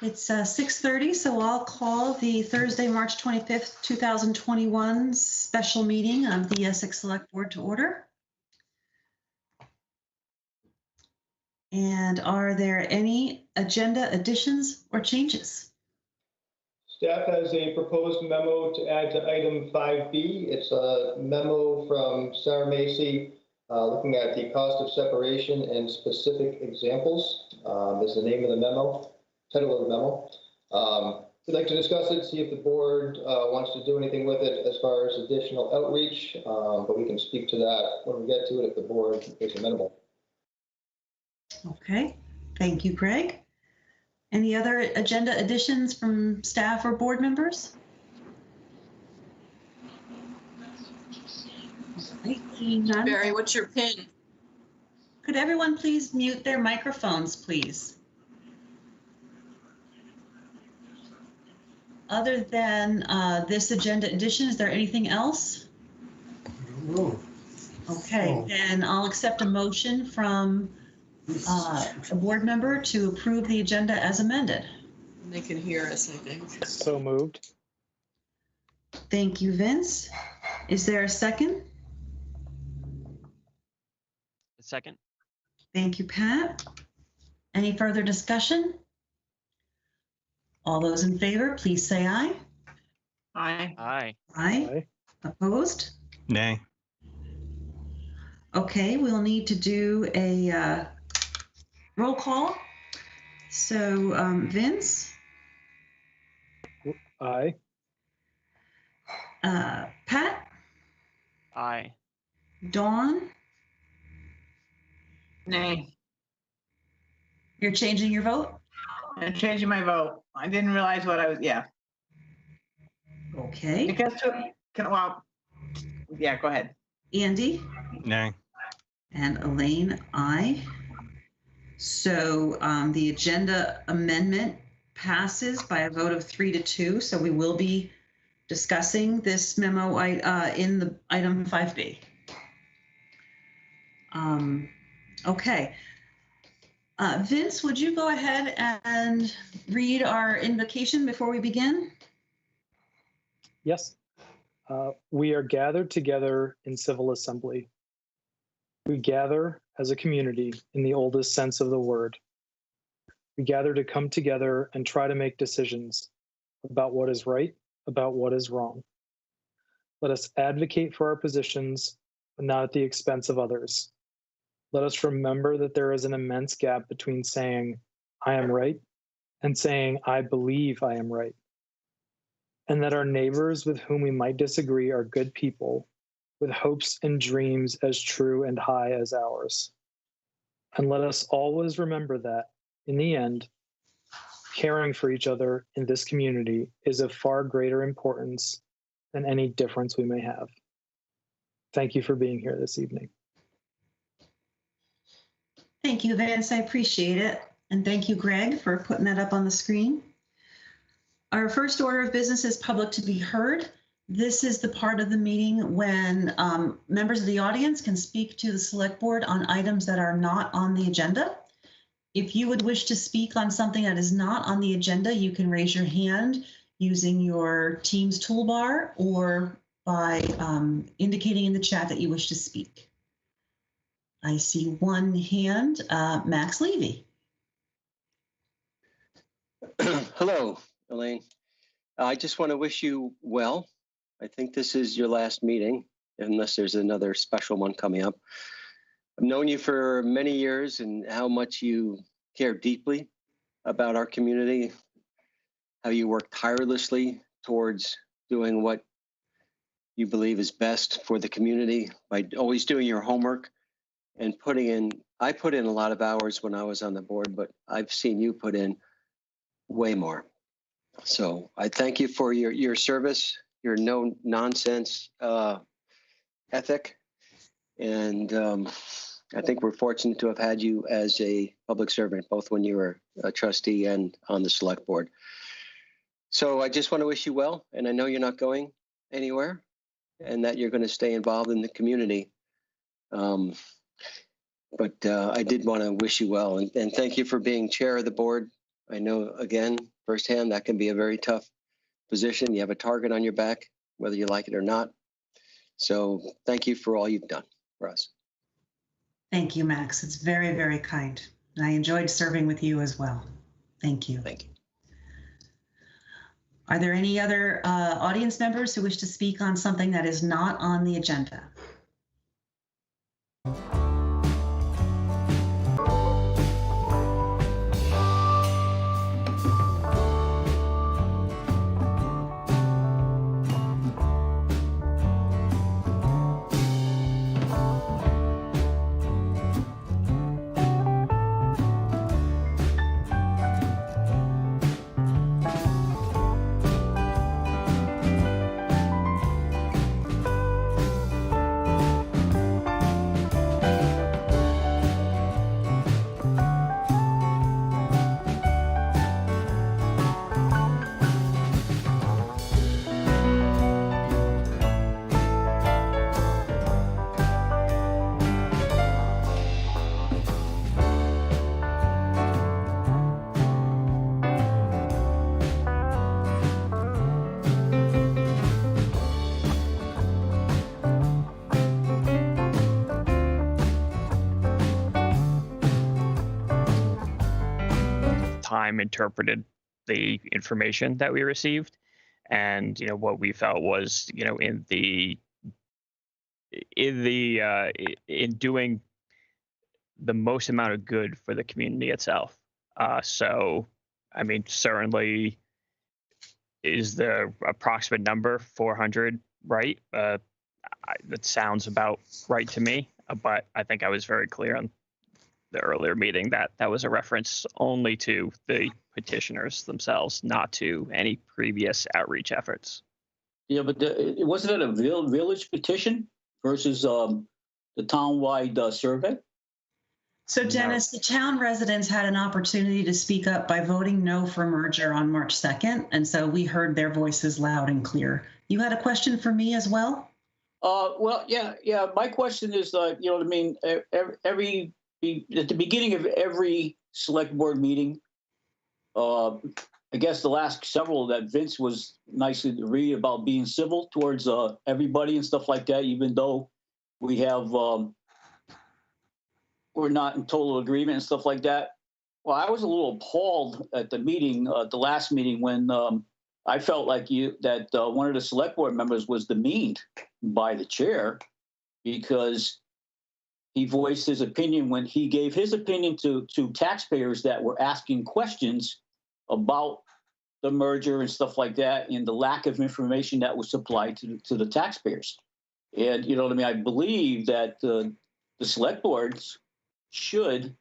It's 6:30, so I'll call the Thursday, March 25th, 2021 special meeting of the Essex Select Board to order. And are there any agenda additions or changes? Staff has a proposed memo to add to item 5B. It's a memo from Sarah Macy looking at the cost of separation and specific examples is the name of the memo, title of the memo. We'd like to discuss it, see if the board wants to do anything with it as far as additional outreach, but we can speak to that when we get to it if the board is amenable. Okay, thank you, Greg. Any other agenda additions from staff or board members? Okay, seeing none. Barry, what's your pin? Could everyone please mute their microphones, please? Other than this agenda addition, is there anything else? No. Okay, then I'll accept a motion from a board member to approve the agenda as amended. They can hear us, I think. So moved. Thank you, Vince. Is there a second? A second. Thank you, Pat. Any further discussion? All those in favor, please say aye. Aye. Aye. Aye. Aye. Opposed? Nay. Okay, we'll need to do a roll call. So Vince? Aye. Pat? Aye. Dawn? Nay. You're changing your vote? I'm changing my vote. I didn't realize what I was, yeah. Okay. Because, well, yeah, go ahead. Andy? Nay. And Elaine, aye. So the agenda amendment passes by a vote of 3-2. So we will be discussing this memo in the item 5B. Okay. Vince, would you go ahead and read our invocation before we begin? Yes. We are gathered together in civil assembly. We gather as a community in the oldest sense of the word. We gather to come together and try to make decisions about what is right, about what is wrong. Let us advocate for our positions, but not at the expense of others. Let us remember that there is an immense gap between saying, I am right, and saying, I believe I am right. And that our neighbors with whom we might disagree are good people, with hopes and dreams as true and high as ours. And let us always remember that, in the end, caring for each other in this community is of far greater importance than any difference we may have. Thank you for being here this evening. Thank you, Vince. I appreciate it. And thank you, Greg, for putting that up on the screen. Our first order of business is public to be heard. This is the part of the meeting when members of the audience can speak to the select board on items that are not on the agenda. If you would wish to speak on something that is not on the agenda, you can raise your hand using your Teams toolbar or by indicating in the chat that you wish to speak. I see one hand, Max Levy. Hello, Elaine. I just want to wish you well. I think this is your last meeting, unless there's another special one coming up. I've known you for many years and how much you care deeply about our community, how you work tirelessly towards doing what you believe is best for the community by always doing your homework and putting in. I put in a lot of hours when I was on the board, but I've seen you put in way more. So I thank you for your service, your no nonsense ethic. And I think we're fortunate to have had you as a public servant, both when you were a trustee and on the select board. So I just want to wish you well. And I know you're not going anywhere and that you're going to stay involved in the community. But I did want to wish you well and thank you for being chair of the board. I know, again, firsthand, that can be a very tough position. You have a target on your back, whether you like it or not. So thank you for all you've done for us. Thank you, Max. It's very, very kind. And I enjoyed serving with you as well. Thank you. Thank you. Are there any other audience members who wish to speak on something that is not on the agenda? Time interpreted the information that we received, and what we felt was in doing the most amount of good for the community itself. So I mean, certainly is the approximate number 400 right? That sounds about right to me, but I think I was very clear on the earlier meeting that that was a reference only to the petitioners themselves, not to any previous outreach efforts. Yeah, but wasn't it a village petition versus the townwide survey? So Dennis, the town residents had an opportunity to speak up by voting no for merger on March 2nd. And so we heard their voices loud and clear. You had a question for me as well? Well, yeah. My question is, at the beginning of every select board meeting, I guess the last several that Vince was nicely to read about being civil towards everybody and stuff like that, even though we have, we're not in total agreement and stuff like that. Well, I was a little appalled at the meeting, the last meeting, when I felt like one of the select board members was demeaned by the chair because he voiced his opinion when he gave his opinion to taxpayers that were asking questions about the merger and stuff like that, and the lack of information that was supplied to the taxpayers. And I believe that the select boards should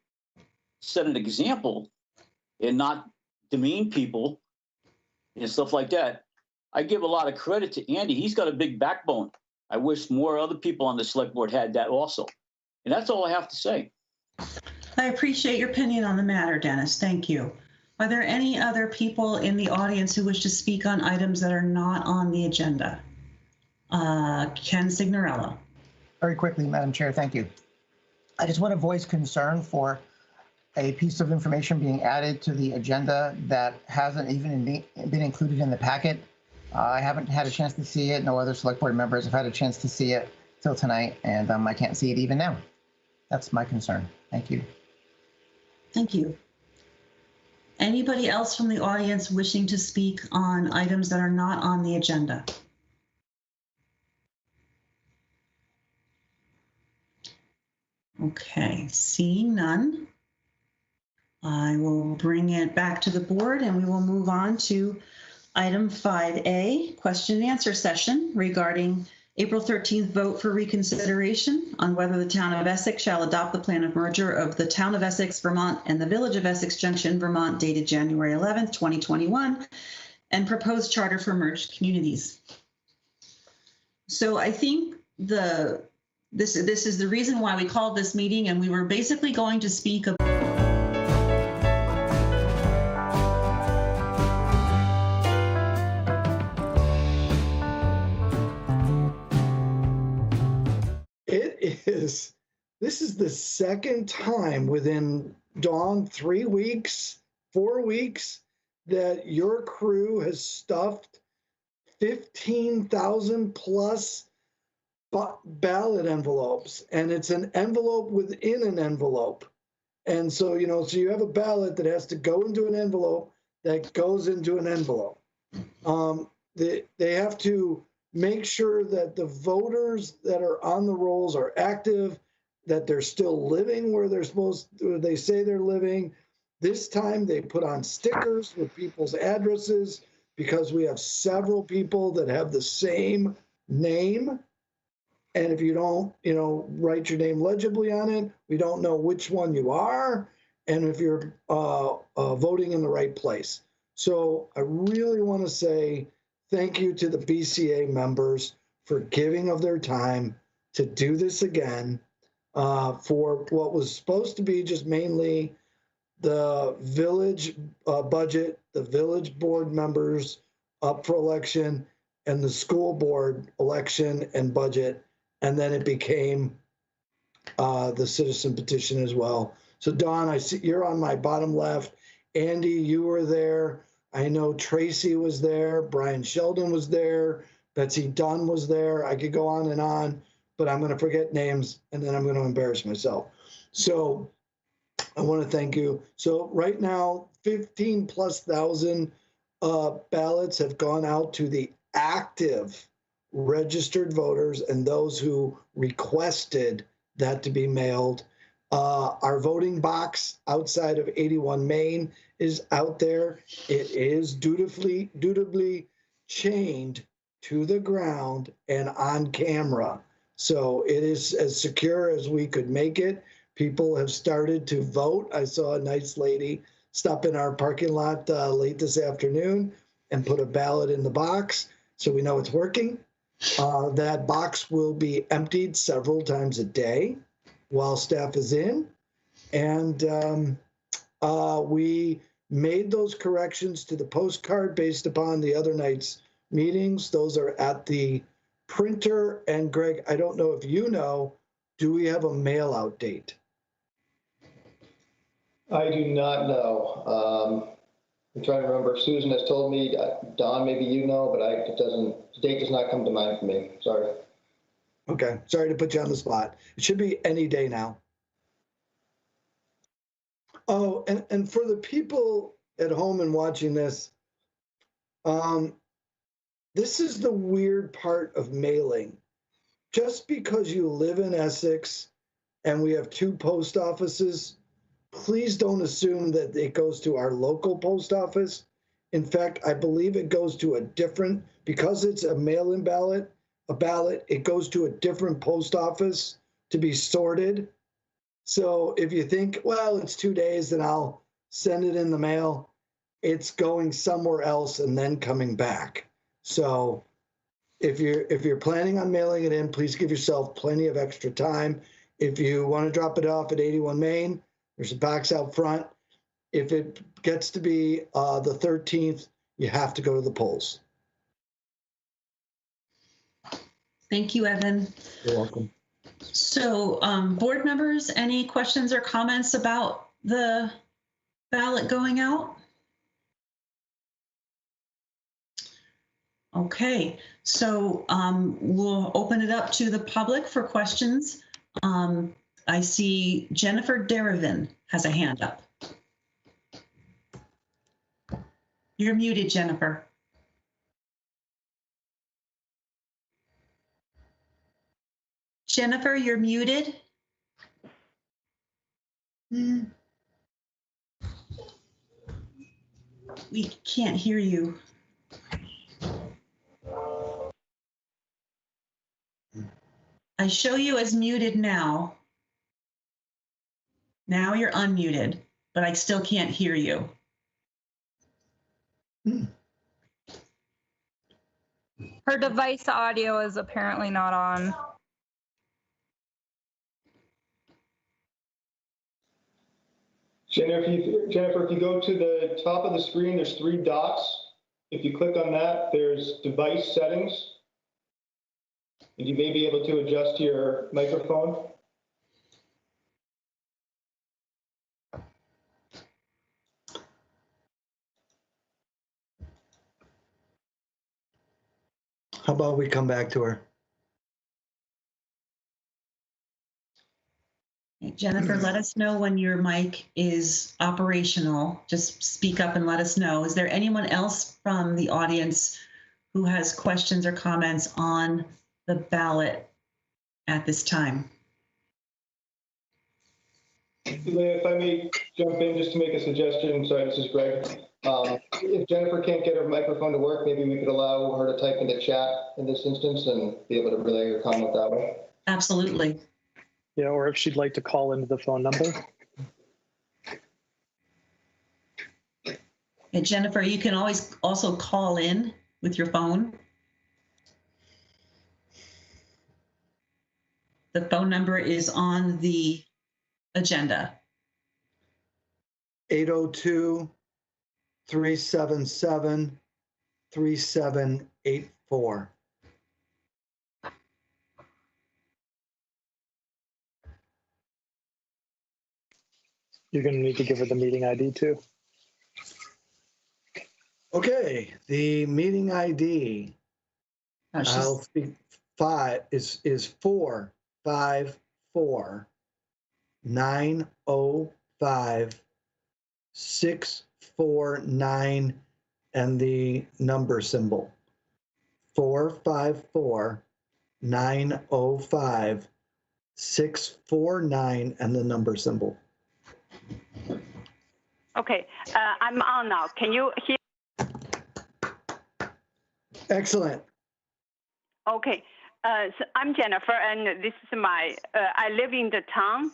set an example and not demean people and stuff like that. I give a lot of credit to Andy. He's got a big backbone. I wish more other people on the select board had that also. And that's all I have to say. I appreciate your opinion on the matter, Dennis. Thank you. Are there any other people in the audience who wish to speak on items that are not on the agenda? Ken Signorello. Very quickly, Madam Chair, thank you. I just want to voice concern for a piece of information being added to the agenda that hasn't even been included in the packet. I haven't had a chance to see it. No other select board members have had a chance to see it till tonight, and I can't see it even now. That's my concern. Thank you. Thank you. Anybody else from the audience wishing to speak on items that are not on the agenda? Okay, seeing none, I will bring it back to the board and we will move on to item 5A, question and answer session regarding April 13th vote for reconsideration on whether the town of Essex shall adopt the plan of merger of the town of Essex, Vermont and the village of Essex Junction, Vermont, dated January 11th, 2021, and proposed charter for merged communities. So I think this is the reason why we called this meeting, and we were basically going to speak about this is the second time within, Dawn, 3 weeks 4 weeks that your crew has stuffed 15,000 plus ballot envelopes, and it's an envelope within an envelope. And so, so you have a ballot that has to go into an envelope that goes into an envelope. They have to make sure that the voters that are on the rolls are active, that they're still living where they say they're living. This time they put on stickers with people's addresses because we have several people that have the same name. And if you don't, write your name legibly on it, we don't know which one you are, and if you're voting in the right place. So I really want to say thank you to the BCA members for giving of their time to do this again for what was supposed to be just mainly the village budget, the village board members up for election, and the school board election and budget. And then it became the citizen petition as well. So Dawn, I see you're on my bottom left. Andy, you were there. I know Tracy was there. Brian Sheldon was there. Betsy Dunn was there. I could go on, but I'm going to forget names and then I'm going to embarrass myself. So I want to thank you. So right now, 15,000+ ballots have gone out to the active registered voters and those who requested that to be mailed. Our voting box outside of 81 Main is out there. It is dutifully chained to the ground and on camera. So it is as secure as we could make it. People have started to vote. I saw a nice lady stop in our parking lot late this afternoon and put a ballot in the box. So we know it's working. That box will be emptied several times a day while staff is in. And we made those corrections to the postcard based upon the other night's meetings. Those are at the printer. And Greg, I don't know if you know, do we have a mail out date? I do not know. I'm trying to remember. Susan has told me, Don, maybe you know, but the date does not come to mind for me. Sorry. Okay, sorry to put you on the spot. It should be any day now. Oh, and for the people at home and watching this, this is the weird part of mailing. Just because you live in Essex and we have 2 post offices, please don't assume that it goes to our local post office. In fact, I believe it goes to a different, because it's a mail-in ballot, it goes to a different post office to be sorted. So if you think, well, it's 2 days and I'll send it in the mail, it's going somewhere else and then coming back. So if you're planning on mailing it in, please give yourself plenty of extra time. If you want to drop it off at 81 Main, there's a box out front. If it gets to be the 13th, you have to go to the polls. Thank you, Evan. You're welcome. So board members, any questions or comments about the ballot going out? Okay, so we'll open it up to the public for questions. I see Jennifer Deravin has a hand up. You're muted, Jennifer. Jennifer, you're muted. We can't hear you. I show you as muted now. Now you're unmuted, but I still can't hear you. Her device audio is apparently not on. Jennifer, if you go to the top of the screen, there's 3 dots. If you click on that, there's device settings. And you may be able to adjust your microphone. How about we come back to her? Jennifer, let us know when your mic is operational. Just speak up and let us know. Is there anyone else from the audience who has questions or comments on the ballot at this time? Elaine, if I may jump in just to make a suggestion. Sorry, this is Greg. If Jennifer can't get her microphone to work, maybe we could allow her to type into chat in this instance and be able to relay her comment that way. Absolutely. Yeah, or if she'd like to call into the phone number. And Jennifer, you can always also call in with your phone. The phone number is on the agenda. 802-377-3784. You're going to need to give her the meeting ID too. Okay, the meeting ID. I'll speak is 454-905-649 and the number symbol. 454-905-649 and the number symbol. Okay, I'm on now. Can you hear? Excellent. Okay, so I'm Jennifer, and this is my, I live in the town,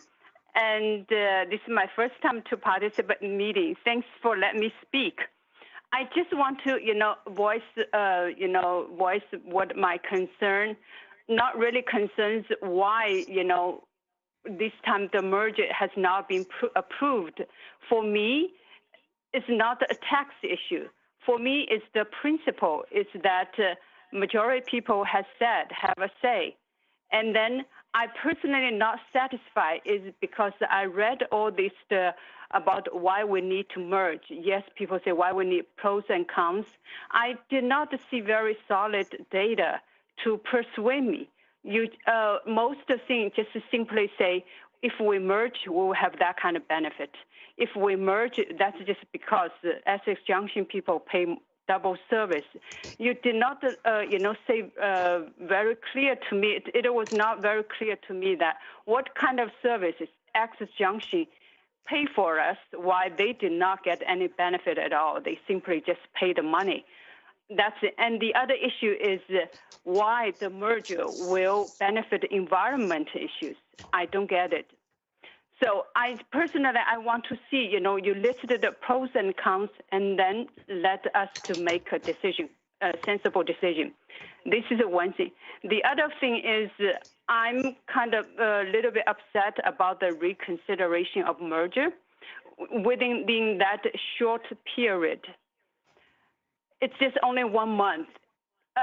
and this is my first time to participate in meeting. Thanks for letting me speak. I just want to, voice what my concern, not really concerns why, this time the merger has not been approved. For me, it's not a tax issue. For me, it's the principle is that majority people have a say. And then I personally not satisfied is because I read all this about why we need to merge. Yes, people say why we need pros and cons. I did not see very solid data to persuade me. Most of the things just simply say, if we merge, we will have that kind of benefit. If we merge, that's just because Essex Junction people pay double service. You did not, say very clear to me. It was not very clear to me that what kind of services Essex Junction pay for us, why they did not get any benefit at all. They simply just pay the money. That's it. And the other issue is why the merger will benefit environment issues. I don't get it. So I want to see, you listed the pros and cons, and then let us to make a decision, a sensible decision. This is one thing. The other thing is I'm kind of a little bit upset about the reconsideration of merger within that short period. It's just only 1 month.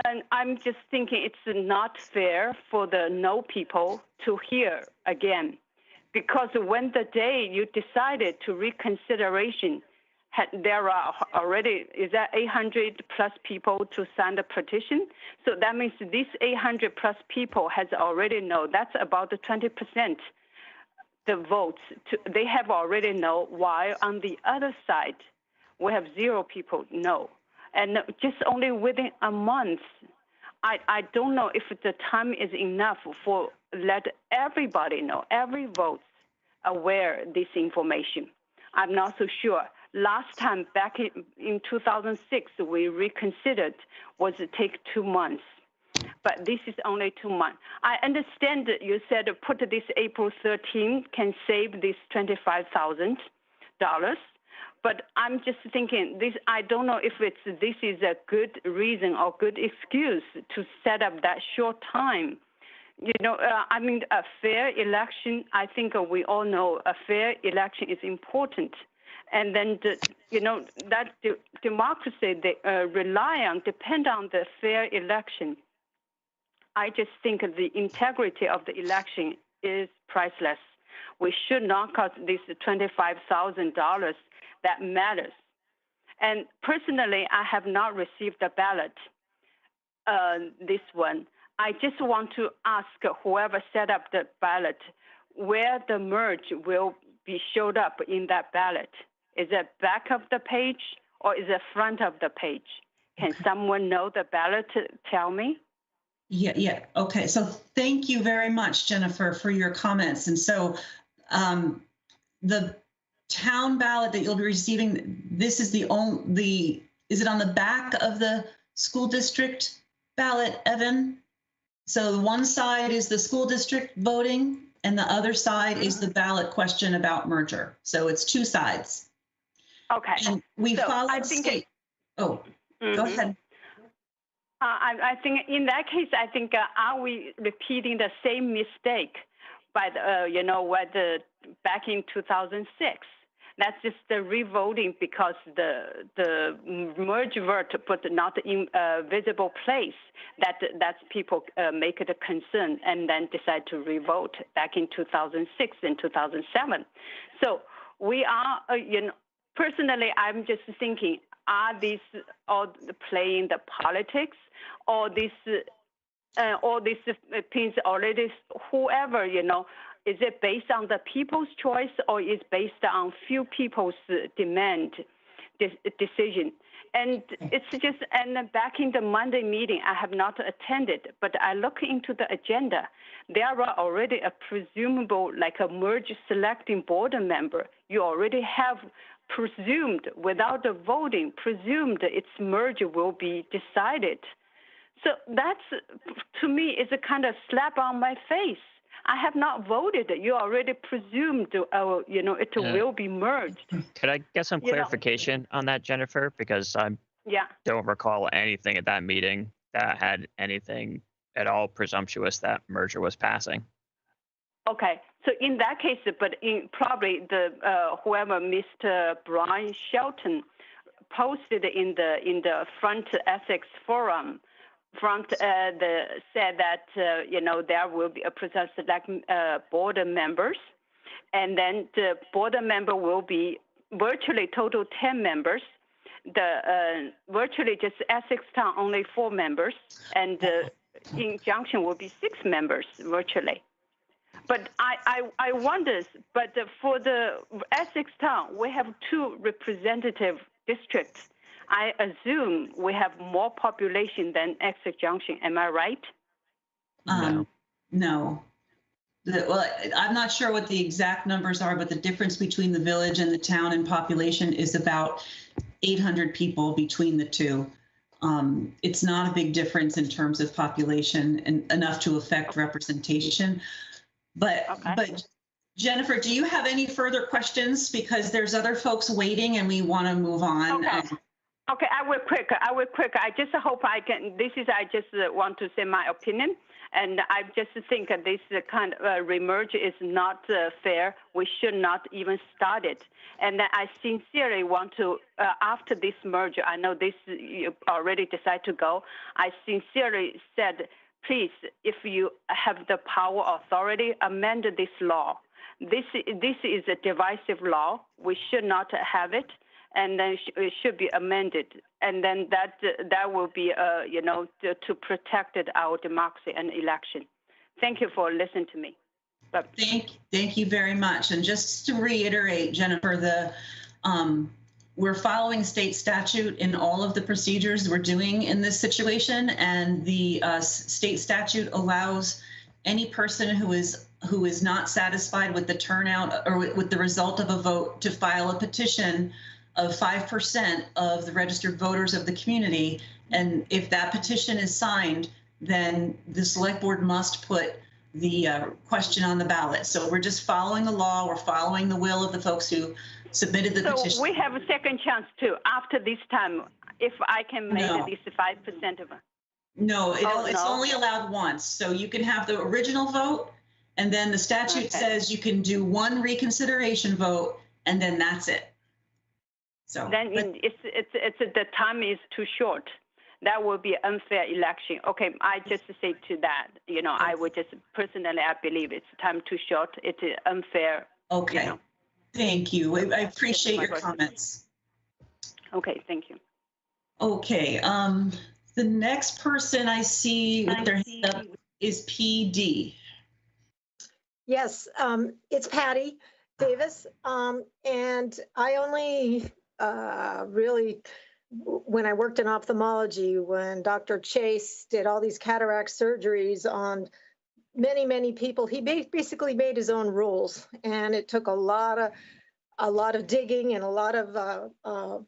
And I'm just thinking it's not fair for the no people to hear again. Because when the day you decided to reconsideration, there are already, 800 plus people to sign the petition? So that means these 800 plus people has already know, that's about 20%. The votes, they have already know, while on the other side, we have 0 people know. And just only within a month, I don't know if the time is enough for let everybody know, every vote aware this information. I'm not so sure. Last time back in 2006, we reconsidered was it take 2 months, but this is only 2 months. I understand that you said put this April 13 can save this $25,000. But I'm just thinking this. I don't know if this is a good reason or good excuse to set up that short time. A fair election. I think we all know a fair election is important, and then that democracy they depend on the fair election. I just think the integrity of the election is priceless. We should not cost this $25,000. That matters. And personally, I have not received a ballot. this one. I just want to ask whoever set up the ballot where the merge will be showed up in that ballot. Is it back of the page or is it front of the page? Can someone know the ballot tell me? Yeah. Okay. So thank you very much, Jennifer, for your comments. And so the town ballot that you'll be receiving, this is is it on the back of the school district ballot, Evan? So one side is the school district voting and the other side is the ballot question about merger. So it's two sides. Okay. And we So follow I think go ahead. I think in that case, I think are we repeating the same mistake by the back in 2006? That's just the revoting because the merge vote but not in a visible place. That's people make it a concern and then decide to revote back in 2006 and 2007. So we are personally, I'm just thinking, are these all playing the politics, or these things already? Whoever is it based on the people's choice, or is based on few people's decision? And it's just, and back in the Monday meeting, I have not attended, but I look into the agenda. There are already a presumable, like a merge selecting board member. You already have presumed without the voting, presumed its merger will be decided. So that's, to me, is a kind of slap on my face. I have not voted. You already presumed, it will be merged. Could I get some clarification on that, Jennifer? Because I don't recall anything at that meeting that had anything at all presumptuous that merger was passing. Okay, so in that case, but in probably the whoever Mr. Brian Shelton posted in the front Essex forum, said that there will be a present select board members, and then the board member will be virtually total 10 members. The virtually just Essex Town only 4 members, and injunction will be 6 members virtually. But I wonder, but for the Essex Town, we have 2 representative districts. I assume we have more population than Essex Junction. Am I right? No. Well, I'm not sure what the exact numbers are, but the difference between the village and the town in population is about 800 people between the two. It's not a big difference in terms of population and enough to affect representation. But Jennifer, do you have any further questions? Because there's other folks waiting and we want to move on. Okay, I will quick. I just hope I can, I just want to say my opinion. And I just think this kind of remerge is not fair. We should not even start it. And I sincerely want to, after this merger, I know this you already decided to go. I sincerely said, please, if you have the power authority, amend this law. This is a divisive law. We should not have it. And then it should be amended, and then that will be, to protect our democracy and election. Thank you for listening to me. But thank you very much. And just to reiterate, Jennifer, we're following state statute in all of the procedures we're doing in this situation, and the state statute allows any person who is not satisfied with the turnout or with the result of a vote to file a petition of 5% of the registered voters of the community. And if that petition is signed, then the select board must put the question on the ballot. So we're just following the law. We're following the will of the folks who submitted the petition. So we have a second chance too, after this time, if I can make at least 5% of it. No, it's only allowed once. So you can have the original vote, and then the statute says you can do one reconsideration vote, and then that's it. So then the time is too short. That will be unfair election. Okay, I just say to that, I would just personally, I believe it's time too short. It's unfair. Okay, thank you. I appreciate your comments. Okay, thank you. Okay, The next person I see with their hand up is PD. Yes, it's Patty Davis. And I only really, when I worked in ophthalmology, when Dr. Chase did all these cataract surgeries on many, many people, he basically made his own rules. And it took a lot of digging and a lot of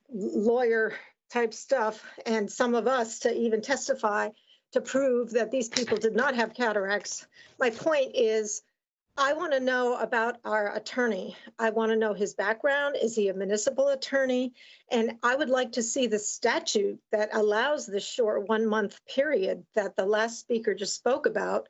lawyer type stuff, and some of us to even testify to prove that these people did not have cataracts. My point is, I want to know about our attorney. I want to know his background. Is he a municipal attorney? And I would like to see the statute that allows the short 1 month period that the last speaker just spoke about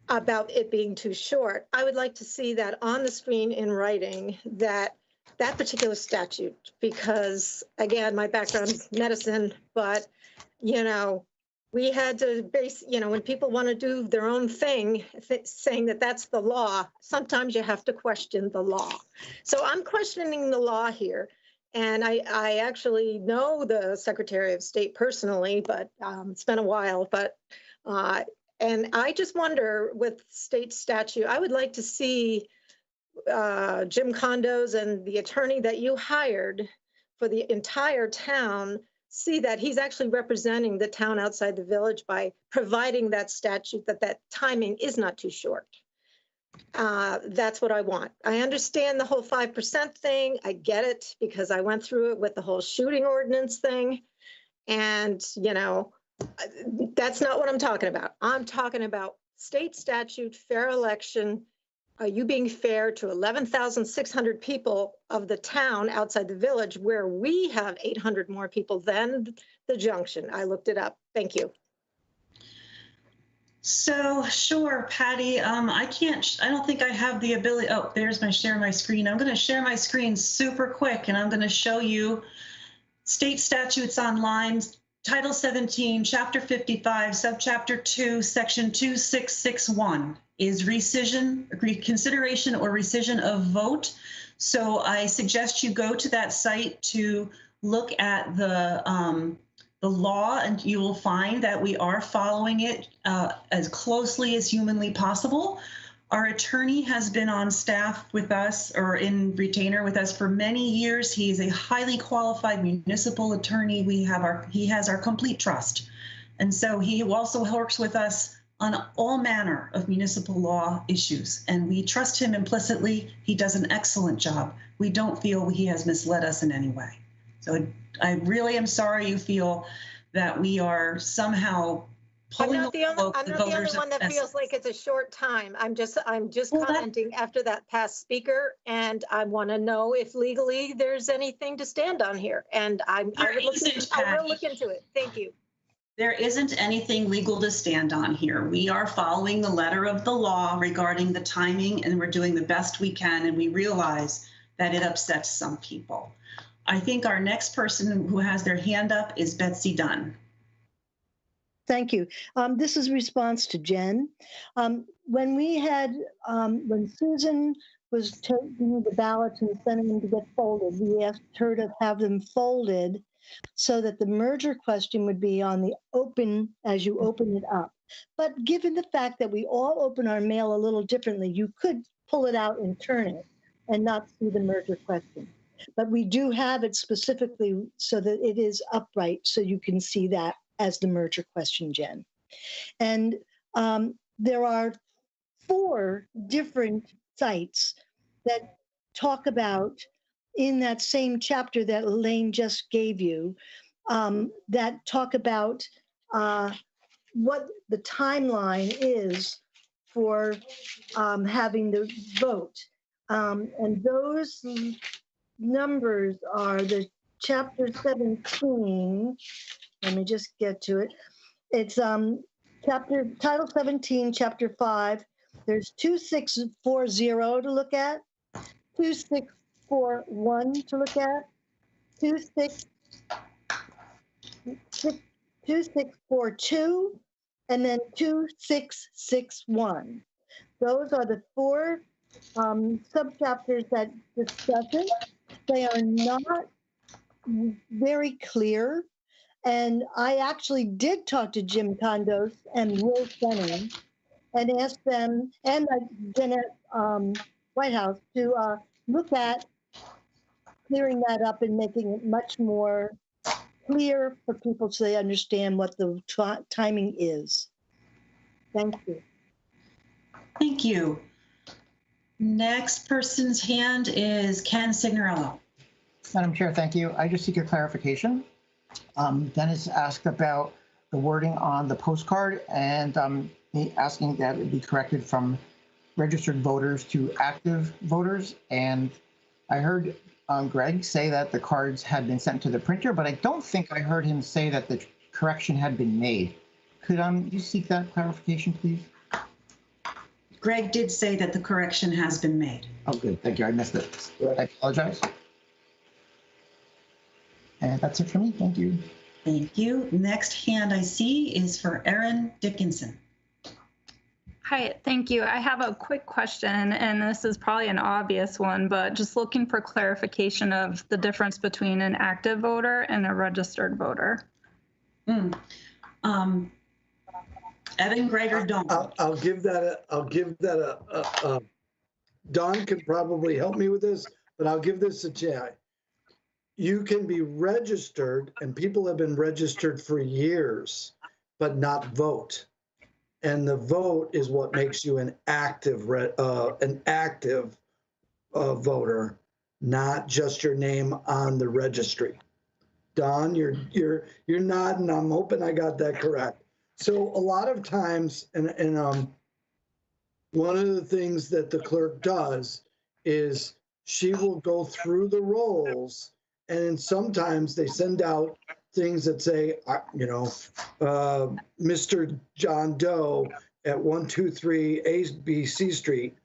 it being too short. I would like to see that on the screen in writing, that particular statute, because again, my background is medicine, but we had to base, when people want to do their own thing, saying that that's the law, sometimes you have to question the law. So I'm questioning the law here. And I actually know the Secretary of State personally, but it's been a while. But and I just wonder, with state statute, I would like to see Jim Condos and the attorney that you hired for the entire town see that he's actually representing the town outside the village by providing that statute, that timing is not too short. That's what I want. I understand the whole 5% thing. I get it, because I went through it with the whole shooting ordinance thing. And, that's not what I'm talking about. I'm talking about state statute, fair election. Are you being fair to 11,600 people of the town outside the village, where we have 800 more people than the junction? I looked it up. Thank you. So sure, Patty, I don't think I have the ability. Oh, there's my share my screen. I'm going to share my screen super quick, and I'm going to show you state statutes online. Title 17, Chapter 55, Subchapter 2, Section 2661 is reconsideration or rescission of vote. So I suggest you go to that site to look at the law, and you will find that we are following it as closely as humanly possible. Our attorney has been on staff with us, or in retainer with us, for many years. He is a highly qualified municipal attorney. He has our complete trust. And so he also works with us on all manner of municipal law issues, and we trust him implicitly. He does an excellent job. We don't feel he has misled us in any way. So I really am sorry you feel that we are somehow I'm not the only one that feels like it's a short time. I'm just commenting after that past speaker, and I want to know if legally there's anything to stand on here. And I will look into it. Thank you. There isn't anything legal to stand on here. We are following the letter of the law regarding the timing, and we're doing the best we can, and we realize that it upsets some people. I think our next person who has their hand up is Betsy Dunn. Thank you. This is a response to Jen. When Susan was taking the ballots and sending them to get folded, we asked her to have them folded so that the merger question would be on the open as you open it up. But given the fact that we all open our mail a little differently, you could pull it out and turn it and not see the merger question. But we do have it specifically so that it is upright, so you can see that as the merger question, Jen. And there are 4 different sites that talk about, in that same chapter that Elaine just gave you, that talk about what the timeline is for having the vote. And those numbers are the chapter 17. Let me just get to it. It's title 17, chapter 5. There's 2640 to look at, 2641 to look at, 2642, and then 2661. Those are the 4 subchapters that discuss it. They are not very clear. And I actually did talk to Jim Condos and Will Fenning and asked them and Jeanette White House to look at clearing that up and making it much more clear for people so they understand what the timing is. Thank you. Thank you. Next person's hand is Ken Signorello. Madam Chair, thank you. I just seek a clarification. Dennis asked about the wording on the postcard and me asking that it be corrected from registered voters to active voters. And I heard Greg say that the cards had been sent to the printer, but I don't think I heard him say that the correction had been made. Could you seek that clarification, please? Greg did say that the correction has been made. Oh, good. Thank you. I missed it. I apologize. And that's it for me. Thank you. Thank you. Next hand I see is for Erin Dickinson. Hi, thank you. I have a quick question, and this is probably an obvious one, but just looking for clarification of the difference between an active voter and a registered voter. Evan, Greg, or Dawn? I'll give that Dawn could probably help me with this, but I'll give this a try. You can be registered, and people have been registered for years, but not vote. And the vote is what makes you an active voter, not just your name on the registry. Don, you're nodding. I'm hoping I got that correct. So a lot of times, and one of the things that the clerk does is she will go through the rolls, and sometimes they send out things that say, Mr. John Doe at 123 ABC Street,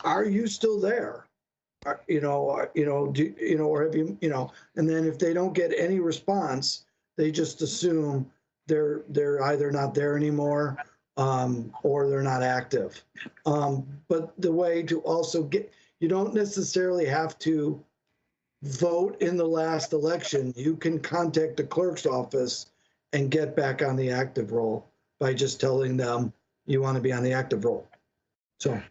are you still there? Or have you, and then if they don't get any response, they just assume they're either not there anymore or they're not active. But the way to also you don't necessarily have to vote in the last election. You can contact the clerk's office and get back on the active roll by just telling them you want to be on the active roll. Thank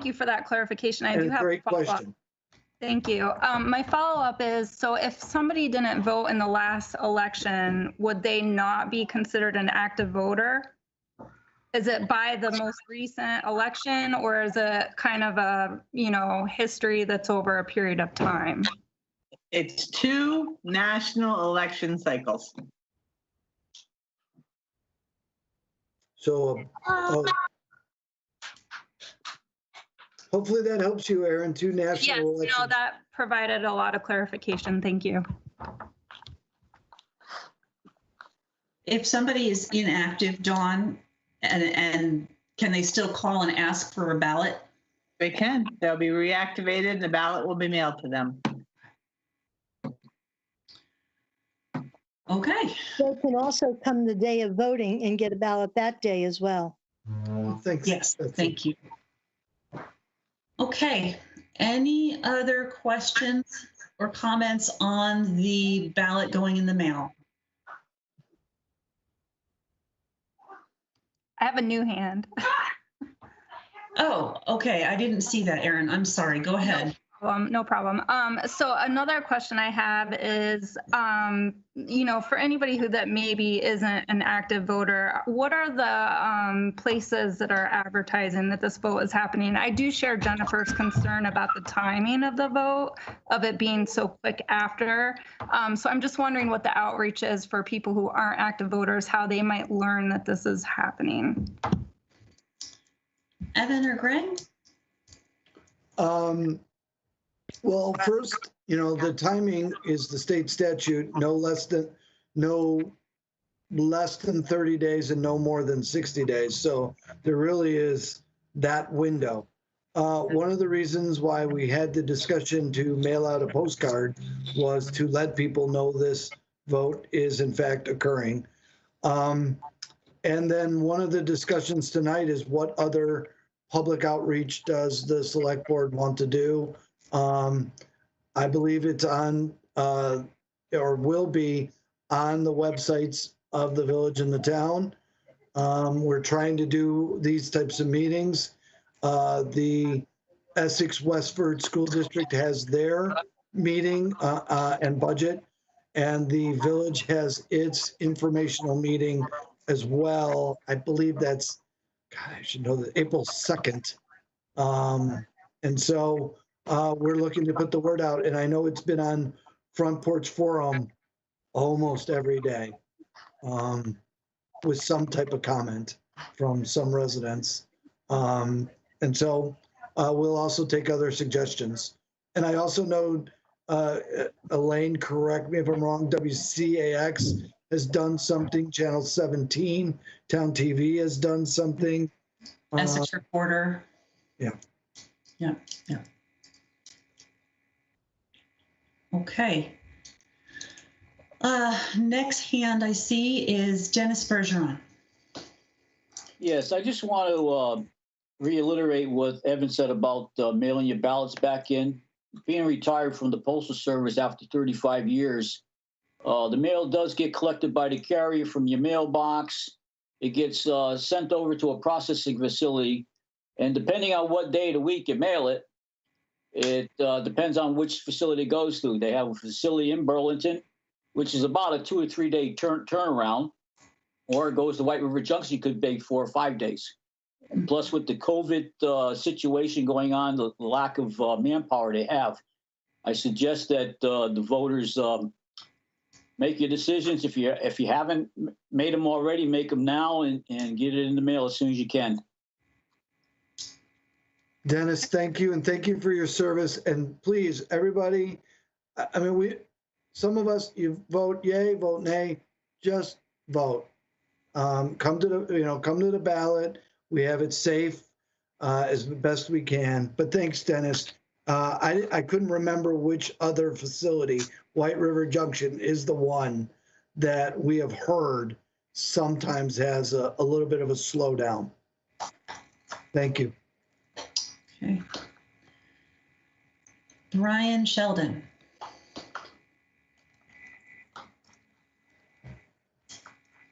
you for that clarification. I do have a follow-up. question. Thank you. My follow-up is, so if somebody didn't vote in the last election, would they not be considered an active voter? Is it by the most recent election, or is it kind of a, history that's over a period of time? It's 2 national election cycles. So hopefully that helps you, Erin. 2 national elections. Yes, that provided a lot of clarification. Thank you. If somebody is inactive, Dawn, and can they still call and ask for a ballot? They can. They'll be reactivated and the ballot will be mailed to them. Okay. They can also come the day of voting and get a ballot that day as well. Thanks. Yes, thank you. Okay. Any other questions or comments on the ballot going in the mail? I have a new hand. Oh, okay. I didn't see that, Erin. I'm sorry. Go ahead. No problem. So another question I have is, for anybody that maybe isn't an active voter, what are the places that are advertising that this vote is happening? I do share Jennifer's concern about the timing of the vote, of it being so quick after. So I'm just wondering what the outreach is for people who aren't active voters, how they might learn that this is happening. Evan or Greg? Well, first, the timing is the state statute, no less than 30 days and no more than 60 days. So there really is that window. One of the reasons why we had the discussion to mail out a postcard was to let people know this vote is in fact occurring. And then one of the discussions tonight is what other public outreach does the select board want to do? I believe it's on or will be on the websites of the village and the town. We're trying to do these types of meetings. The Essex Westford School District has their meeting and budget, and the village has its informational meeting as well. I believe that's, God, I should know that, April 2nd. And so we're looking to put the word out, and I know it's been on Front Porch Forum almost every day with some type of comment from some residents. And so we'll also take other suggestions. And I also know, Elaine, correct me if I'm wrong, WCAX has done something, Channel 17, Town TV has done something. Essex Reporter. Yeah. Yeah, yeah. Okay. Next hand I see is Dennis Bergeron. Yes, I just want to reiterate what Evan said about mailing your ballots back in. Being retired from the Postal Service after 35 years, the mail does get collected by the carrier from your mailbox. It gets sent over to a processing facility, and depending on what day of the week you mail it, it depends on which facility it goes to. They have a facility in Burlington, which is about a 2 or 3 day turnaround, or it goes to White River Junction, could be 4 or 5 days. And plus, with the COVID situation going on, the lack of manpower they have, I suggest that the voters make your decisions. If you haven't made them already, make them now and get it in the mail as soon as you can. Dennis, thank you, and thank you for your service. And please, everybody, I mean, some of us, you vote yay, vote nay, just vote. Come to the ballot. We have it safe as best we can. But thanks, Dennis. I couldn't remember which other facility. White River Junction is the one that we have heard sometimes has a little bit of a slowdown. Thank you. Okay. Brian Sheldon.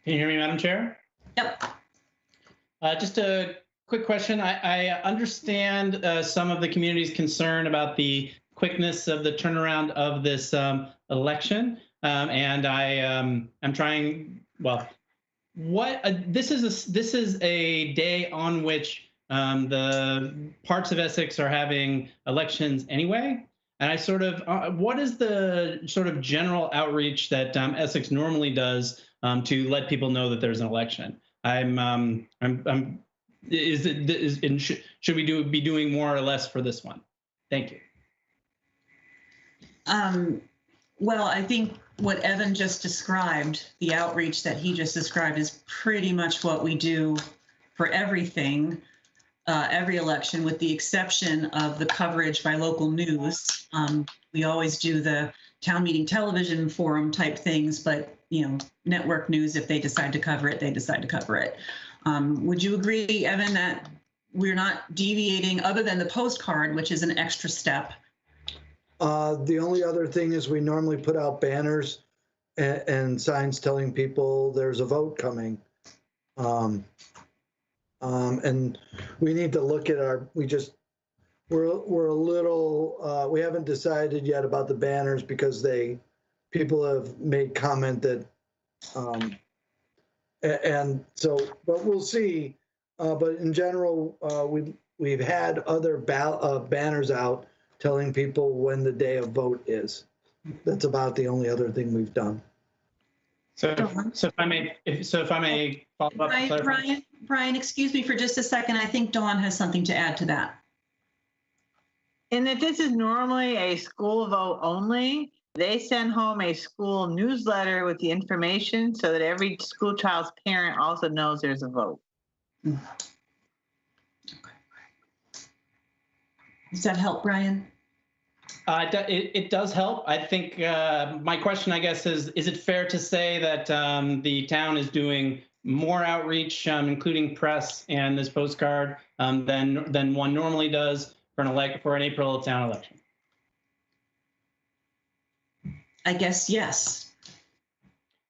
Can you hear me, Madam Chair? Yep. Just a quick question. I understand some of the community's concern about the quickness of the turnaround of this election, and I'm trying. Well, this is a day on which the parts of Essex are having elections anyway. And I sort of, what is the sort of general outreach that Essex normally does to let people know that there's an election? Should we be doing more or less for this one? Thank you. Well, I think what Evan just described, the outreach that he just described, is pretty much what we do for everything. Every election, with the exception of the coverage by local news. We always do the town meeting television forum type things, but network news, if they decide to cover it, they decide to cover it. Would you agree, Evan, that we're not deviating other than the postcard, which is an extra step? The only other thing is we normally put out banners and signs telling people there's a vote coming. And we need to look at we're a little, we haven't decided yet about the banners because people have made comment that, and so, but we'll see. But in general, we've had other banners out telling people when the day of vote is. That's about the only other thing we've done. So if I may follow up. Brian, excuse me for just a second. I think Dawn has something to add to that. And that this is normally a school vote only, they send home a school newsletter with the information so that every school child's parent also knows there's a vote. Okay. Does that help, Brian? It does help. I think my question, I guess, is it fair to say that the town is doing more outreach, including press and this postcard, than one normally does for an April town election? I guess yes.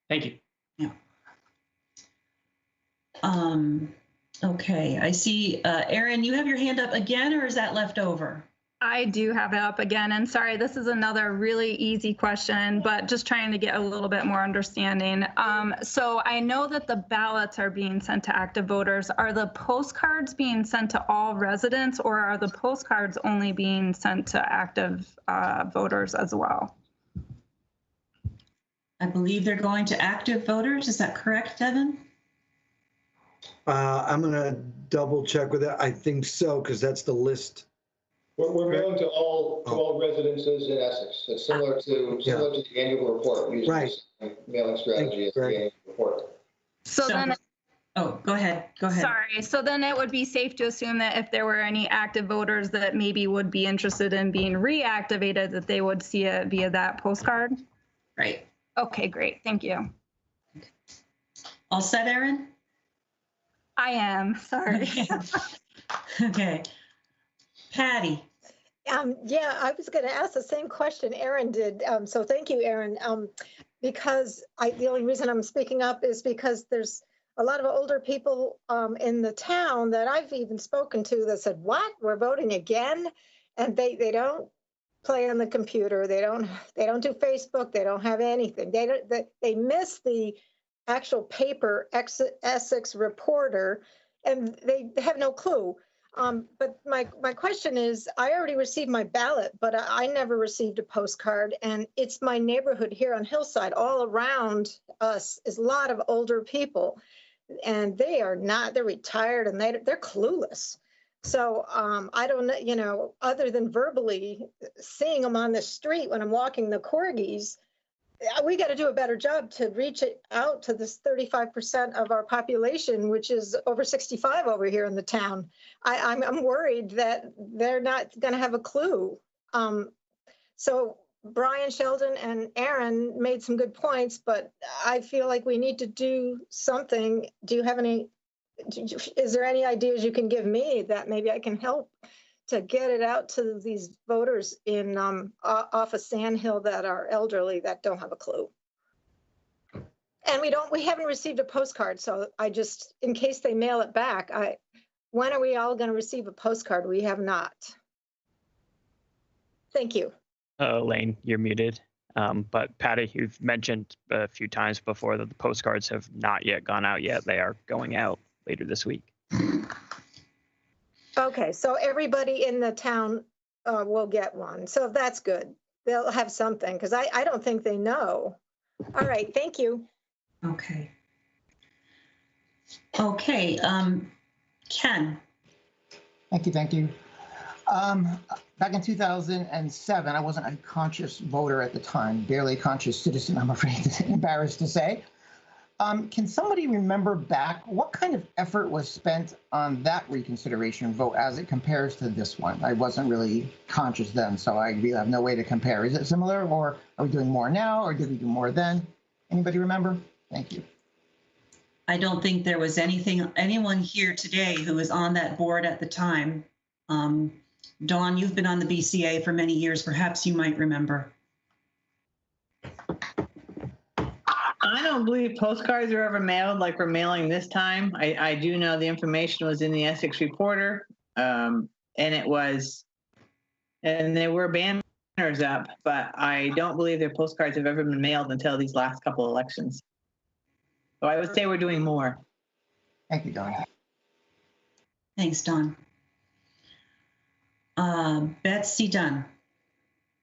Thank you. Yeah. Okay, I see, Erin, you have your hand up again, or is that left over? I do have it up again. And sorry, this is another really easy question, but just trying to get a little bit more understanding. So I know that the ballots are being sent to active voters. Are the postcards being sent to all residents, or are the postcards only being sent to active voters as well? I believe they're going to active voters. Is that correct, Devin? I'm gonna double check with that. I think so, because that's the list. We're mailing to all residences in Essex. It's similar to the annual report. We use the same mailing strategy as the annual report. So then, oh, go ahead. Go ahead. sorry. So then it would be safe to assume that if there were any active voters that maybe would be interested in being reactivated, that they would see it via that postcard? Right. Okay, great. Thank you. All set, Erin? I am. Sorry. Okay. Okay. Patty. Yeah, I was going to ask the same question Erin did. So thank you, Erin. Because the only reason I'm speaking up is because there's a lot of older people in the town that I've even spoken to that said, "What? We're voting again?" And they don't play on the computer. They don't do Facebook. They don't have anything. They miss the actual paper Essex Reporter, and they have no clue. But my question is, I already received my ballot, but I never received a postcard. And it's my neighborhood here on Hillside. All around us is a lot of older people, and they're retired and they're clueless. So I don't know, other than verbally seeing them on the street when I'm walking the corgis, we got to do a better job to reach it out to this 35% of our population, which is over 65 over here in the town. I'm worried that they're not going to have a clue. So Brian, Sheldon, and Aaron made some good points, but I feel like we need to do something. Is there any ideas you can give me that maybe I can help to get it out to these voters in off of Sand Hill that are elderly that don't have a clue? And we haven't received a postcard, so in case they mail it back, when are we all going to receive a postcard? We have not. Thank you. Elaine, you're muted. But Patty, you've mentioned a few times before that the postcards have not yet gone out yet. They are going out later this week. Okay, so everybody in the town will get one. So that's good. They'll have something, because I don't think they know. All right, thank you. Okay. Okay, Ken. Thank you. Back in 2007, I wasn't a conscious voter at the time, barely a conscious citizen, I'm afraid, embarrassed to say. Can somebody remember back what kind of effort was spent on that reconsideration vote as it compares to this one? I wasn't really conscious then, so I really have no way to compare. Is it similar, or are we doing more now, or did we do more then? Anybody remember? Thank you. I don't think there was anyone here today who was on that board at the time. Dawn, you've been on the BCA for many years. Perhaps you might remember. I don't believe postcards are ever mailed like we're mailing this time. I do know the information was in the Essex Reporter, and there were banners up, but I don't believe their postcards have ever been mailed until these last couple of elections. So I would say we're doing more. Thank you, Dawn. Thanks, Dawn. Betsy Dunn.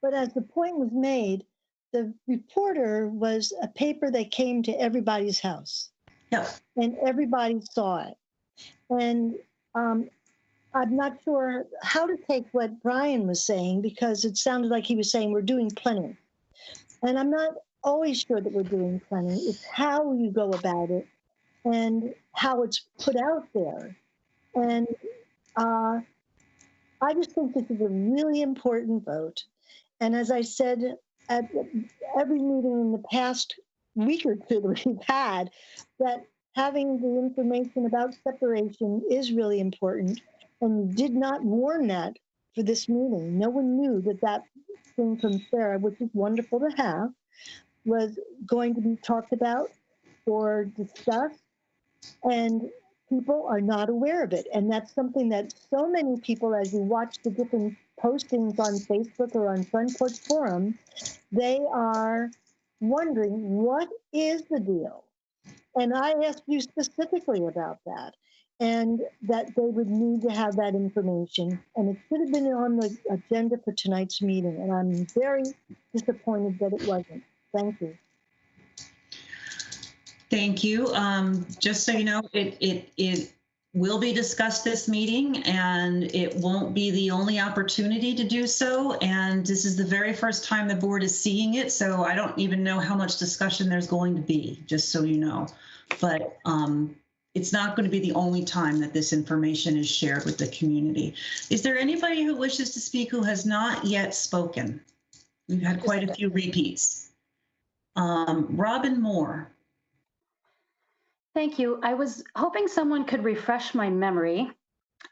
But as the point was made, the reporter was a paper that came to everybody's house. Yep. And everybody saw it. And I'm not sure how to take what Brian was saying, because it sounded like he was saying we're doing plenty. And I'm not always sure that we're doing plenty. It's how you go about it and how it's put out there. And I just think this is a really important vote. And as I said at every meeting in the past week or two that we've had, that having the information about separation is really important. And you did not warn that for this meeting. No one knew that came from Sarah, which is wonderful to have. was going to be talked about or discussed, and people are not aware of it. And that's something that so many people, as you watch the different postings on Facebook or on Front Porch Forum, they are wondering, what is the deal? And I asked you specifically about that, and that they would need to have that information. And it should have been on the agenda for tonight's meeting. And I'm very disappointed that it wasn't. Thank you. Thank you. Just so you know, it will be discussed this meeting, and it won't be the only opportunity to do so. And this is the very first time the board is seeing it, so I don't even know how much discussion there's going to be, just so you know. But it's not going to be the only time that this information is shared with the community. Is there anybody who wishes to speak who has not yet spoken? We've had quite a few repeats. Robin Moore. Thank you. I was hoping someone could refresh my memory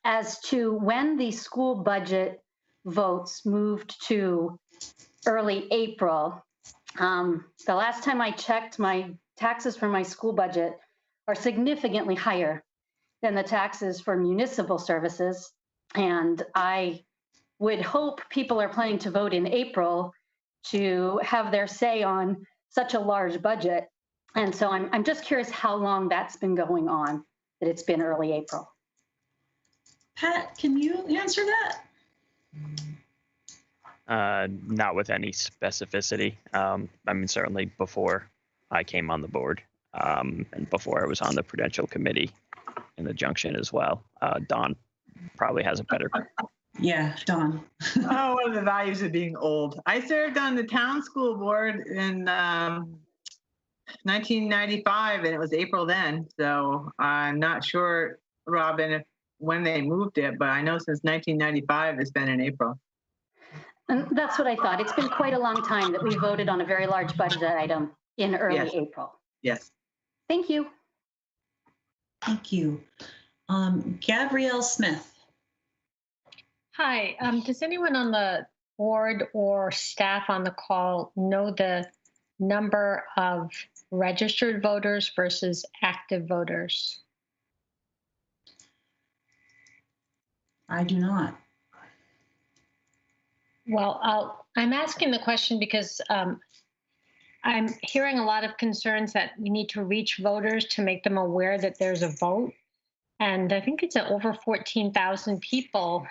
as to when the school budget votes moved to early April. The last time I checked, my taxes for my school budget are significantly higher than the taxes for municipal services. And I would hope people are planning to vote in April to have their say on such a large budget. And so I'm just curious how long that's been going on, that it's been early April. Pat, can you answer that? Not with any specificity. I mean, certainly before I came on the board, and before I was on the Prudential Committee in the Junction as well. Don probably has a better. Yeah, Don. Oh, one of the values of being old. I served on the town school board in 1995, and it was April then. So I'm not sure, Robin, when they moved it, but I know since 1995 it's been in April. And that's what I thought. It's been quite a long time that we voted on a very large budget item in early April. Yes. Thank you. Thank you. Gabrielle Smith. Hi, does anyone on the board or staff on the call know the number of registered voters versus active voters? I do not. Well, I'm asking the question because I'm hearing a lot of concerns that we need to reach voters to make them aware that there's a vote. And I think it's over 14,000 people.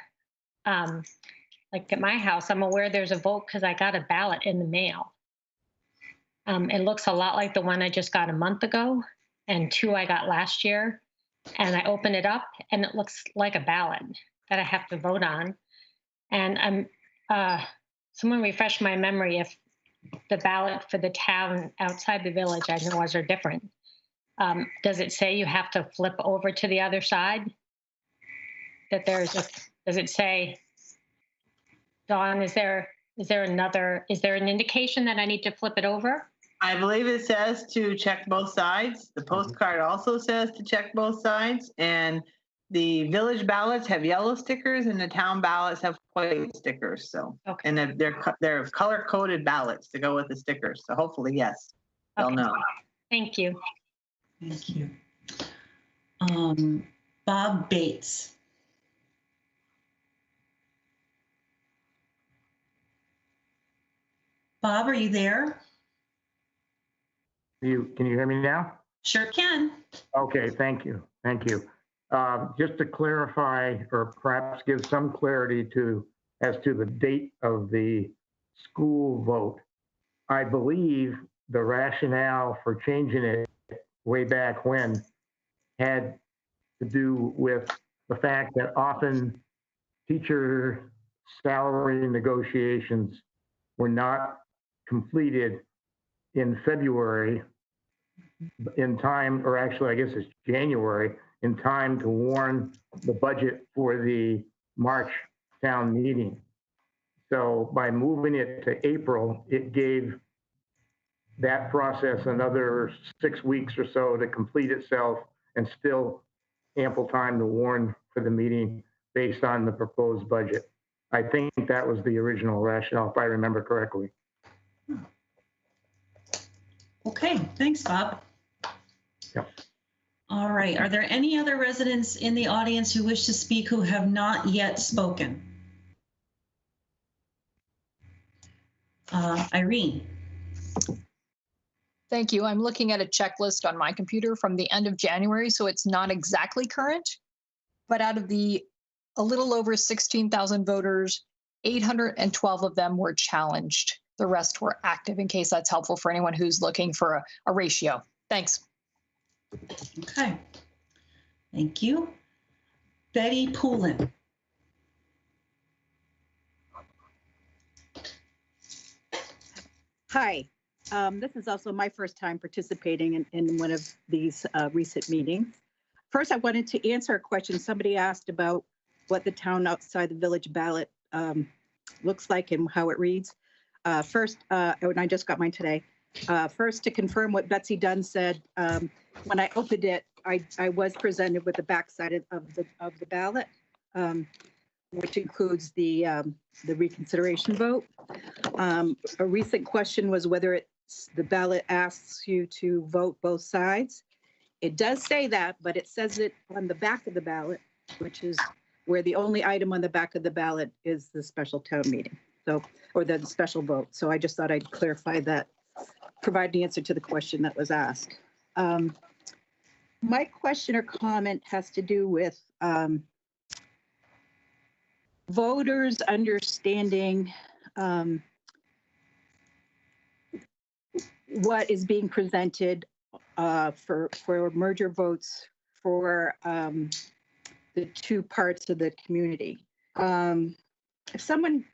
Like at my house, I'm aware there's a vote because I got a ballot in the mail. It looks a lot like the one I just got a month ago, and two I got last year. And I open it up and it looks like a ballot that I have to vote on. And someone refresh my memory if the ballot for the town outside the village, I know ours are different. Does it say you have to flip over to the other side? That does it say, Dawn, is there an indication that I need to flip it over? I believe it says to check both sides. The postcard also says to check both sides. And the village ballots have yellow stickers and the town ballots have white stickers. So, okay. And they're color coded ballots to go with the stickers. So hopefully, yes, they'll know. Thank you. Thank you. Bob Bates. Bob, are you there? Can you hear me now? Sure can. Okay, thank you. Thank you. Just to clarify, or perhaps give some clarity as to the date of the school vote. I believe the rationale for changing it way back when had to do with the fact that often teacher salary negotiations were not completed in February in time, or actually I guess it's January, in time to warn the budget for the March town meeting. So by moving it to April, it gave that process another 6 weeks or so to complete itself, and still ample time to warn for the meeting based on the proposed budget. I think that was the original rationale, if I remember correctly. Okay, thanks, Bob. Yep. All right, are there any other residents in the audience who wish to speak who have not yet spoken? Irene. Thank you. I'm looking at a checklist on my computer from the end of January, so it's not exactly current. But out of the a little over 16,000 voters, 812 of them were challenged. The rest were active, in case that's helpful for anyone who's looking for a ratio. Thanks. Okay. Thank you. Betty Poulin. Hi. This is also my first time participating in one of these recent meetings. First, I wanted to answer a question somebody asked about what the town outside the village ballot looks like and how it reads. First, and I just got mine today. First, to confirm what Betsy Dunn said, when I opened it, I was presented with the backside of the ballot, which includes the reconsideration vote. A recent question was whether the ballot asks you to vote both sides. It does say that, but it says it on the back of the ballot, which is where the only item on the back of the ballot is the special town meeting, or the special vote. So I just thought I'd clarify that, provide the answer to the question that was asked. My question or comment has to do with voters understanding what is being presented for merger votes for the two parts of the community. If someone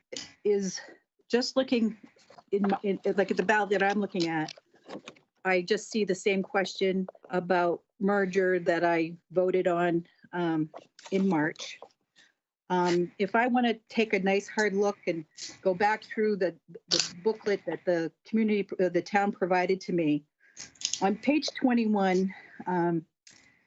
is just looking like at the ballot that I'm looking at, I just see the same question about merger that I voted on in March. If I want to take a nice hard look and go back through the booklet that the town provided to me, on page 21,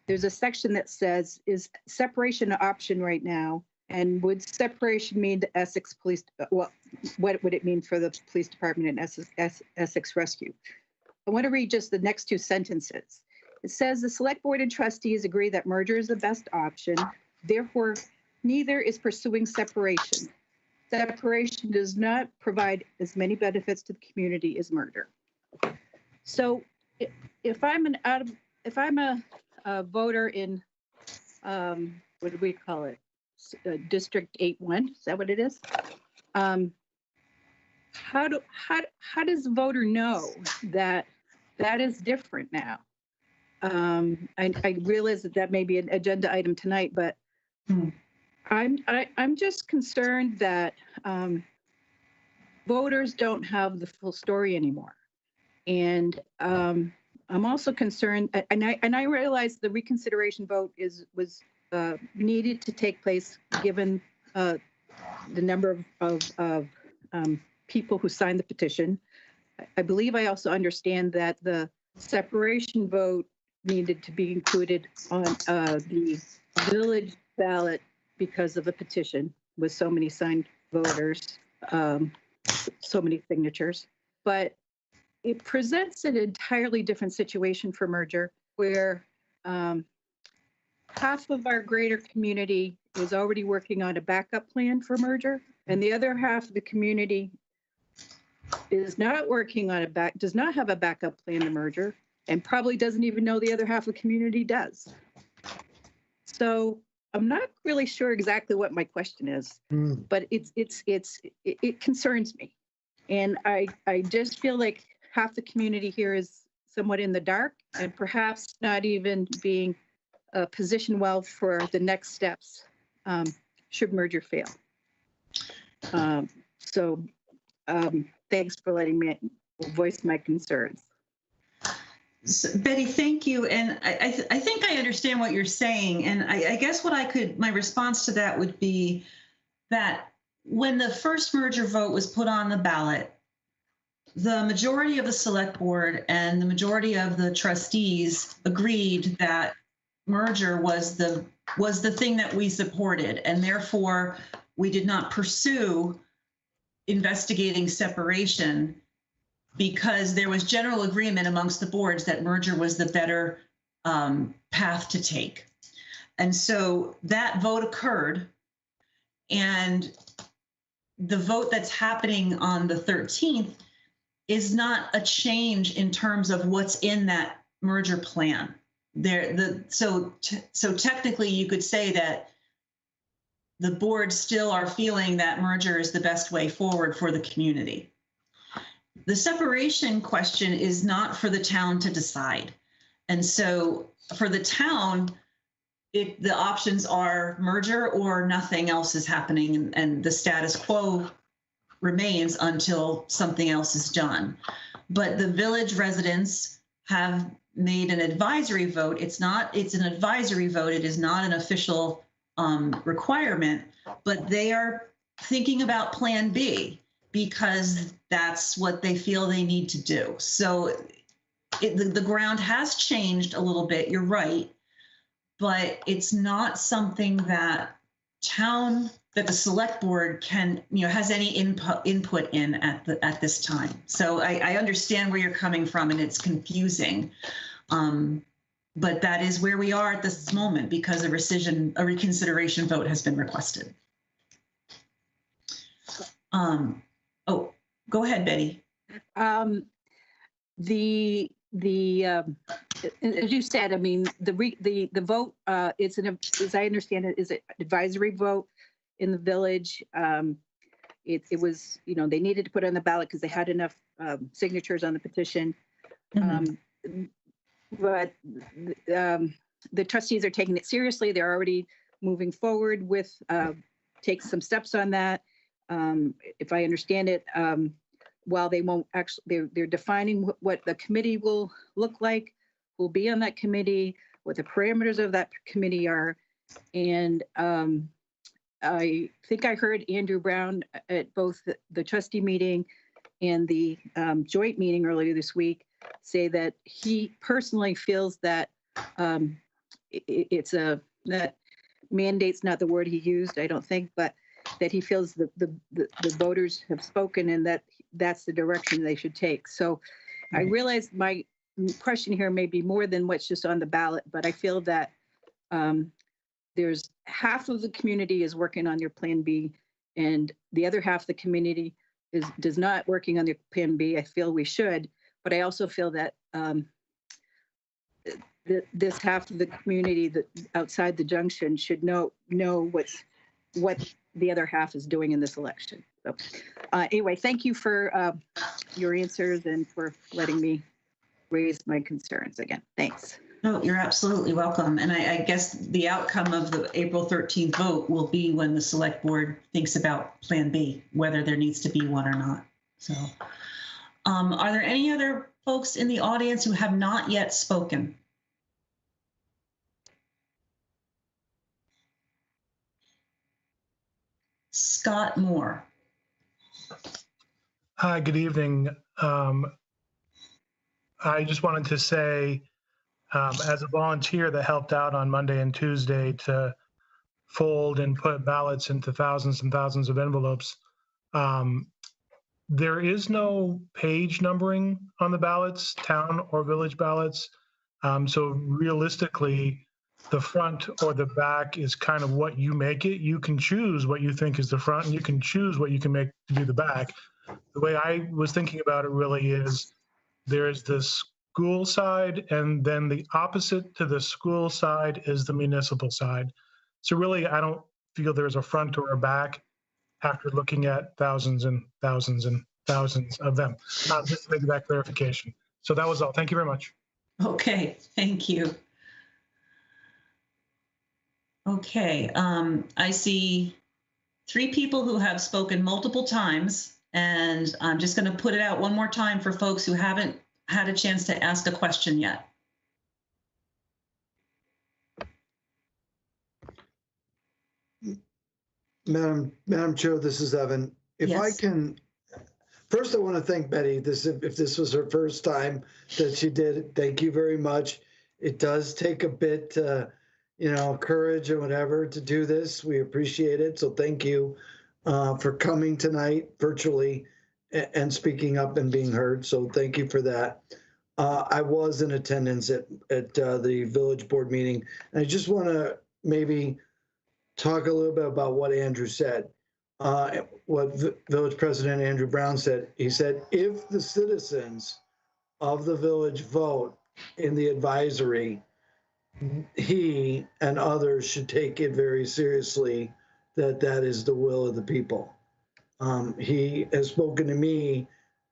there's a section that says, is separation an option right now? And would separation mean the Essex Police, well, what would it mean for the police department and Essex Rescue? I want to read just the next two sentences. It says the select board and trustees agree that merger is the best option. Therefore, neither is pursuing separation. Separation does not provide as many benefits to the community as merger. So if I'm a voter in, what do we call it? District 8-1, is that what it is? How does the voter know that that is different now? I realize that may be an agenda item tonight, but I'm just concerned that voters don't have the full story anymore, and I'm also concerned, and I realize the reconsideration vote was needed to take place given the number of people who signed the petition. I believe I also understand that the separation vote needed to be included on the village ballot because of a petition with so many signed voters, so many signatures. But it presents an entirely different situation for merger, where half of our greater community is already working on a backup plan for merger, and the other half of the community is not working on does not have a backup plan to merger, and probably doesn't even know the other half of the community does. So I'm not really sure exactly what my question is, but it concerns me, and I just feel like half the community here is somewhat in the dark, and perhaps not even being positioned well for the next steps should merger fail. Thanks for letting me voice my concerns. So, Betty, thank you. And I think I understand what you're saying. And I guess my response to that would be that when the first merger vote was put on the ballot, the majority of the select board and the majority of the trustees agreed that merger was the thing that we supported, and therefore we did not pursue investigating separation because there was general agreement amongst the boards that merger was the better path to take. And so that vote occurred, and the vote that's happening on the 13th is not a change in terms of what's in that merger plan. So technically you could say that the boards still are feeling that merger is the best way forward for the community. The separation question is not for the town to decide. And so for the town, the options are merger or nothing else is happening, and the status quo remains until something else is done. But the village residents have made an advisory vote. It's an advisory vote. It is not an official requirement, but they are thinking about Plan B because that's what they feel they need to do. So the ground has changed a little bit, you're right, but it's not something that the select board can, has any input in at this time. So I understand where you're coming from, and it's confusing. But that is where we are at this moment because a reconsideration vote has been requested. Oh, go ahead, Betty. As you said, I mean, the vote, as I understand it, is an advisory vote in the village. It was, they needed to put it on the ballot because they had enough signatures on the petition. Mm-hmm. But the trustees are taking it seriously. They're already moving forward with take some steps on that. If I understand it, while they won't actually, they're defining what the committee will look like, who'll be on that committee, what the parameters of that committee are. And I think I heard Andrew Brown at both the trustee meeting and the joint meeting earlier this week say that he personally feels that that mandate's not the word he used, I don't think, but that he feels the voters have spoken and that that's the direction they should take. So I realize my question here may be more than what's just on the ballot, but I feel that there's half of the community is working on their Plan B, and the other half of the community does not working on their Plan B. I feel we should, but I also feel that this half of the community that outside the junction should know what the other half is doing in this election. So anyway, thank you for your answers and for letting me raise my concerns again. Thanks. No, you're absolutely welcome. And I guess the outcome of the April 13th vote will be when the select board thinks about Plan B, whether there needs to be one or not. So are there any other folks in the audience who have not yet spoken? Scott Moore. Hi, good evening. I just wanted to say, as a volunteer that helped out on Monday and Tuesday to fold and put ballots into thousands and thousands of envelopes, there is no page numbering on the ballots, town or village ballots. So realistically, the front or the back is kind of what you make it. You can choose what you think is the front, and you can choose what you can make to be the back. The way I was thinking about it really is there's the school side, and then the opposite to the school side is the municipal side. So really, I don't feel there's a front or a back after looking at thousands and thousands and thousands of them. Just to make that clarification. So that was all. Thank you very much. Okay, thank you. Okay, I see 3 people who have spoken multiple times, and I'm just going to put it out one more time for folks who haven't had a chance to ask a question yet. Madam Chair, this is Evan. If Yes. I can, first I want to thank Betty. If this was her first time that she did it, thank you very much. It does take a bit, courage and whatever to do this. We appreciate it. So thank you for coming tonight virtually and speaking up and being heard. So thank you for that. I was in attendance at the village board meeting, and I just want to maybe talk a little bit about what Andrew said. What Village President Andrew Brown said. He said, if the citizens of the village vote in the advisory, he and others should take it very seriously that that is the will of the people. He has spoken to me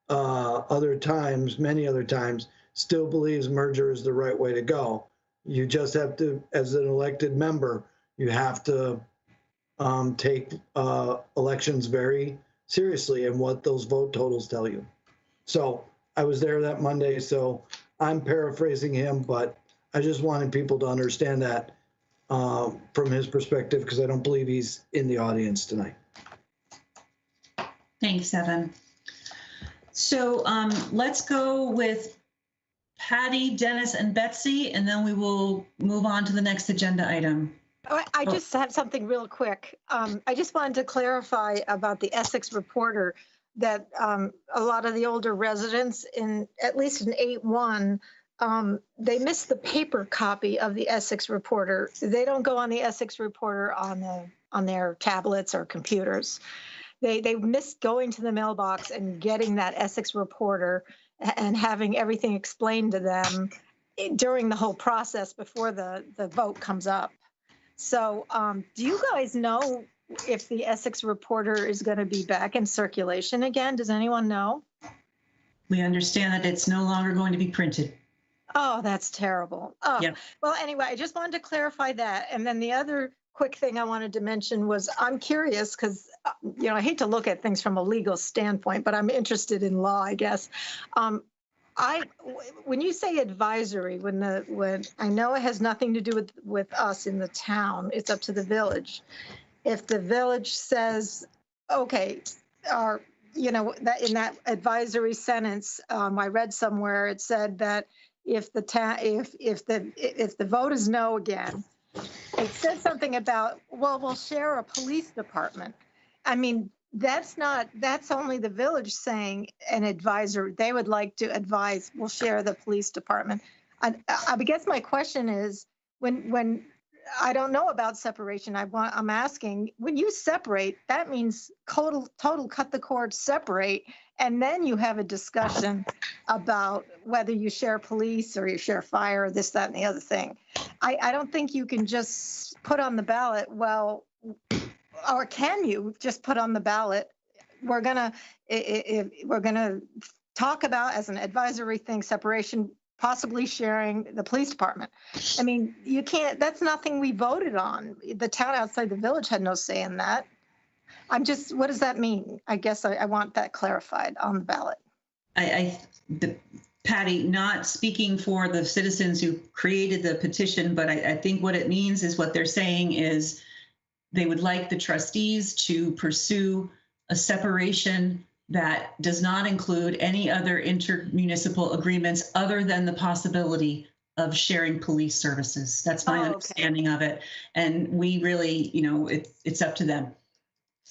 other times, many other times, still believes merger is the right way to go. You just have to, as an elected member, you have to take elections very seriously and what those vote totals tell you. So I was there that Monday, so I'm paraphrasing him, but I just wanted people to understand that from his perspective, because I don't believe he's in the audience tonight. Thanks, Evan. So let's go with Patty, Dennis, and Betsy, and then we will move on to the next agenda item. I just have something real quick. I just wanted to clarify about the Essex Reporter that a lot of the older residents, at least in 8-1, they miss the paper copy of the Essex Reporter. They don't go on the Essex Reporter on their tablets or computers. They miss going to the mailbox and getting that Essex Reporter and having everything explained to them during the whole process before the vote comes up. So do you guys know if the Essex Reporter is going to be back in circulation again? Does anyone know? We understand that it's no longer going to be printed. Oh, that's terrible. Oh, Yep. Well, anyway, I just wanted to clarify that. And then the other quick thing I wanted to mention was I'm curious because, I hate to look at things from a legal standpoint, but I'm interested in law, I guess. When you say advisory, when I know it has nothing to do with us in the town, it's up to the village. If the village says, okay, that in that advisory sentence, I read somewhere it said that if the vote is no again, it says something about, well, we'll share a police department. I mean, that's only the village saying an advisor. They would like to advise, we'll share the police department. I guess my question is, when I don't know about separation, I'm asking, when you separate, that means total cut the cord, separate, and then you have a discussion about whether you share police or you share fire, or this, that, and the other thing. I don't think you can just put on the ballot, or can you just put on the ballot, we're gonna talk about as an advisory thing, separation, possibly sharing the police department. I mean, you can't, that's nothing we voted on. The town outside the village had no say in that. What does that mean? I guess I want that clarified on the ballot. Patty, not speaking for the citizens who created the petition, but I think what it means is what they're saying is they would like the trustees to pursue a separation that does not include any other intermunicipal agreements other than the possibility of sharing police services. That's my understanding of it. And we really, it's up to them.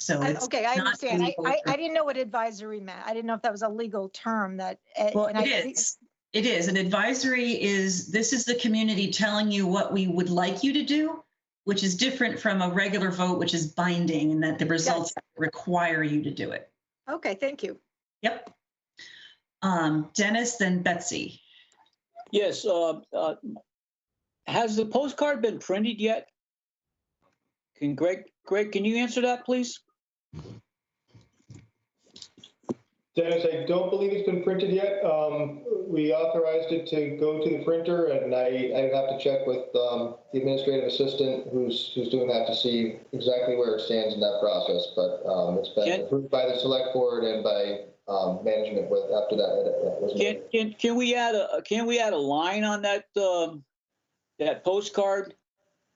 So it's okay, I understand. I didn't know what advisory meant. I didn't know if that was a legal term that. Well, it is. An advisory this is the community telling you what we would like you to do, which is different from a regular vote, which is binding, and that the results require you to do it. Okay, thank you. Yep. Dennis, then Betsy. Yes. Has the postcard been printed yet? Greg, can you answer that, please? Dennis, I don't believe it's been printed yet. We authorized it to go to the printer, and I'd have to check with the administrative assistant who's doing that to see exactly where it stands in that process. But it's been approved by the select board and by management. After that was made. Can we add a line on that that postcard,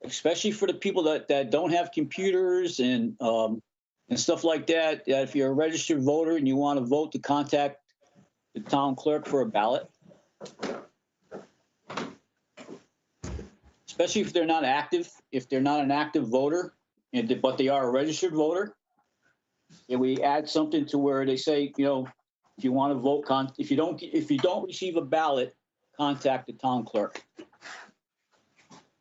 especially for the people that don't have computers and stuff like that? If you're a registered voter and you want to vote, to contact the town clerk for a ballot, especially if they're not active, if they're not an active voter, but they are a registered voter. And we add something to where they say, If you want to vote, if you don't receive a ballot, contact the town clerk.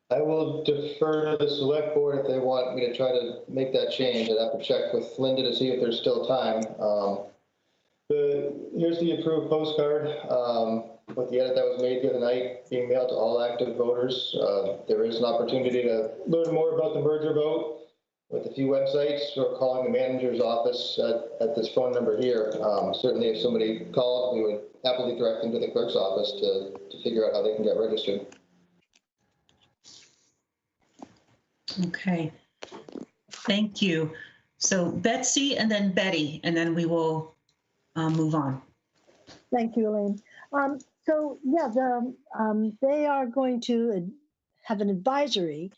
I will defer to the select board if they want me to try to make that change. I'd have to check with Linda to see if there's still time. Here's the approved postcard with the edit that was made the other night, being mailed to all active voters. There is an opportunity to learn more about the merger vote with a few websites or calling the manager's office at this phone number here. Certainly if somebody called, we would happily direct them to the clerk's office to figure out how they can get registered. Okay, thank you. So Betsy and then Betty, and then we will move on. Thank you, Elaine. So yeah, they are going to have an advisory,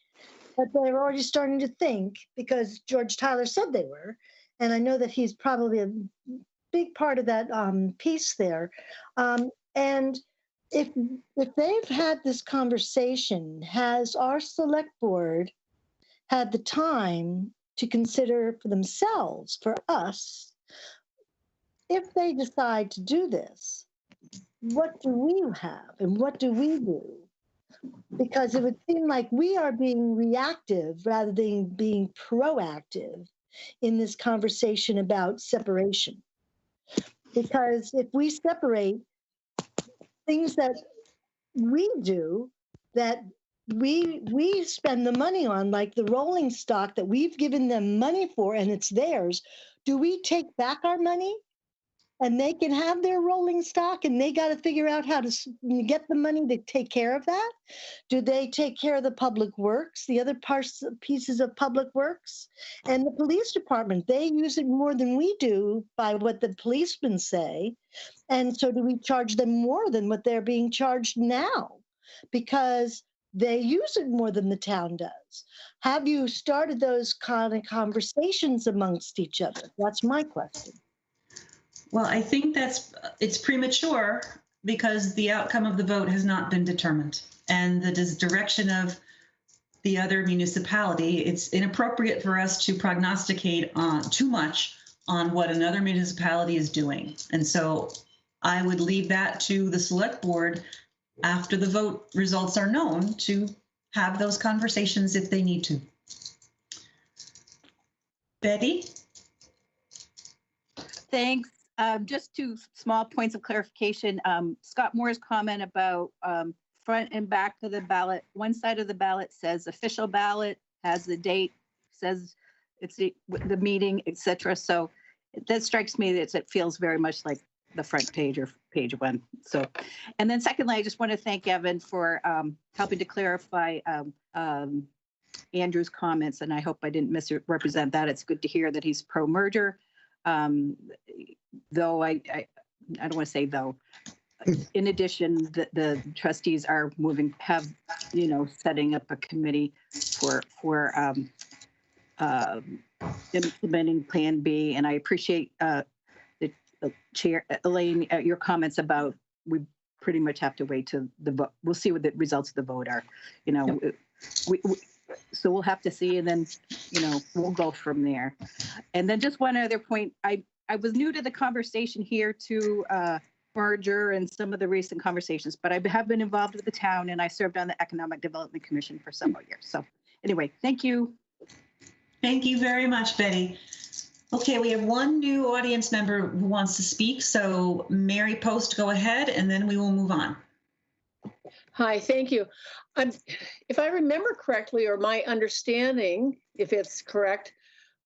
but they're already starting to think, because George Tyler said they were, and I know that he's probably a big part of that piece there. And if they've had this conversation, has our select board had the time to consider for themselves, for us, if they decide to do this, what do we have and what do we do? Because it would seem like we are being reactive rather than being proactive in this conversation about separation. Because if we separate things that we do, that we spend the money on, like the rolling stock that we've given them money for and it's theirs, do we take back our money and they can have their rolling stock and they got to figure out how to get the money to take care of that? Do they take care of the public works, the other pieces of public works? And the police department, they use it more than we do by what the policemen say. And so do we charge them more than what they're being charged now? Because they use it more than the town does. Have you started those kind of conversations amongst each other? That's my question. Well, I think it's premature because the outcome of the vote has not been determined. And the direction of the other municipality, it's inappropriate for us to prognosticate on too much on what another municipality is doing. And so I would leave that to the select board after the vote results are known to have those conversations if they need to. Betty? Thanks. Just two small points of clarification. Scott Moore's comment about front and back of the ballot. One side of the ballot says official ballot, has the date, says it's the meeting, etc. So that strikes me that it feels very much like the front page or page one. So, and then secondly, I just want to thank Evan for helping to clarify Andrew's comments, and I hope I didn't misrepresent that. It's good to hear that he's pro-merger. Though I don't want to say though. In addition, the trustees are setting up a committee for implementing Plan B, and I appreciate the chair, Elaine, your comments about we pretty much have to wait to the vote. We'll see what the results of the vote are. So we'll have to see, and then we'll go from there. And then just one other point, I was new to the conversation here to merger and some of the recent conversations, but I have been involved with the town and I served on the Economic Development Commission for several years. So anyway, thank you. Thank you very much, Betty. Okay, we have one new audience member who wants to speak. So Mary Post, go ahead, and then we will move on. Hi, thank you. If I remember correctly, or my understanding, if it's correct,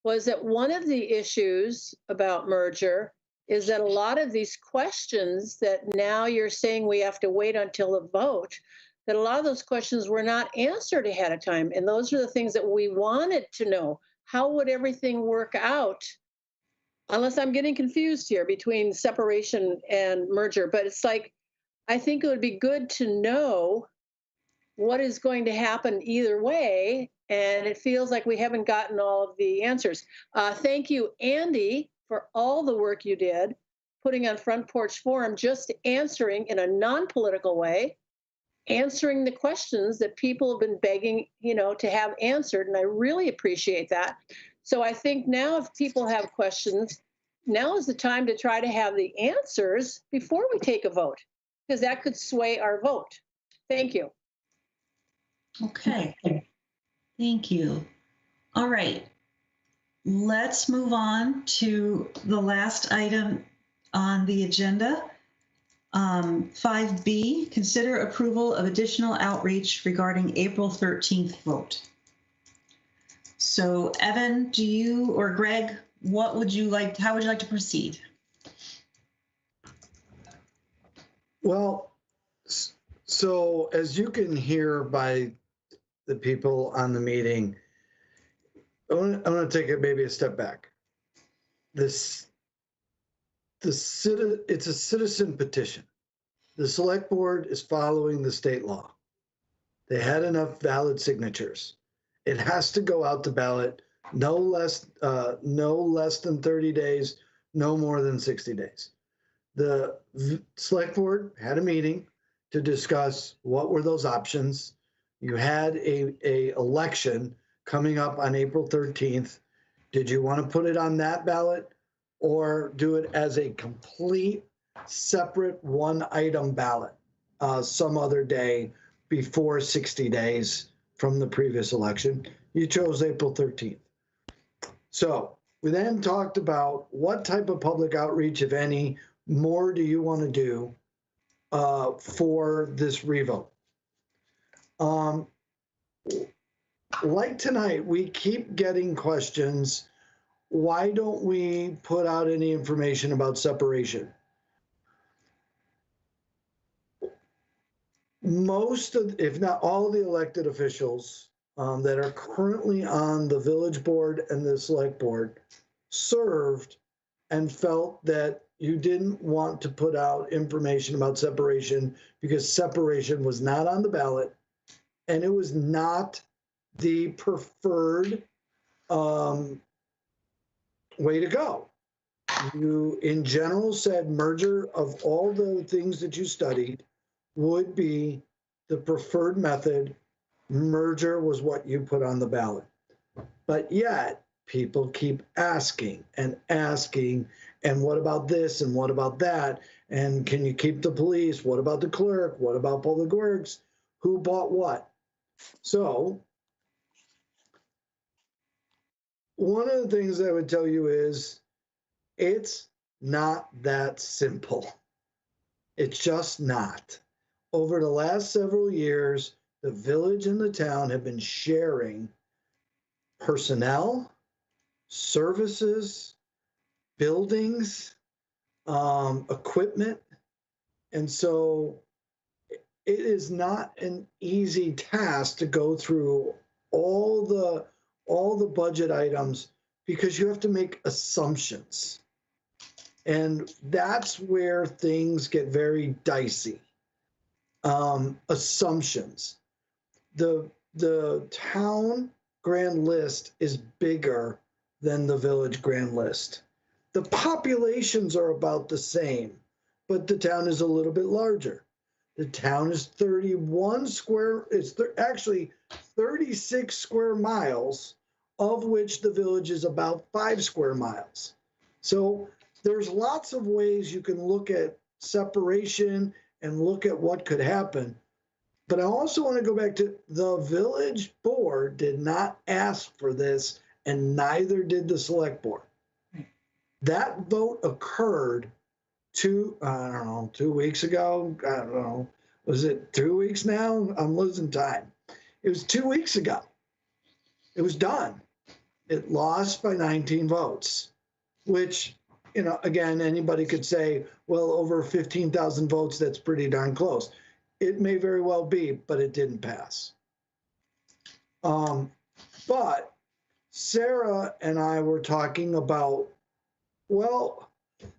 was that one of the issues about merger is that a lot of these questions that now you're saying we have to wait until the vote, that a lot of those questions were not answered ahead of time. And those are the things that we wanted to know. How would everything work out? Unless I'm getting confused here between separation and merger. But it's like, I think it would be good to know what is going to happen either way. And it feels like we haven't gotten all of the answers. Thank you, Andy, for all the work you did, putting on Front Porch Forum, just answering in a non-political way, answering the questions that people have been begging, to have answered. And I really appreciate that. So I think now if people have questions, now is the time to try to have the answers before we take a vote, because that could sway our vote. Thank you. Okay, thank you. All right, let's move on to the last item on the agenda. 5B, consider approval of additional outreach regarding April 13th vote. So Evan, do you, or Greg, how would you like to proceed? Well, so as you can hear by the people on the meeting, I want to take it maybe a step back. It's a citizen petition. The select board is following the state law. They had enough valid signatures. It has to go out to ballot no less than 30 days, no more than 60 days. The select board had a meeting to discuss what were those options. You had a election coming up on April 13th. Did you want to put it on that ballot or do it as a complete separate one item ballot some other day before 60 days from the previous election? You chose April 13th. So we then talked about what type of public outreach, if any, more do you want to do for this revote? Like tonight, we keep getting questions. Why don't we put out any information about separation? Most of, if not all, the elected officials that are currently on the village board and the select board served and felt that you didn't want to put out information about separation because separation was not on the ballot and it was not the preferred way to go. You, in general, said merger of all the things that you studied would be the preferred method. Merger was what you put on the ballot. But yet, people keep asking and asking, and what about this and what about that? And can you keep the police? What about the clerk? What about public works? Who bought what? So one of the things I would tell you is it's not that simple. It's just not. Over the last several years, the village and the town have been sharing personnel, services, buildings, equipment. And so it is not an easy task to go through all the budget items because you have to make assumptions. And that's where things get very dicey. Assumptions. The town grand list is bigger than the village grand list. The populations are about the same, but the town is a little bit larger. The town is 31 square, actually 36 square miles, of which the village is about 5 square miles. So there's lots of ways you can look at separation and look at what could happen. But I also want to go back to the village board did not ask for this, and neither did the select board. That vote occurred 2 weeks ago. I don't know. Was it 2 weeks now? I'm losing time. It was 2 weeks ago. It was done. It lost by 19 votes, which, again, anybody could say, well, over 15,000 votes, that's pretty darn close. It may very well be, but it didn't pass. But Sarah and I were talking about, well,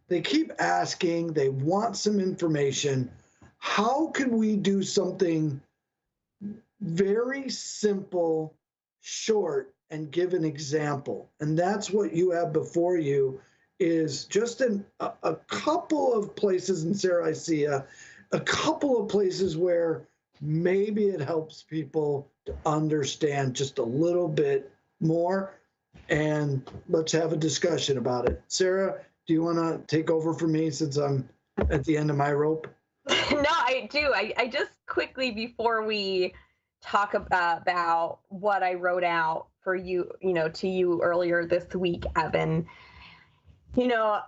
they keep asking, they want some information. How could we do something very simple, short, and give an example? And that's what you have before you is just a couple of places, and Sarah, I see a couple of places where maybe it helps people to understand just a little bit more. And let's have a discussion about it. Sarah, do you want to take over for me since I'm at the end of my rope? No, I do. I just quickly, before we talk about what I wrote out for you, to you earlier this week, Evan, I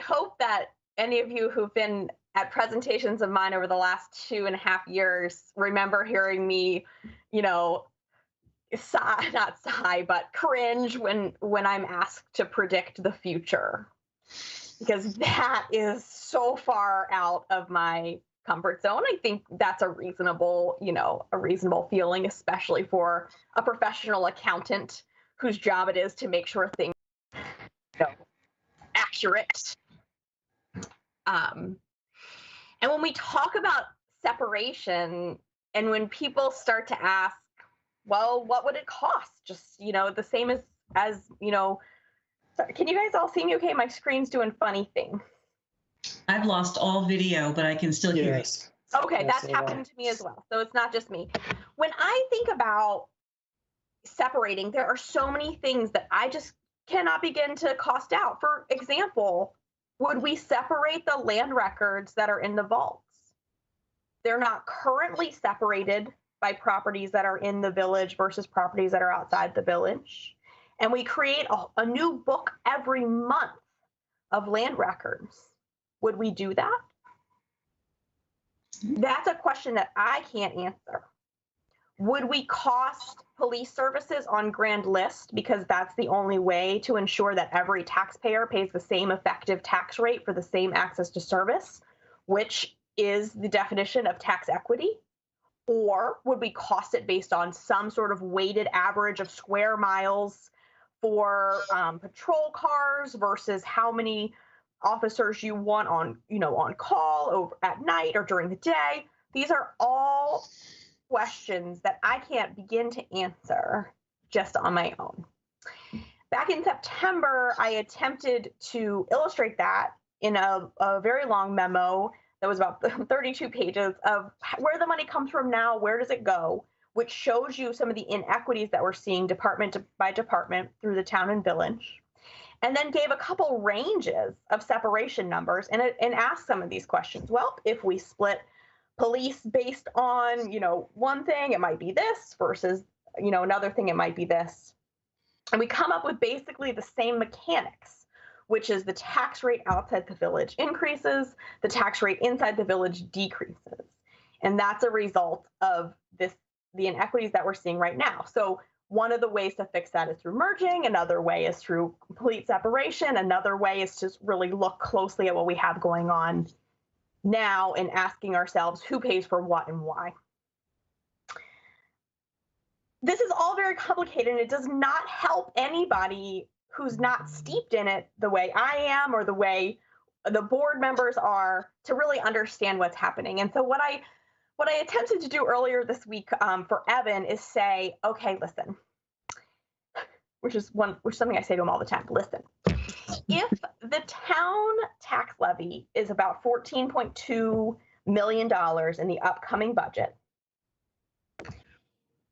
hope that any of you who've been at presentations of mine over the last 2.5 years remember hearing me, not sigh, but cringe when I'm asked to predict the future, because that is so far out of my comfort zone. I think that's a reasonable feeling, especially for a professional accountant whose job it is to make sure things are accurate. And when we talk about separation, and when people start to ask, well, what would it cost? Just, the same as can you guys all see me okay? My screen's doing funny things. I've lost all video, but I can still hear you. Okay, that's happened to me as well. So it's not just me. When I think about separating, there are so many things that I just cannot begin to cost out. For example, would we separate the land records that are in the vaults? They're not currently separated by properties that are in the village versus properties that are outside the village. And we create a new book every month of land records. Would we do that? That's a question that I can't answer. Would we cost police services on grand list, because that's the only way to ensure that every taxpayer pays the same effective tax rate for the same access to service, which is the definition of tax equity? Or would we cost it based on some sort of weighted average of square miles for patrol cars versus how many officers you want on call over at night or during the day? These are all questions that I can't begin to answer just on my own. Back in September, I attempted to illustrate that in a very long memo that was about 32 pages of where the money comes from now, where does it go, which shows you some of the inequities that we're seeing department by department through the town and village, and then gave a couple ranges of separation numbers and asked some of these questions. Well, if we split police based on, one thing, it might be this versus, another thing, it might be this. And we come up with basically the same mechanics, which is the tax rate outside the village increases, the tax rate inside the village decreases. And that's a result of the inequities that we're seeing right now. So one of the ways to fix that is through merging. Another way is through complete separation. Another way is to really look closely at what we have going on now and asking ourselves who pays for what and why. This is all very complicated, and it does not help anybody who's not steeped in it the way I am or the way the board members are to really understand what's happening. And so what I attempted to do earlier this week for Evan is say, okay, listen, which is something I say to him all the time. Listen, if the town tax levy is about $14.2 million in the upcoming budget,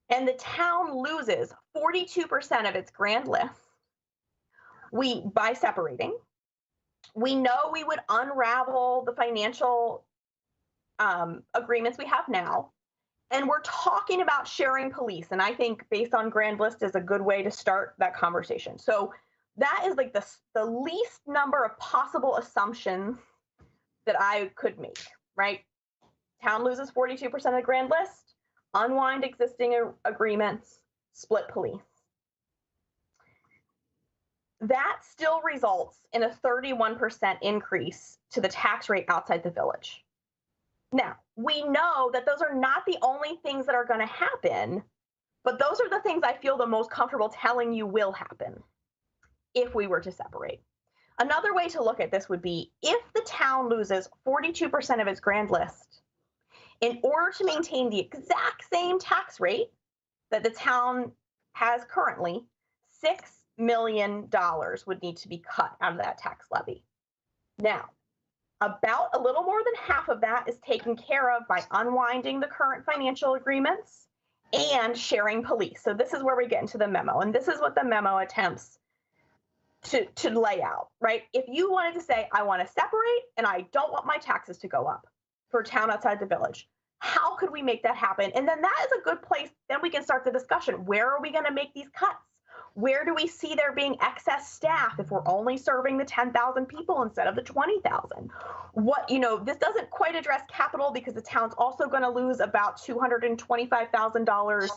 and the town loses 42% of its grand list, by separating, we know we would unravel the financial agreements we have now. And we're talking about sharing police. And I think based on grand list is a good way to start that conversation. So that is like the least number of possible assumptions that I could make, right? Town loses 42% of the grand list, unwind existing agreements, split police. That still results in a 31% increase to the tax rate outside the village. Now, we know that those are not the only things that are going to happen, but those are the things I feel the most comfortable telling you will happen if we were to separate. Another way to look at this would be if the town loses 42% of its grand list, in order to maintain the exact same tax rate that the town has currently, $6 million would need to be cut out of that tax levy. Now, about a little more than half of that is taken care of by unwinding the current financial agreements and sharing police. So this is where we get into the memo, and this is what the memo attempts to lay out, right? If you wanted to say, I want to separate and I don't want my taxes to go up for a town outside the village, how could we make that happen? And then that is a good place. Then we can start the discussion. Where are we going to make these cuts? Where do we see there being excess staff if we're only serving the 10,000 people instead of the 20,000? What, this doesn't quite address capital because the town's also going to lose about $225,000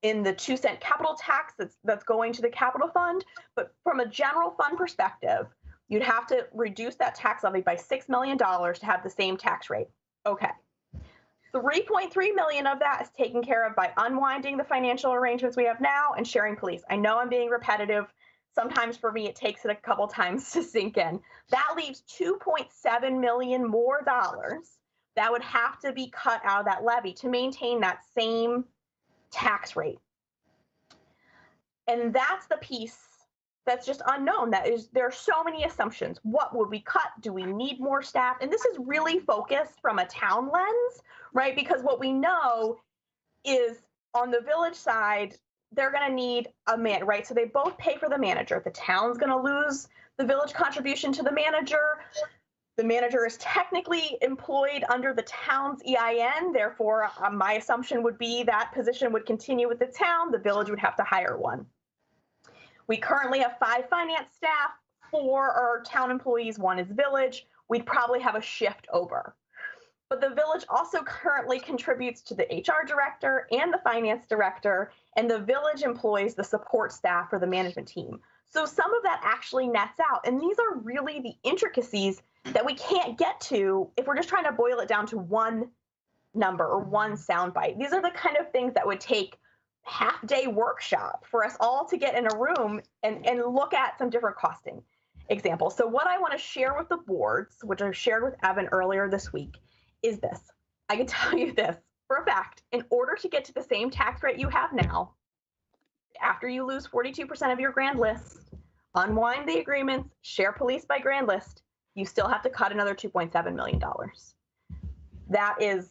in the 2-cent capital tax that's going to the capital fund. But from a general fund perspective, you'd have to reduce that tax levy by $6 million to have the same tax rate. Okay. 3.3 million of that is taken care of by unwinding the financial arrangements we have now and sharing police. I know I'm being repetitive. Sometimes for me, it takes it a couple times to sink in. That leaves 2.7 million more dollars that would have to be cut out of that levy to maintain that same tax rate. And that's the piece that's just unknown. There are so many assumptions. What would we cut? Do we need more staff? And this is really focused from a town lens, right? Because what we know is on the village side, they're going to need a man, right? So they both pay for the manager. The town's going to lose the village contribution to the manager. The manager is technically employed under the town's EIN. Therefore, my assumption would be that position would continue with the town. The village would have to hire one. We currently have 5 finance staff, 4 are town employees, 1 is village. We'd probably have a shift over. But the village also currently contributes to the HR director and the finance director, and the village employs the support staff for the management team. So some of that actually nets out. And these are really the intricacies that we can't get to if we're just trying to boil it down to one number or one soundbite. These are the kind of things that would take half-day workshop for us all to get in a room and look at some different costing examples. So what I want to share with the boards, which I shared with Evan earlier this week, is this. I can tell you this for a fact. In order to get to the same tax rate you have now, after you lose 42% of your grand list, unwind the agreements, share police by grand list, you still have to cut another $2.7 million. That is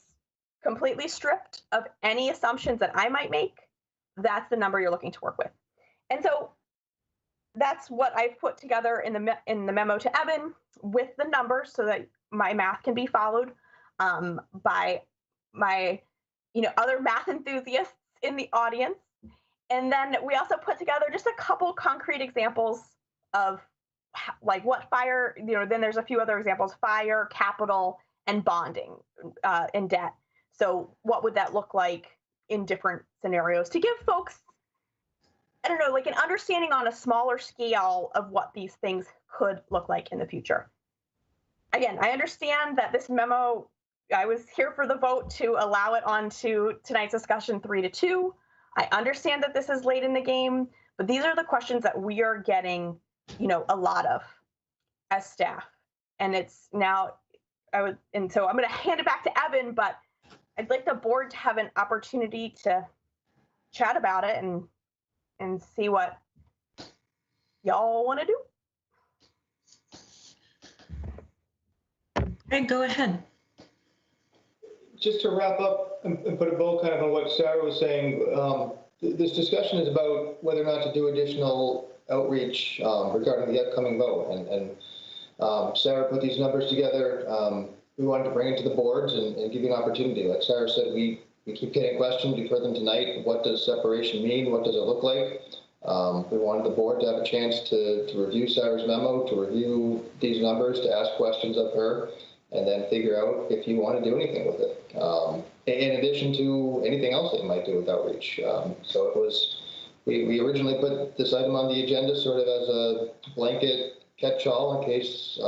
completely stripped of any assumptions that I might make. That's the number you're looking to work with. And so that's what I've put together in the memo to Evan with the numbers so that my math can be followed by my other math enthusiasts in the audience. And then we also put together just a couple concrete examples of like what fire, then there's a few other examples, fire, capital, and bonding and debt. So what would that look like in different scenarios to give folks, I don't know, like an understanding on a smaller scale of what these things could look like in the future. Again, I understand that this memo, I was here for the vote to allow it onto tonight's discussion 3-2. I understand that this is late in the game, but these are the questions that we are getting, a lot of as staff. And it's now, so I'm going to hand it back to Evan, but I'd like the board to have an opportunity to chat about it and see what y'all want to do. Okay, go ahead. Just to wrap up and put a bow kind of on what Sarah was saying, this discussion is about whether or not to do additional outreach regarding the upcoming vote. And Sarah put these numbers together. We wanted to bring it to the boards and give you an opportunity. Like Sarah said, we keep getting questions. You've heard them tonight. What does separation mean? What does it look like? We wanted the board to have a chance to review Sarah's memo, to review these numbers, to ask questions of her, and then figure out if you want to do anything with it, in addition to anything else that you might do with outreach. So it was, we originally put this item on the agenda sort of as a blanket catch-all in case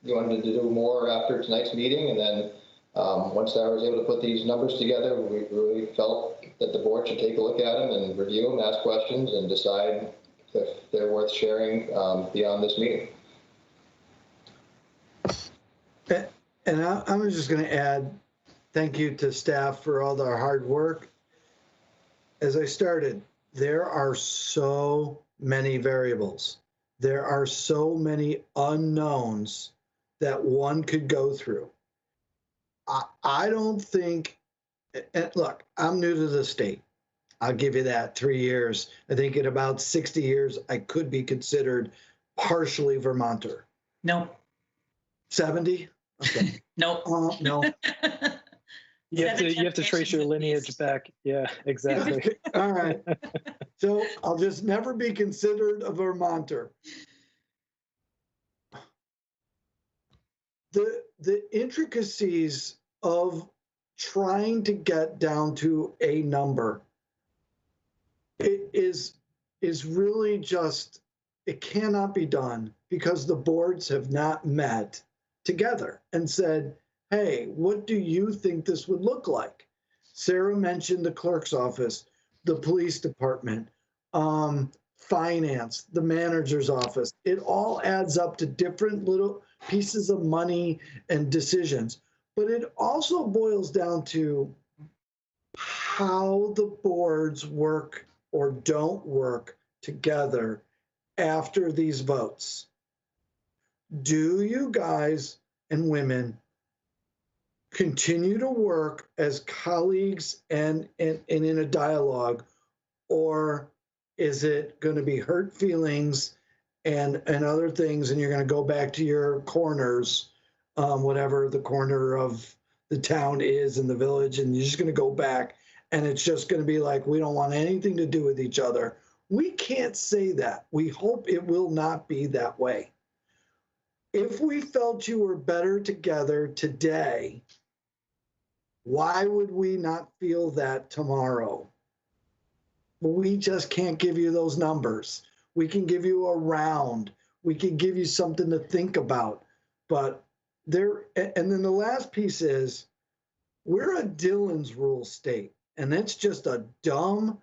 you wanted to do more after tonight's meeting. And then once Sarah was able to put these numbers together, we really felt that the board should take a look at them and review them, ask questions, and decide if they're worth sharing beyond this meeting. And I'm just going to add, thank you to staff for all their hard work. As I started, there are so many variables. There are so many unknowns that one could go through. I don't think, and look, I'm new to the state. I'll give you that, 3 years. I think in about 60 years, I could be considered partially Vermonter? No. 70? Okay. Nope. No. You have to trace your lineage back. Yeah, exactly. Okay, all right. So I'll just never be considered a Vermonter. The intricacies of trying to get down to a number is really just, it cannot be done because the boards have not met together and said, hey, what do you think this would look like? Sarah mentioned the clerk's office, the police department, finance, the manager's office. It all adds up to different little pieces of money and decisions. But it also boils down to how the boards work or don't work together after these votes. Do you guys and women continue to work as colleagues and in a dialogue, or is it going to be hurt feelings and other things, and you're going to go back to your corners, whatever the corner of the town is in the village, and you're just going to go back, and it's just going to be like, we don't want anything to do with each other? We can't say that. We hope it will not be that way. If we felt you were better together today, why would we not feel that tomorrow? We just can't give you those numbers. We can give you a round. We can give you something to think about. But there, and then the last piece is, we're a Dillon's rule state, and that's just a dumb,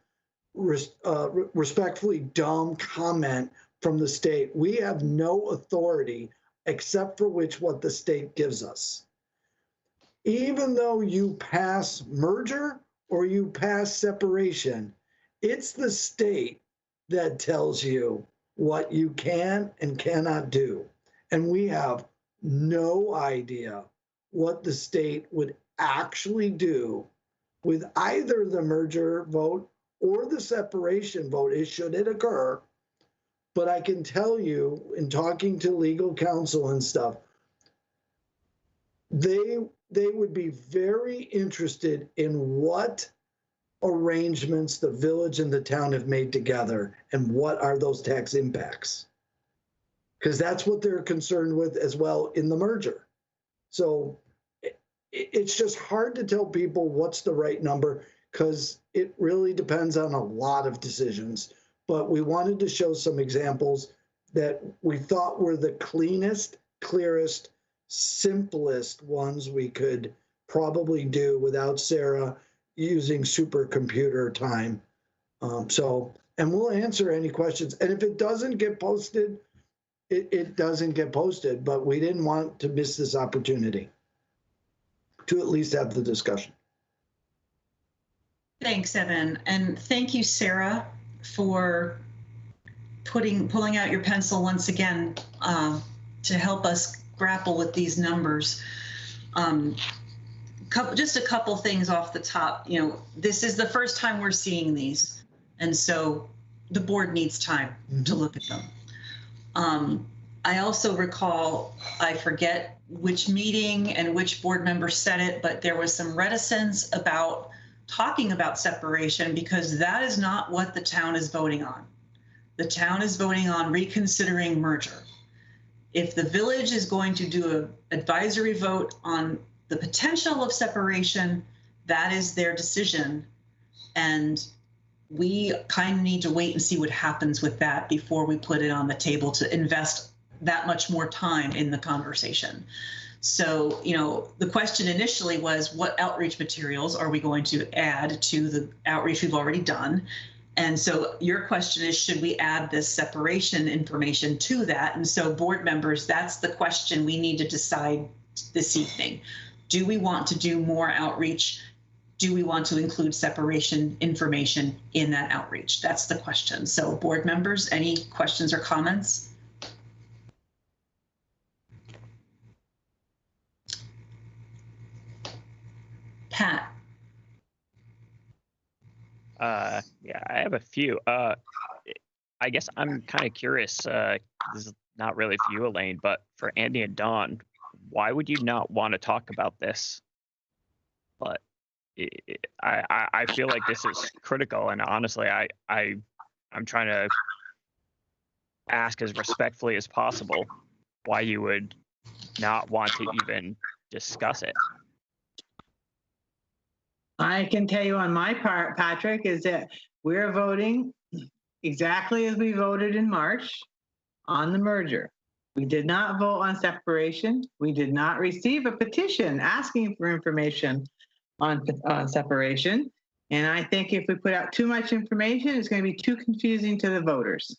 respectfully dumb comment from the state. We have no authority except for what the state gives us. Even though you pass merger or you pass separation, it's the state that tells you what you can and cannot do. And we have no idea what the state would actually do with either the merger vote or the separation vote, should it occur. But I can tell you, in talking to legal counsel and stuff, they would be very interested in what arrangements the village and the town have made together and what are those tax impacts. Because that's what they're concerned with as well in the merger. So it's just hard to tell people what's the right number because it really depends on a lot of decisions. But we wanted to show some examples that we thought were the cleanest, clearest, simplest ones we could probably do without Sarah using supercomputer time. And we'll answer any questions. And if it doesn't get posted, it doesn't get posted, but we didn't want to miss this opportunity to at least have the discussion. Thanks, Evan. And thank you, Sarah, for pulling out your pencil once again to help us grapple with these numbers. Just a couple things off the top. This is the first time we're seeing these, and so the board needs time to look at them. I also recall, I forget which meeting and which board member said it, but there was some reticence about talking about separation because that is not what the town is voting on. The town is voting on reconsidering merger. If the village is going to do an advisory vote on the potential of separation, that is their decision. And we kind of need to wait and see what happens with that before we put it on the table to invest that much more time in the conversation. So, the question initially was, what outreach materials are we going to add to the outreach we've already done? And so your question is, should we add this separation information to that? And so board members, that's the question we need to decide this evening. Do we want to do more outreach? Do we want to include separation information in that outreach? That's the question. So board members, any questions or comments? Pat. Yeah, I have a few. I guess I'm kind of curious. not really for you, Elaine, but for Andy and Dawn, why would you not want to talk about this? But I feel like this is critical, and honestly, I'm trying to ask as respectfully as possible why you would not want to even discuss it. I can tell you on my part, Patrick, is that we're voting exactly as we voted in March on the merger. We did not vote on separation. We did not receive a petition asking for information on separation. And I think if we put out too much information, it's going to be too confusing to the voters.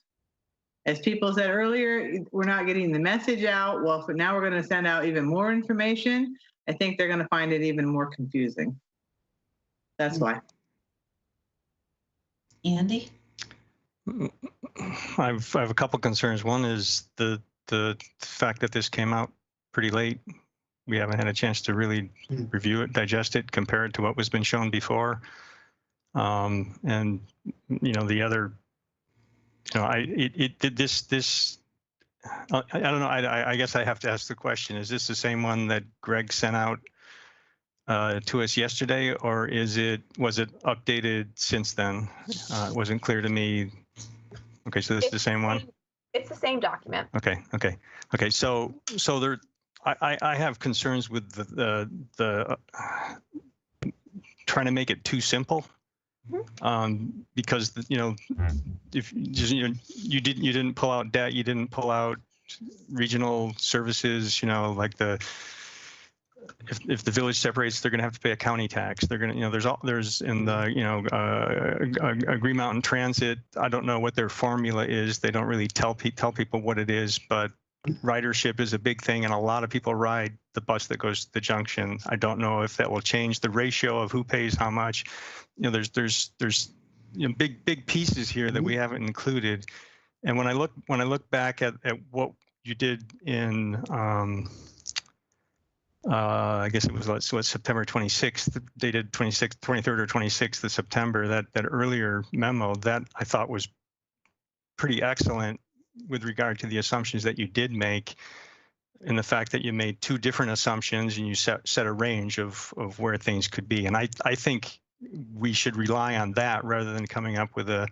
As people said earlier, we're not getting the message out. Well, so now we're going to send out even more information. I think they're going to find it even more confusing. That's why. Andy? I have a couple concerns. One is the fact that this came out pretty late. We haven't had a chance to really review it, digest it, compare it to what was been shown before. And you know, the other, you know, I don't know. I guess I have to ask the question: is this the same one that Greg sent out to us yesterday, or was it updated since then? It wasn't clear to me. Okay, so this is the same one. It's the same document. Okay. So there, I have concerns with the trying to make it too simple. Because you know, if you didn't pull out debt, you didn't pull out regional services. You know, like if the village separates, they're going to have to pay a county tax. They're going to, you know, there's in the, you know, Green Mountain Transit. I don't know what their formula is. They don't really tell people what it is, but ridership is a big thing, and a lot of people ride the bus that goes to the junction. I don't know if that will change the ratio of who pays how much. You know, there's you know, big pieces here that we haven't included. And when I look back at what you did in I guess it was September 26th, dated 23rd or 26th of September, that earlier memo, that I thought was pretty excellent with regard to the assumptions that you did make, and the fact that you made two different assumptions and you set a range of where things could be. And I think we should rely on that rather than coming up with a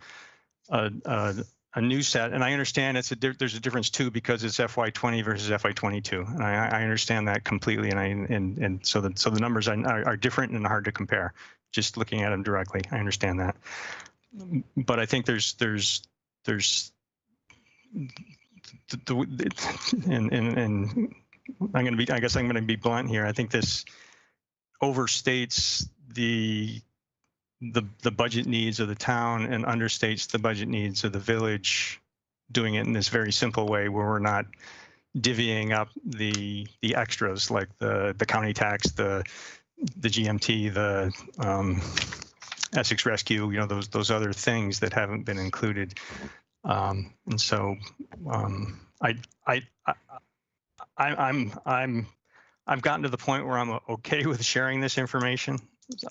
new set. And I understand there's a difference too, because it's FY20 versus FY22, and I understand that completely. And so the numbers are different and hard to compare. Just looking at them directly, I understand that. But I think there's and I guess I'm going to be blunt here. I think this overstates the budget needs of the town and understates the budget needs of the village, doing it in this very simple way where we're not divvying up the extras like the county tax, the GMT, the Essex Rescue, you know, those other things that haven't been included. And so I've gotten to the point where I'm okay with sharing this information,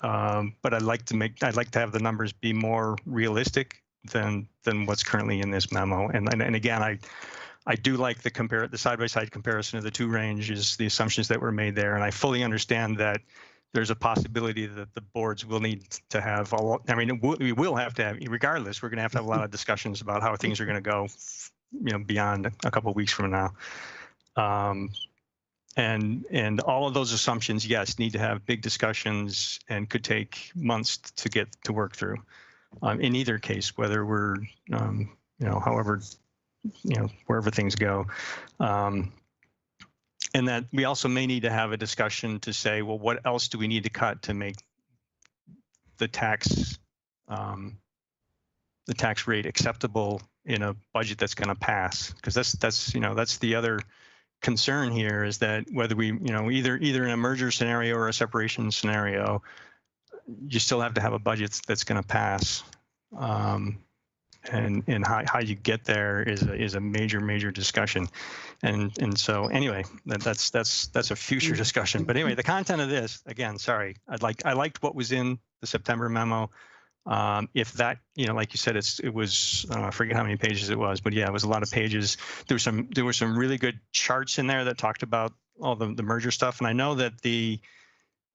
but I'd like to have the numbers be more realistic than what's currently in this memo. And again, I do like the side-by-side comparison of the two ranges, the assumptions that were made there, and I fully understand that there's a possibility that the boards will need to have we will have to have, regardless, we're going to have a lot of discussions about how things are going to go, you know, beyond a couple of weeks from now. And all of those assumptions, yes, need to have big discussions and could take months to get to work through. In either case, whether we're, you know, however, you know, wherever things go. And that we also may need to have a discussion to say, well, what else do we need to cut to make the tax rate acceptable in a budget that's going to pass? Because that's you know, that's the other concern here, is that whether we, you know, either in a merger scenario or a separation scenario, you still have to have a budget that's going to pass. And how you get there is a major discussion, and so anyway, that's a future discussion. But anyway, the content of this, again, sorry, I liked what was in the September memo. If that, like you said, it was, I forget how many pages it was, but yeah, it was a lot of pages. There were some really good charts in there that talked about all the merger stuff. And I know that the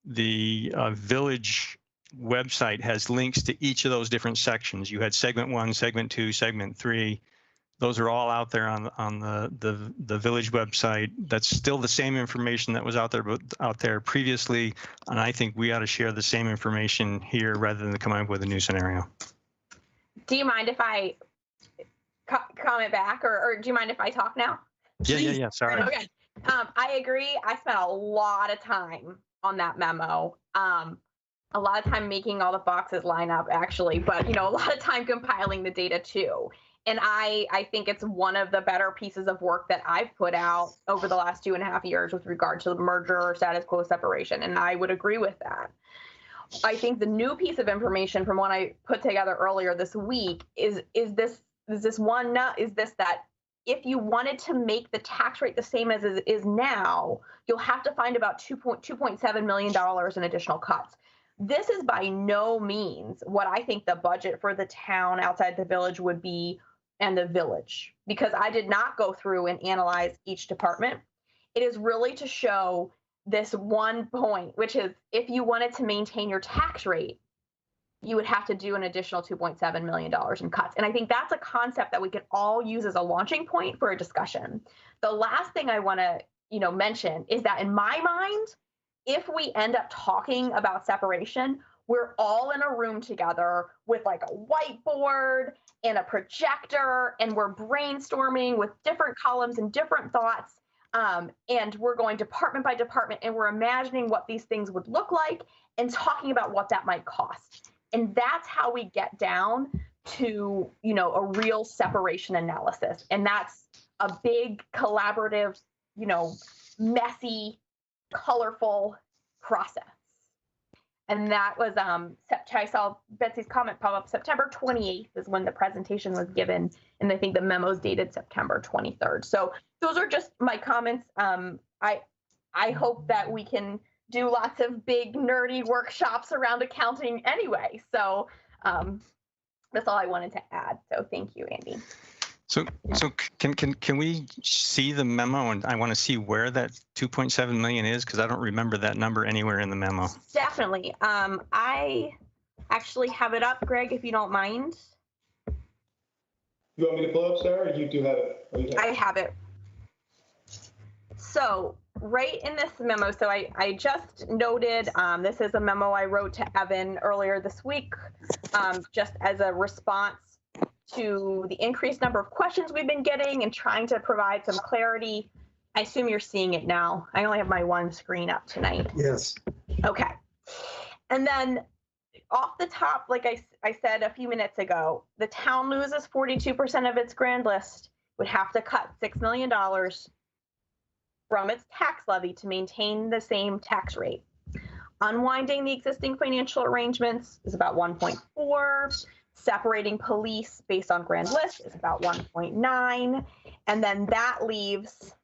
village website has links to each of those different sections. You had segment 1, segment 2, segment 3. Those are all out there on the village website. That's still the same information that was out there previously, and I think we ought to share the same information here rather than come up with a new scenario. Do you mind if I comment back, or do you mind if I talk now? Yeah. Sorry. Okay. I agree. I spent a lot of time on that memo. A lot of time making all the boxes line up, actually, but a lot of time compiling the data too. And I think it's one of the better pieces of work that I've put out over the last 2.5 years with regard to the merger or status quo separation. And I would agree with that. I think the new piece of information from what I put together earlier this week is that if you wanted to make the tax rate the same as it is now, you'll have to find about $2.7 million in additional cuts. This is by no means what I think the budget for the town outside the village would be, and the village, because I did not go through and analyze each department. It is really to show this one point, which is if you wanted to maintain your tax rate, you would have to do an additional $2.7 million in cuts. And I think that's a concept that we could all use as a launching point for a discussion. The last thing I want to, mention is that in my mind, if we end up talking about separation, we're all in a room together with like a whiteboard and a projector, and we're brainstorming with different columns and different thoughts. And we're going department by department, and we're imagining what these things would look like and talking about what that might cost. And that's how we get down to, a real separation analysis. And that's a big collaborative, messy, colorful process. And that was, I saw Betsy's comment pop up, September 28th is when the presentation was given. And I think the memo's dated September 23rd. So those are just my comments. I hope that we can do lots of big nerdy workshops around accounting anyway. So that's all I wanted to add. So thank you, Andy. So can we see the memo? And I want to see where that 2.7 million is, because I don't remember that number anywhere in the memo. Definitely. I actually have it up, Greg, if you don't mind. You want me to pull up, Sarah, or you do have it? I have it. So right in this memo, so I just noted, this is a memo I wrote to Evan earlier this week, just as a response to the increased number of questions we've been getting and trying to provide some clarity. I assume you're seeing it now. I only have my one screen up tonight. Yes. Okay. And then off the top, like I said a few minutes ago, the town loses 42% of its grand list, would have to cut $6 million from its tax levy to maintain the same tax rate. Unwinding the existing financial arrangements is about 1.4. Separating police based on grand list is about 1.9. And then that leaves,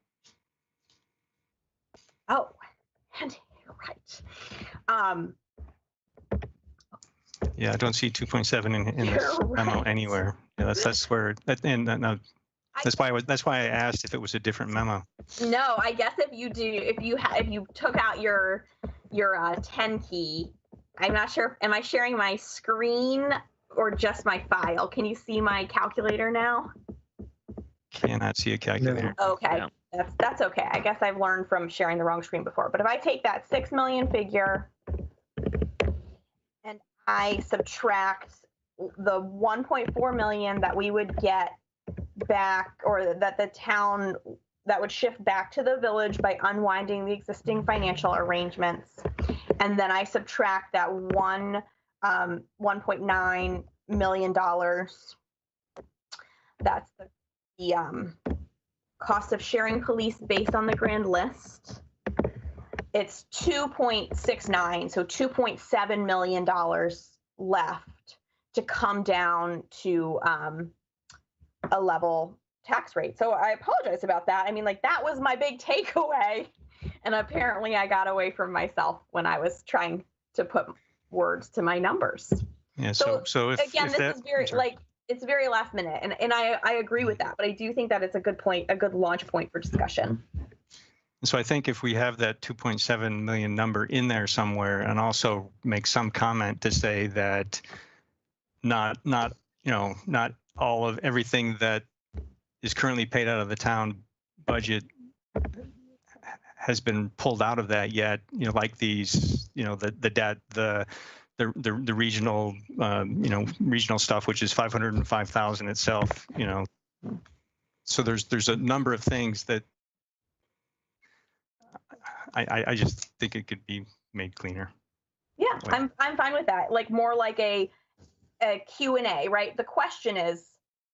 oh, and you're right. Yeah, I don't see 2.7 in this memo anywhere. Yeah, that's where, and that's why I asked if it was a different memo. No, I guess if you took out your 10 key, I'm not sure. Am I sharing my screen or just my file? Can you see my calculator now? Cannot see a calculator. Okay, that's okay. I guess I've learned from sharing the wrong screen before. But if I take that 6 million figure and I subtract the 1.4 million that we would get back, or that the town, that would shift back to the village by unwinding the existing financial arrangements, and then I subtract that $1.9 million. That's the cost of sharing police based on the grand list. It's 2.69, so $2.7 million left to come down to a level tax rate. So I apologize about that. I mean, like, that was my big takeaway. And apparently I got away from myself when I was trying to put words to my numbers. Yeah. So So again, if this that, is very like it's very last minute, and I agree with that, but I do think that it's a good point, a good launch point for discussion. so I think if we have that 2.7 million number in there somewhere, and also make some comment to say that not all of everything that is currently paid out of the town budget has been pulled out of that yet, like these, the debt, the regional, regional stuff, which is 505,000 itself, so there's a number of things that I just think it could be made cleaner. Yeah, I'm fine with that. Like more like a Q&A, right? The question is,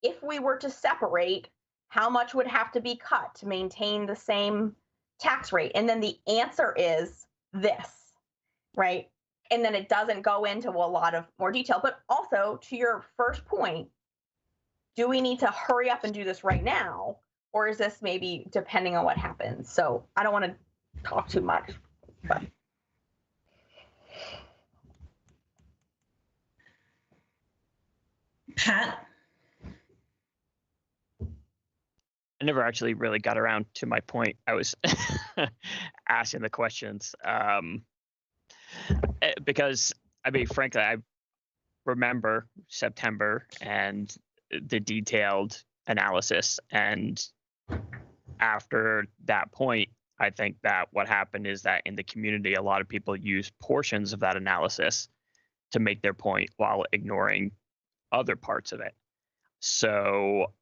if we were to separate, how much would have to be cut to maintain the same tax rate? And then the answer is this, right? And then it doesn't go into a lot of more detail. But also, to your first point, do we need to hurry up and do this right now? Or is this maybe depending on what happens? So I don't want to talk too much. But. Pat? I never actually really got around to my point. I was asking the questions because, I mean, frankly, I remember September and the detailed analysis. And after that point, I think that what happened is that in the community, a lot of people use portions of that analysis to make their point while ignoring other parts of it. So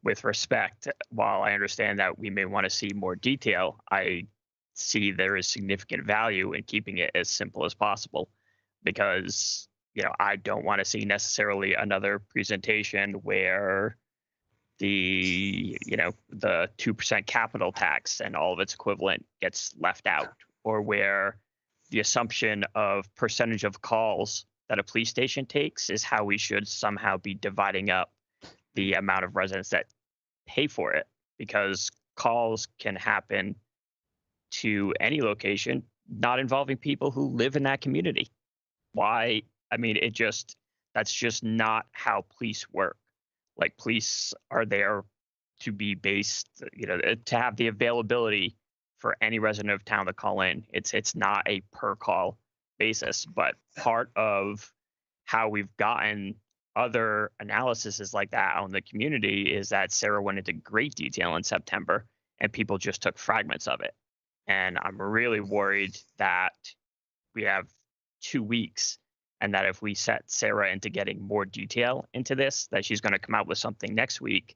with respect, while I understand that we may want to see more detail, I see there is significant value in keeping it as simple as possible, because I don't want to see necessarily another presentation where the 2% capital tax and all of its equivalent gets left out, or where the assumption of percentage of calls that a police station takes is how we should somehow be dividing up the amount of residents that pay for it, because calls can happen to any location not involving people who live in that community. Why? I mean, that's just not how police work. Like, police are there to be based, to have the availability for any resident of town to call in. It's not a per call basis, but part of how we've gotten other analyses like that on the community is that Sarah went into great detail in September and people just took fragments of it. And I'm really worried that we have 2 weeks, and that if we set Sarah into getting more detail into this, that she's going to come out with something next week.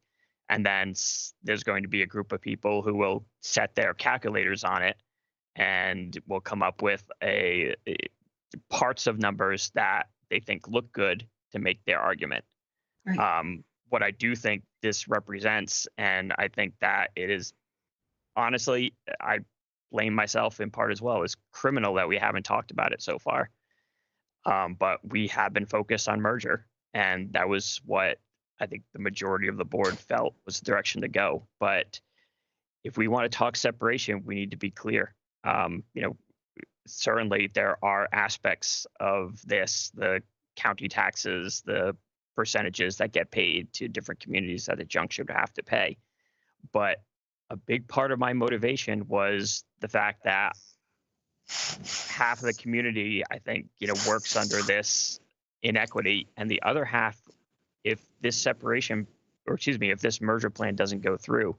And then there's going to be a group of people who will set their calculators on it and will come up with parts of numbers that they think look good to make their argument. Right. What I do think this represents, and I think that it is, honestly, I blame myself in part as well, is criminal that we haven't talked about it so far. But we have been focused on merger, and that was what I think the majority of the board felt was the direction to go. But if we want to talk separation, we need to be clear. Certainly there are aspects of this, the county taxes, the percentages that get paid to different communities that the junction would have to pay. But a big part of my motivation was the fact that half of the community, I think, works under this inequity, and the other half, if this if this merger plan doesn't go through,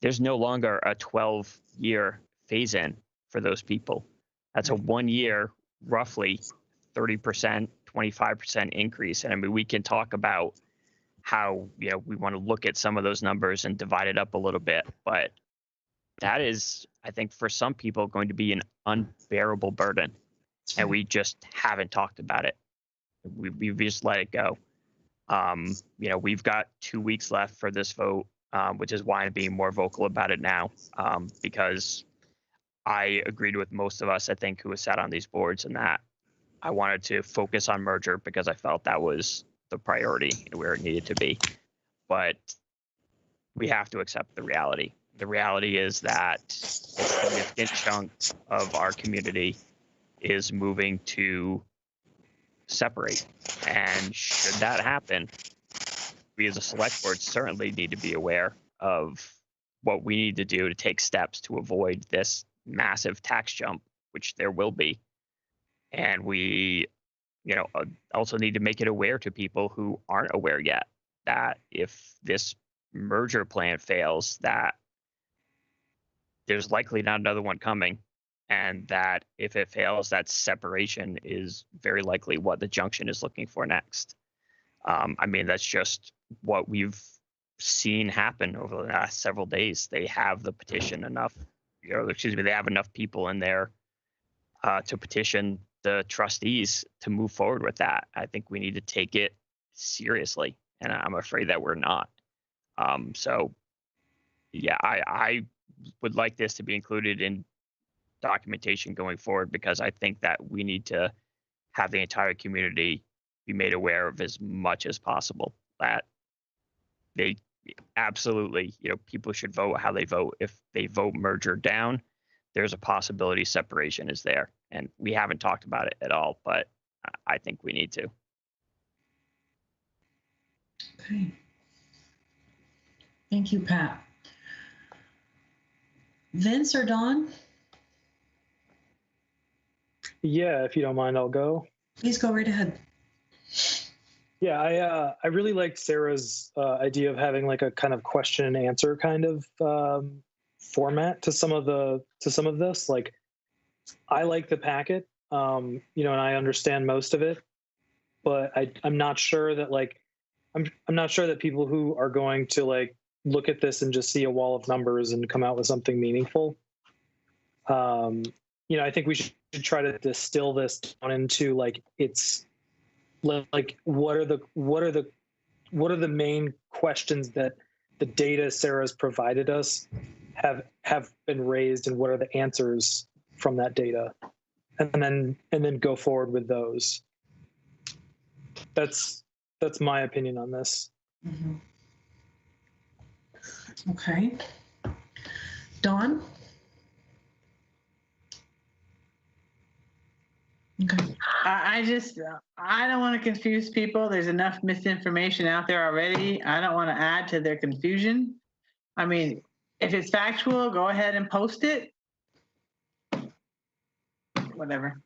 there's no longer a 12-year phase-in for those people. That's a 1 year, roughly 30%, 25% increase. And I mean, we can talk about how, we want to look at some of those numbers and divide it up a little bit, but that is, I think, for some people going to be an unbearable burden. And we just haven't talked about it. We've just let it go. We've got 2 weeks left for this vote, which is why I'm being more vocal about it now, because I agreed with most of us, I think, who was sat on these boards, and that I wanted to focus on merger because I felt that was the priority and where it needed to be. But we have to accept the reality. The reality is that a significant chunk of our community is moving to separate. And should that happen, we as a select board certainly need to be aware of what we need to do to take steps to avoid this massive tax jump, which there will be. And we, also need to make it aware to people who aren't aware yet that if this merger plan fails, that there's likely not another one coming. And that if it fails, that separation is very likely what the junction is looking for next. That's just what we've seen happen over the last several days. They have the petition enough, they have enough people in there to petition the trustees to move forward with that. I think we need to take it seriously, and I'm afraid that we're not. I would like this to be included in documentation going forward, because I think that we need to have the entire community be made aware of as much as possible that they absolutely, people should vote how they vote. If they vote merger down, there's a possibility separation is there. And we haven't talked about it at all, but I think we need to. Okay. Thank you, Pat. Vince or Dawn? Yeah, if you don't mind, I'll go. Please go right ahead. Yeah, I really liked Sarah's idea of having like a kind of question and answer kind of format to some of this. Like, I like the packet, and I understand most of it, but I'm not sure that I'm not sure that people who are going to look at this and just see a wall of numbers and come out with something meaningful. I think we should try to distill this down into it's what are the main questions that the data Sarah's provided us have been raised, and what are the answers from that data, and then go forward with those. That's my opinion on this. Mm-hmm. Okay. Dawn? Okay. I don't want to confuse people. There's enough misinformation out there already. I don't want to add to their confusion. If it's factual, go ahead and post it. Whatever.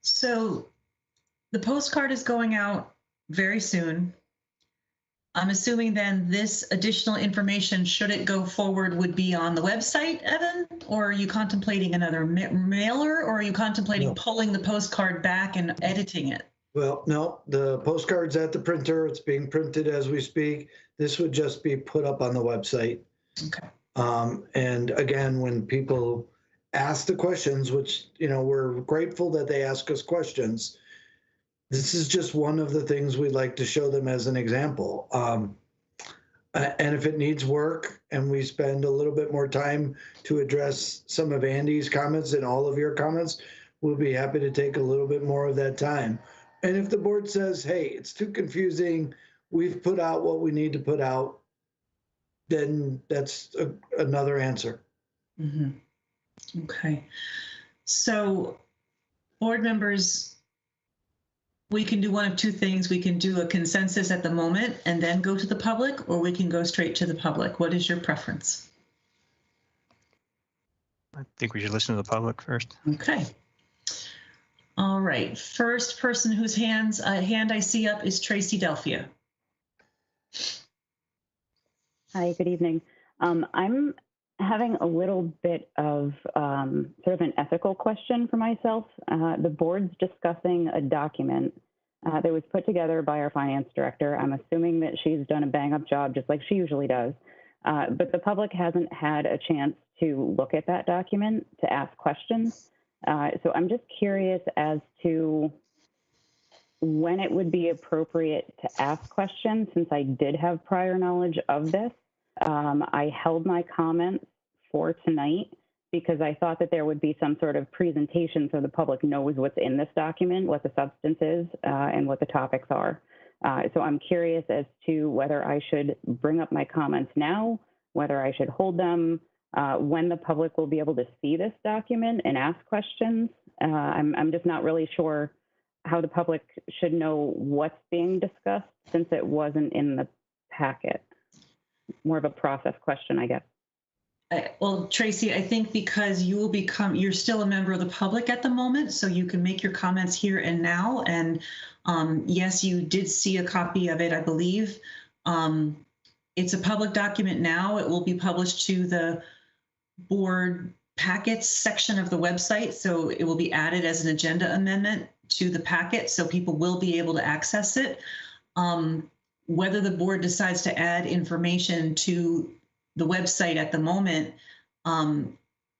So the postcard is going out very soon. I'm assuming then this additional information, should it go forward, would be on the website, Evan? Or are you contemplating another mailer, or are you contemplating pulling the postcard back and editing it? Well, no, the postcard's at the printer. It's being printed as we speak. This would just be put up on the website. Okay. And again, when people ask the questions, which, we're grateful that they ask us questions, this is just one of the things we'd like to show them as an example. And if it needs work and we spend a little bit more time to address some of Andy's comments and all of your comments, we'll be happy to take a little bit more of that time. And if the board says, hey, it's too confusing, we've put out what we need to put out, then that's another answer. Mm-hmm. Okay. So board members, we can do one of two things. We can do a consensus at the moment and then go to the public, or we can go straight to the public. What is your preference? I think we should listen to the public first. Okay. All right. First person whose hand I see up is Tracy Delphia. Hi, good evening. I'm having a little bit of sort of an ethical question for myself. The board's discussing a document that was put together by our finance director. I'm assuming that she's done a bang-up job, just like she usually does. But the public hasn't had a chance to look at that document to ask questions. So I'm just curious as to when it would be appropriate to ask questions, since I did have prior knowledge of this. I held my comments for tonight because I thought that there would be some sort of presentation so the public knows what's in this document, what the substance is, and what the topics are. So I'm curious as to whether I should bring up my comments now, whether I should hold them, when the public will be able to see this document and ask questions. I'm just not really sure how the public should know what's being discussed since it wasn't in the packet. More of a process question, I guess. Well, Tracy, I think because you're still a member of the public at the moment, so you can make your comments here and now. And yes, you did see a copy of it, I believe. It's a public document now. It will be published to the board packets section of the website. So it will be added as an agenda amendment to the packet, so people will be able to access it. Whether the board decides to add information to the website at the moment, I'm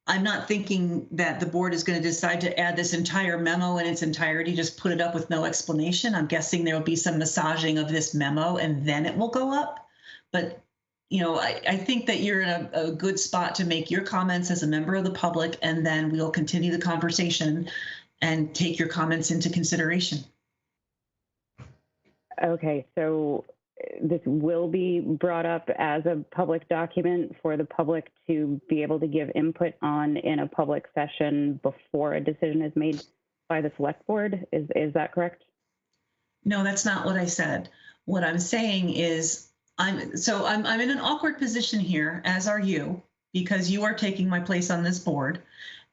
not thinking that the board is going to decide to add this entire memo in its entirety, just put it up with no explanation. I'm guessing there will be some massaging of this memo and then it will go up. But, you know, I think that you're in a good spot to make your comments as a member of the public, and then we'll continue the conversation and take your comments into consideration. Okay, so this will be brought up as a public document for the public to be able to give input on in a public session before a decision is made by the select board. Is that correct? No, that's not what I said. What I'm saying is I'm in an awkward position here, as are you, because you are taking my place on this board.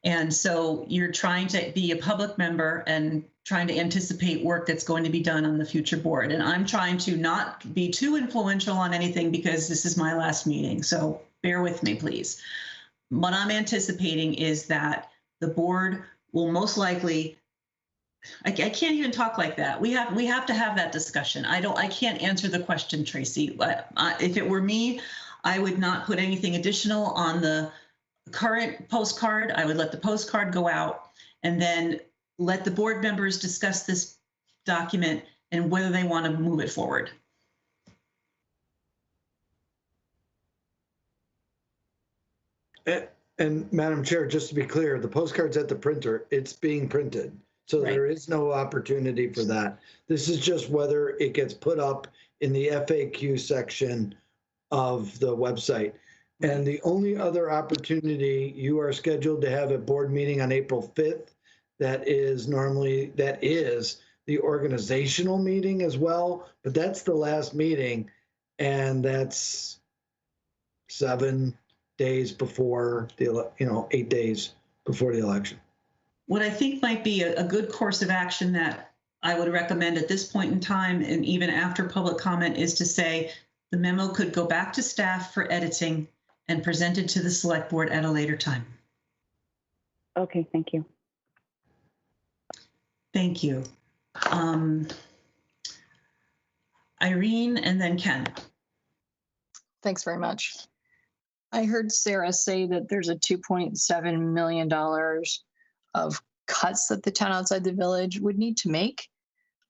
And so you're trying to be a public member and trying to anticipate work that's going to be done on the future board. And I'm trying to not be too influential on anything because this is my last meeting. So bear with me, please. What I'm anticipating is that the board will most likely, I can't even talk like that. We have to have that discussion. I can't answer the question, Tracy. If it were me, I would not put anything additional on the current postcard. I would let the postcard go out and then let the board members discuss this document and whether they want to move it forward. And Madam Chair, just to be clear, the postcard's at the printer. It's being printed. So Right. There is no opportunity for that. This is just whether it gets put up in the FAQ section of the website. And the only other opportunity, you are scheduled to have a board meeting on April 5th. That is the organizational meeting as well, but that's the last meeting, and that's 7 days before the, 8 days before the election. What I think might be a good course of action that I would recommend at this point in time, and even after public comment, is to say the memo could go back to staff for editing and presented to the select board at a later time. Okay, thank you. Thank you. Irene and then Ken. Thanks very much. I heard Sarah say that there's a $2.7 million of cuts that the town outside the village would need to make.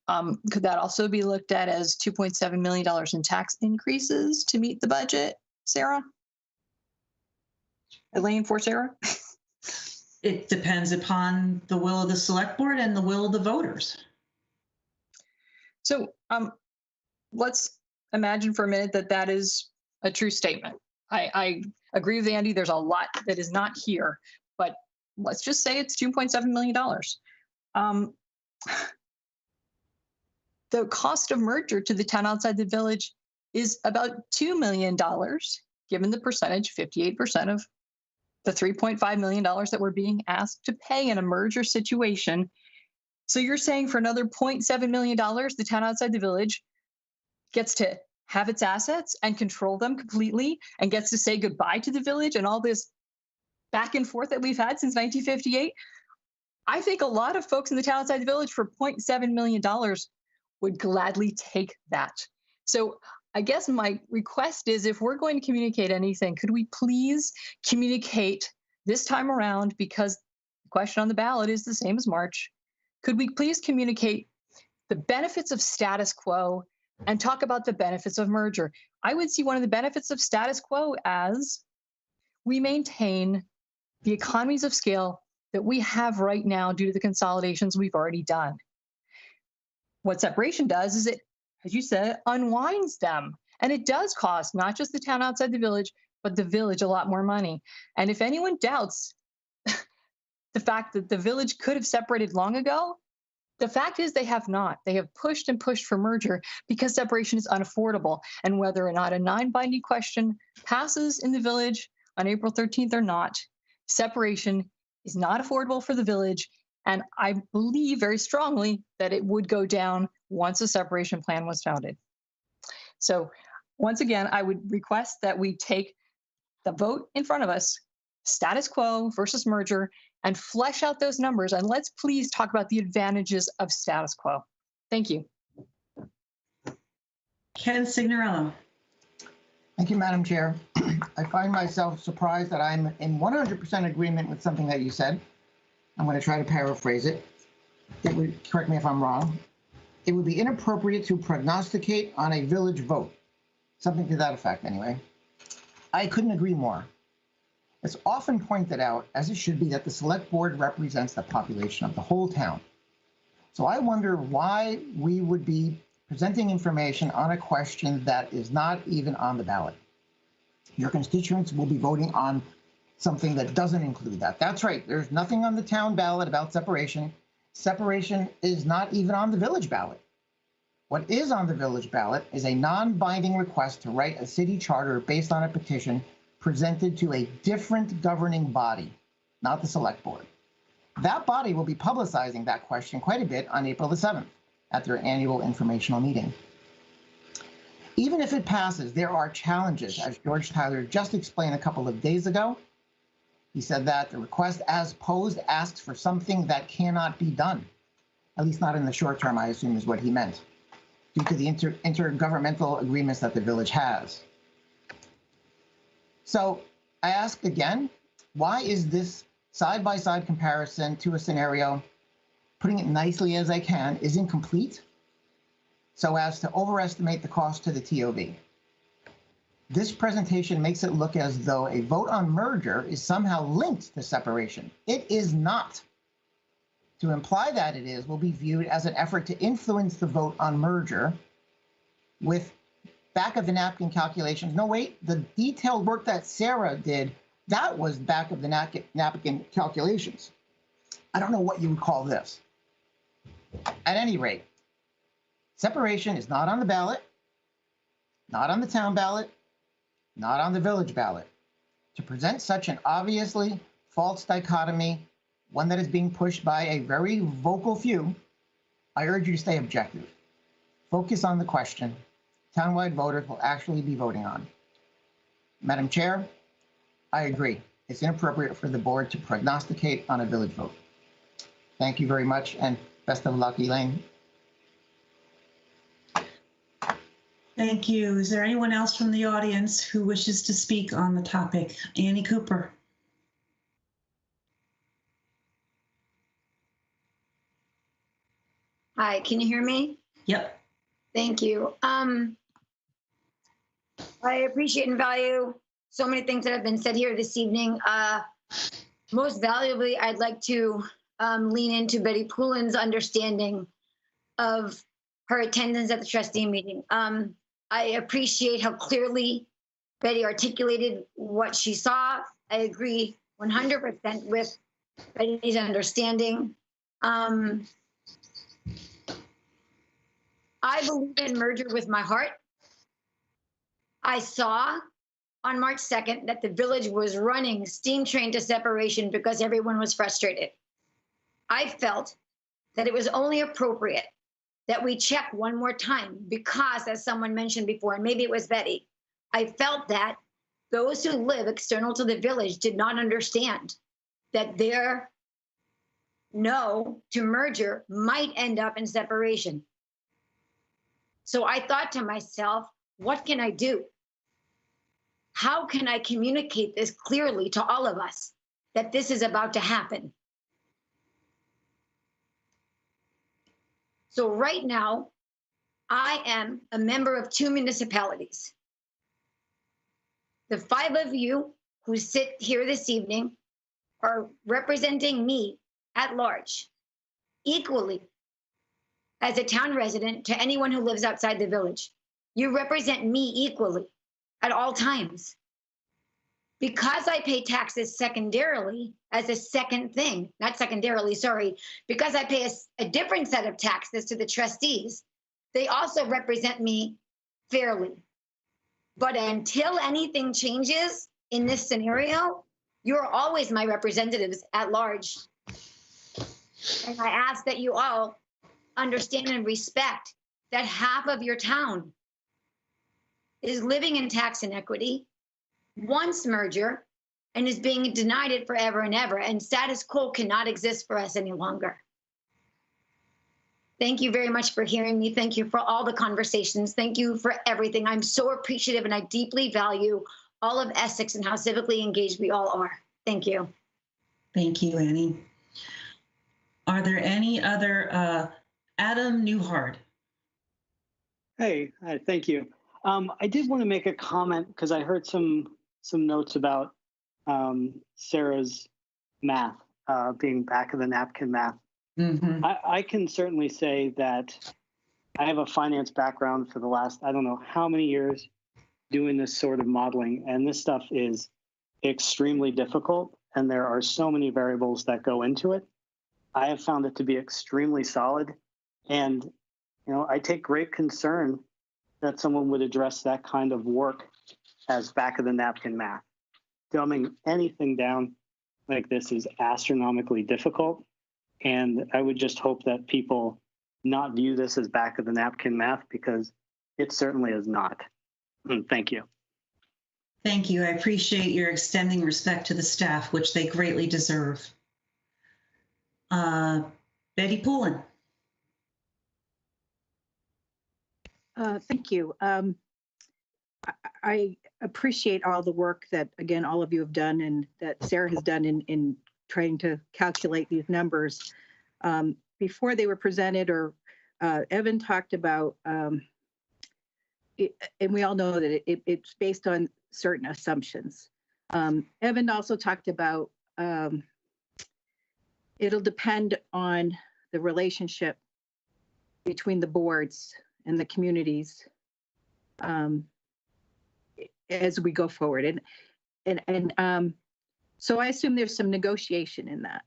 Could that also be looked at as $2.7 million in tax increases to meet the budget, Sarah? Elaine for Sarah? It depends upon the will of the select board and the will of the voters. So let's imagine for a minute that that is a true statement. I agree with Andy, there's a lot that is not here, but let's just say it's $2.7 million. The cost of merger to the town outside the village is about $2 million, given the percentage, 58% of the $3.5 million that we're being asked to pay in a merger situation. So you're saying for another $0.7 million, the town outside the village gets to have its assets and control them completely and gets to say goodbye to the village and all this back and forth that we've had since 1958. I think a lot of folks in the town outside the village for $0.7 million would gladly take that. So I guess my request is, if we're going to communicate anything, could we please communicate this time around, because the question on the ballot is the same as March. Could we please communicate the benefits of status quo and talk about the benefits of merger? I would see one of the benefits of status quo as we maintain the economies of scale that we have right now due to the consolidations we've already done. What separation does is it, as you said, unwinds them. And it does cost not just the town outside the village, but the village a lot more money. And if anyone doubts the fact that the village could have separated long ago, The fact is they have not. They have pushed and pushed for merger because separation is unaffordable. And whether or not a non-binding question passes in the village on April 13th or not, separation is not affordable for the village. And I believe very strongly that it would go down once a separation plan was founded. So once again, I would request that we take the vote in front of us, status quo versus merger, and flesh out those numbers. And let's please talk about the advantages of status quo. Thank you. Ken Signorello. Thank you, Madam Chair. I find myself surprised that I'm in 100% agreement with something that you said. I'm going to try to paraphrase it. It would, correct me if I'm wrong, it would be inappropriate to prognosticate on a village vote. Something to that effect, anyway. I couldn't agree more. It's often pointed out, as it should be, that the select board represents the population of the whole town. So I wonder why we would be presenting information on a question that is not even on the ballot. Your constituents will be voting on something that doesn't include that. That's right, there's nothing on the town ballot about separation. Separation is not even on the village ballot. What is on the village ballot is a non-binding request to write a city charter based on a petition presented to a different governing body, not the select board. That body will be publicizing that question quite a bit on April the 7th at their annual informational meeting. Even if it passes, there are challenges, as George Tyler just explained a couple of days ago. He said that the request as posed asks for something that cannot be done, at least not in the short term, I assume is what he meant, due to the intergovernmental agreements that the village has. So I ask again, why is this side-by-side comparison to a scenario, putting it nicely as I can, is incomplete so as to overestimate the cost to the TOV? This presentation makes it look as though a vote on merger is somehow linked to separation. It is not. To imply that it is will be viewed as an effort to influence the vote on merger with back-of-the-napkin calculations. No, wait, the detailed work that Sarah did, that was back-of-the-napkin calculations. I don't know what you would call this. At any rate, separation is not on the ballot, not on the town ballot, not on the village ballot. To present such an obviously false dichotomy, one that is being pushed by a very vocal few, I urge you to stay objective. Focus on the question townwide voters will actually be voting on. Madam Chair, I agree. It's inappropriate for the board to prognosticate on a village vote. Thank you very much, and best of luck, Elaine. Thank you. Is there anyone else from the audience who wishes to speak on the topic? Annie Cooper. Hi, can you hear me? Yep. Thank you. I appreciate and value so many things that have been said here this evening. Most valuably, I'd like to lean into Betty Poulin's understanding of her attendance at the trustee meeting. I appreciate how clearly Betty articulated what she saw. I agree 100% with Betty's understanding. I believe in merger with my heart. I saw on March 2nd that the village was running steam train to separation because everyone was frustrated. I felt that it was only appropriate that we check one more time because, as someone mentioned before, and maybe it was Betty, I felt that those who live external to the village did not understand that their no to merger might end up in separation. So I thought to myself, what can I do? How can I communicate this clearly to all of us that this is about to happen? So right now, I am a member of 2 municipalities. The 5 of you who sit here this evening are representing me at large, equally as a town resident to anyone who lives outside the village. You represent me equally at all times. Because I pay taxes secondarily as a second thing, not secondarily, sorry, because I pay a different set of taxes to the trustees, they also represent me fairly. But until anything changes in this scenario, you're always my representatives at large. And I ask that you all understand and respect that half of your town is living in tax inequity, wants merger, and is being denied it forever and ever. And status quo cannot exist for us any longer. Thank you very much for hearing me. Thank you for all the conversations. Thank you for everything. I'm so appreciative, and I deeply value all of Essex and how civically engaged we all are. Thank you. Thank you, Annie. Are there any other, Adam Newhart? Hey, thank you. I did want to make a comment because I heard some notes about Sarah's math being back of the napkin math. Mm-hmm. I can certainly say that I have a finance background for the last, I don't know how many years doing this sort of modeling, and this stuff is extremely difficult, and there are so many variables that go into it. I have found it to be extremely solid, and I take great concern that someone would address that kind of work as back of the napkin math. Dumbing anything down like this is astronomically difficult. And I would just hope that people not view this as back of the napkin math, because it certainly is not. Thank you. Thank you. I appreciate your extending respect to the staff, which they greatly deserve. Betty Poulin. Thank you. I appreciate all the work that, again, all of you have done and that Sarah has done in trying to calculate these numbers. Before they were presented, or Evan talked about, and we all know that it's based on certain assumptions. Evan also talked about it'll depend on the relationship between the boards and the communities as we go forward. And so I assume there's some negotiation in that.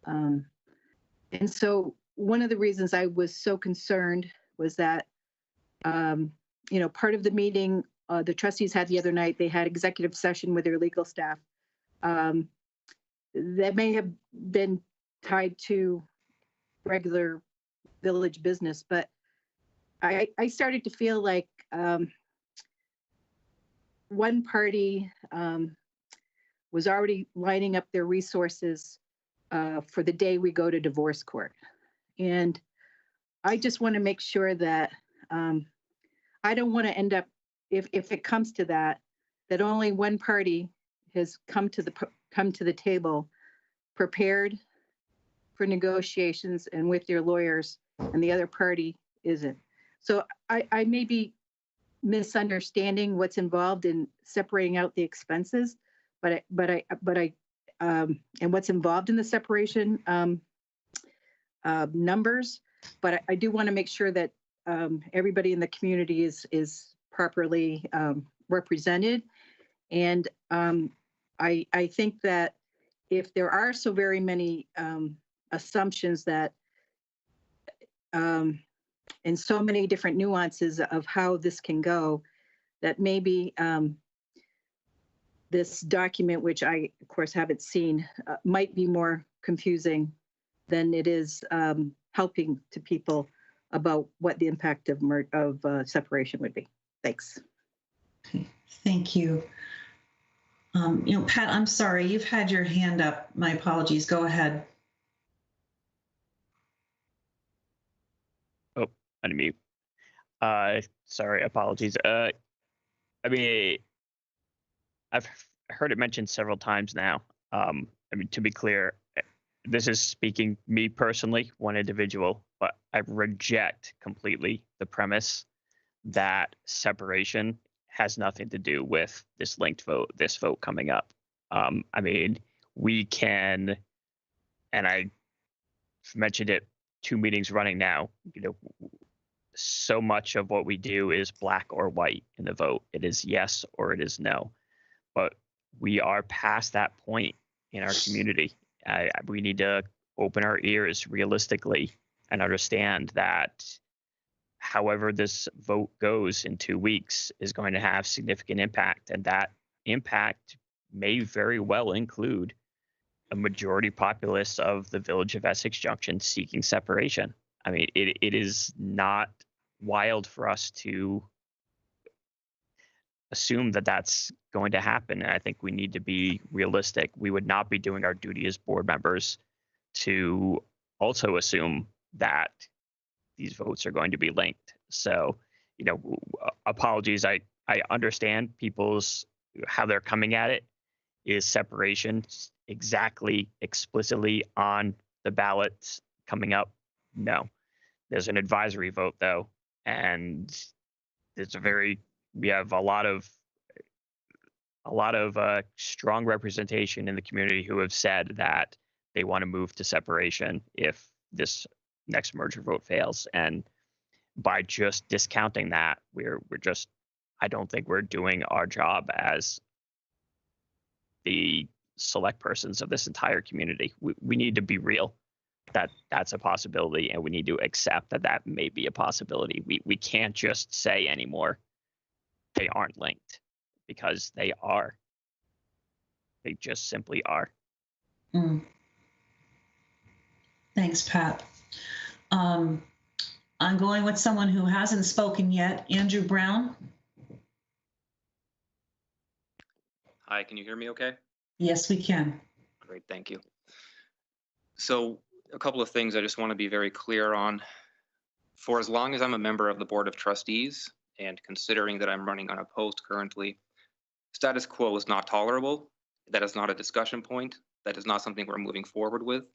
And so one of the reasons I was so concerned was that, part of the meeting the trustees had the other night, they had executive session with their legal staff. That may have been tied to regular village business, but I started to feel like one party was already lining up their resources for the day we go to divorce court. And I just want to make sure that I don't want to end up, if it comes to that, that only one party has come to the table prepared for negotiations and with their lawyers, and the other party isn't. So I may be misunderstanding what's involved in separating out the expenses, but I and what's involved in the separation numbers. But I do want to make sure that everybody in the community is properly represented. And I think that if there are so very many assumptions that and so many different nuances of how this can go, that maybe this document, which I, of course, haven't seen, might be more confusing than it is helping to people about what the impact of separation would be. Thanks. Thank you. Pat, I'm sorry, you've had your hand up. My apologies. Go ahead. Oh, unmute. Sorry, apologies. I mean, I've heard it mentioned several times now. To be clear, this is speaking me personally, one individual, but I reject completely the premise that separation has nothing to do with this linked vote, this vote coming up. We can, and I mentioned it 2 meetings running now, so much of what we do is black or white in the vote. It is yes or it is no. But we are past that point in our community. We need to open our ears realistically and understand that however this vote goes in 2 weeks is going to have significant impact, and that impact may very well include a majority populace of the village of Essex Junction seeking separation. I mean, it is not wild for us to assume that that's going to happen. And I think we need to be realistic. We would not be doing our duty as board members to also assume that these votes are going to be linked. So, you know, apologies. I understand people's, how they're coming at it. Is separation exactly explicitly on the ballots coming up? No. There's an advisory vote though, and we have a lot of strong representation in the community who have said that they want to move to separation if this next merger vote fails. And by just discounting that, I don't think we're doing our job as the select persons of this entire community. We need to be real that that's a possibility, and we need to accept that that may be a possibility. We can't just say anymore they aren't linked, because they are. They just simply are. Thanks, Pat. I'm going with someone who hasn't spoken yet, Andrew Brown. Hi, can you hear me okay? Yes, we can. Great, thank you. So a couple of things I just want to be very clear on. For as long as I'm a member of the Board of Trustees, and considering that I'm running unopposed currently, status quo is not tolerable. That is not a discussion point. That is not something we're moving forward with.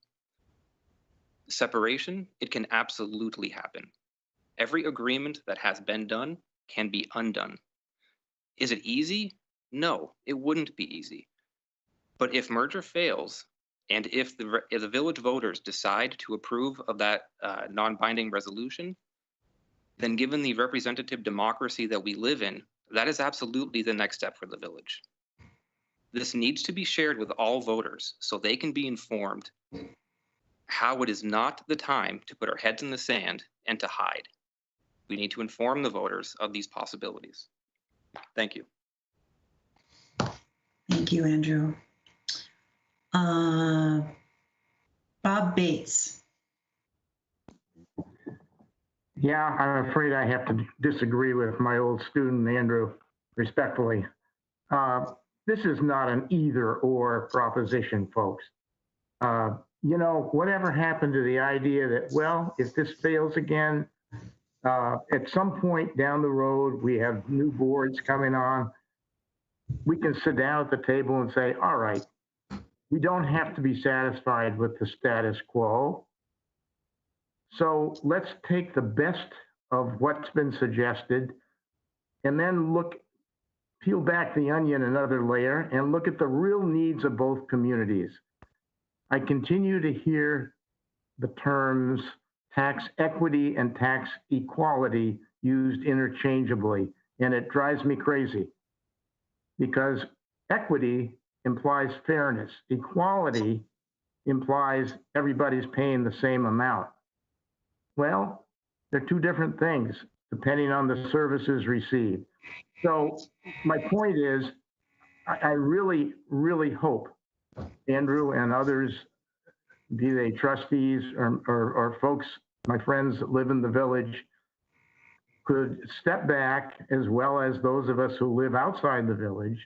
Separation, it can absolutely happen. Every agreement that has been done can be undone. Is it easy? No, it wouldn't be easy. But if merger fails, and if the village voters decide to approve of that non-binding resolution, then given the representative democracy that we live in, that is absolutely the next step for the village. This needs to be shared with all voters so they can be informed how it is not the time to put our heads in the sand and to hide. We need to inform the voters of these possibilities. Thank you. Thank you, Andrew. Bob Bates. Yeah, I'm afraid I have to disagree with my old student, Andrew, respectfully. This is not an either or proposition, folks. You know, whatever happened to the idea that, well, if this fails again, at some point down the road, we have new boards coming on. We can sit down at the table and say, all right, we don't have to be satisfied with the status quo. So let's take the best of what's been suggested and then peel back the onion another layer and look at the real needs of both communities. I continue to hear the terms tax equity and tax equality used interchangeably, and it drives me crazy because equity implies fairness. Equality implies everybody's paying the same amount. Well, they're two different things depending on the services received. So my point is, I really, really hope Andrew and others, be they trustees or folks, my friends that live in the village, could step back, as well as those of us who live outside the village,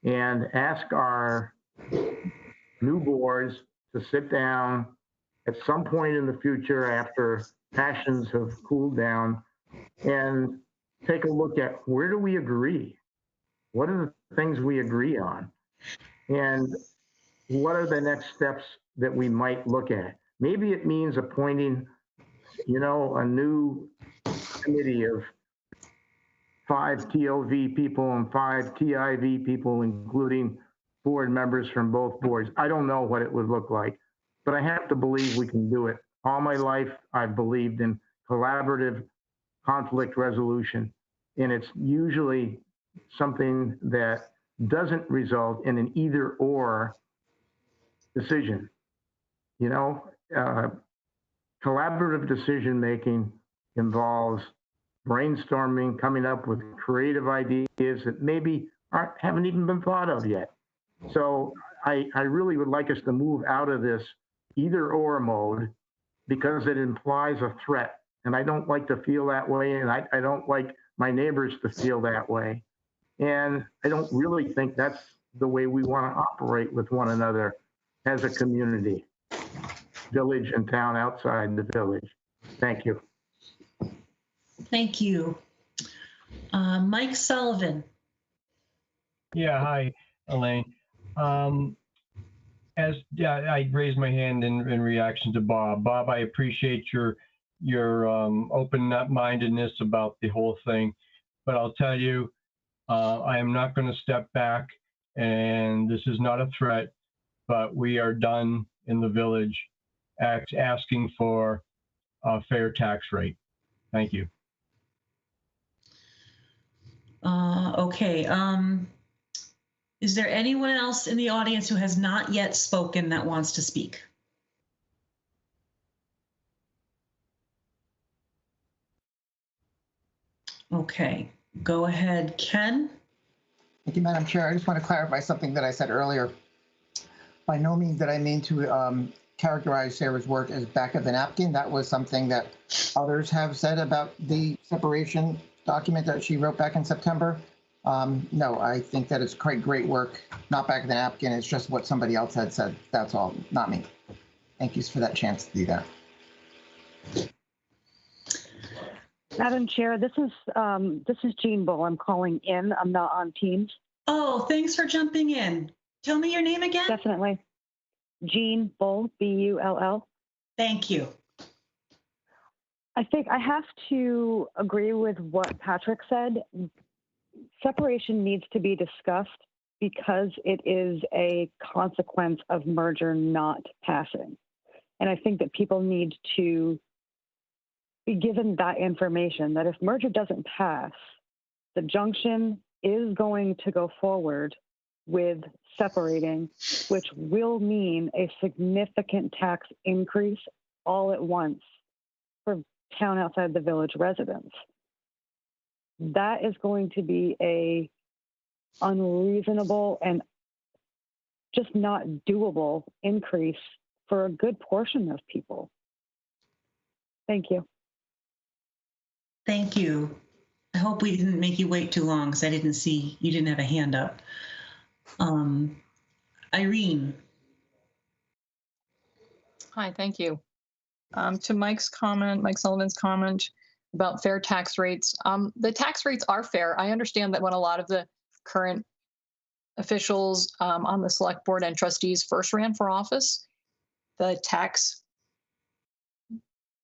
and ask our new boards to sit down at some point in the future after passions have cooled down and take a look at where do we agree? What are the things we agree on? And what are the next steps that we might look at? Maybe it means appointing, you know, a new committee of 5 TOV people and 5 TIV people, including board members from both boards. I don't know what it would look like, but I have to believe we can do it. All my life, I've believed in collaborative conflict resolution, and it's usually something that doesn't result in an either or decision. You know, collaborative decision making involves brainstorming, coming up with creative ideas that maybe haven't even been thought of yet. So I really would like us to move out of this either or mode, because it implies a threat. And I don't like to feel that way. And I don't like my neighbors to feel that way. And I don't really think that's the way we want to operate with one another as a community, village and town outside the village. Thank you. Thank you. Mike Sullivan. Yeah, hi, Elaine. I raised my hand in reaction to Bob. Bob, I appreciate your open-mindedness about the whole thing, but I'll tell you, I am not going to step back, and this is not a threat, but we are done in the village asking for a fair tax rate. Thank you. Okay. Is there anyone else in the audience who has not yet spoken that wants to speak? Okay, go ahead, Ken. Thank you, Madam Chair. I just want to clarify something that I said earlier. By no means did I mean to characterize Sarah's work as back of the napkin. That was something that others have said about the separation document that she wrote back in September. No, I think that it's quite great work, not back of the napkin. It's just what somebody else had said. That's all, not me. Thank you for that chance to do that. Madam Chair, this is Jean Bull. I'm calling in. I'm not on Teams. Oh, thanks for jumping in. Tell me your name again. Definitely. Jean Bull, B-U-L-L. Thank you. I think I have to agree with what Patrick said. Separation needs to be discussed because it is a consequence of merger not passing. And I think that people need to be given that information, that if merger doesn't pass, the junction is going to go forward with separating, which will mean a significant tax increase all at once for town outside the village residents. That is going to be a unreasonable and just not doable increase for a good portion of people. Thank you. Thank you. I hope we didn't make you wait too long because I didn't see you didn't have a hand up. Irene. Hi, thank you. To Mike Sullivan's comment about fair tax rates. The tax rates are fair. I understand that when a lot of the current officials on the select board and trustees first ran for office, the tax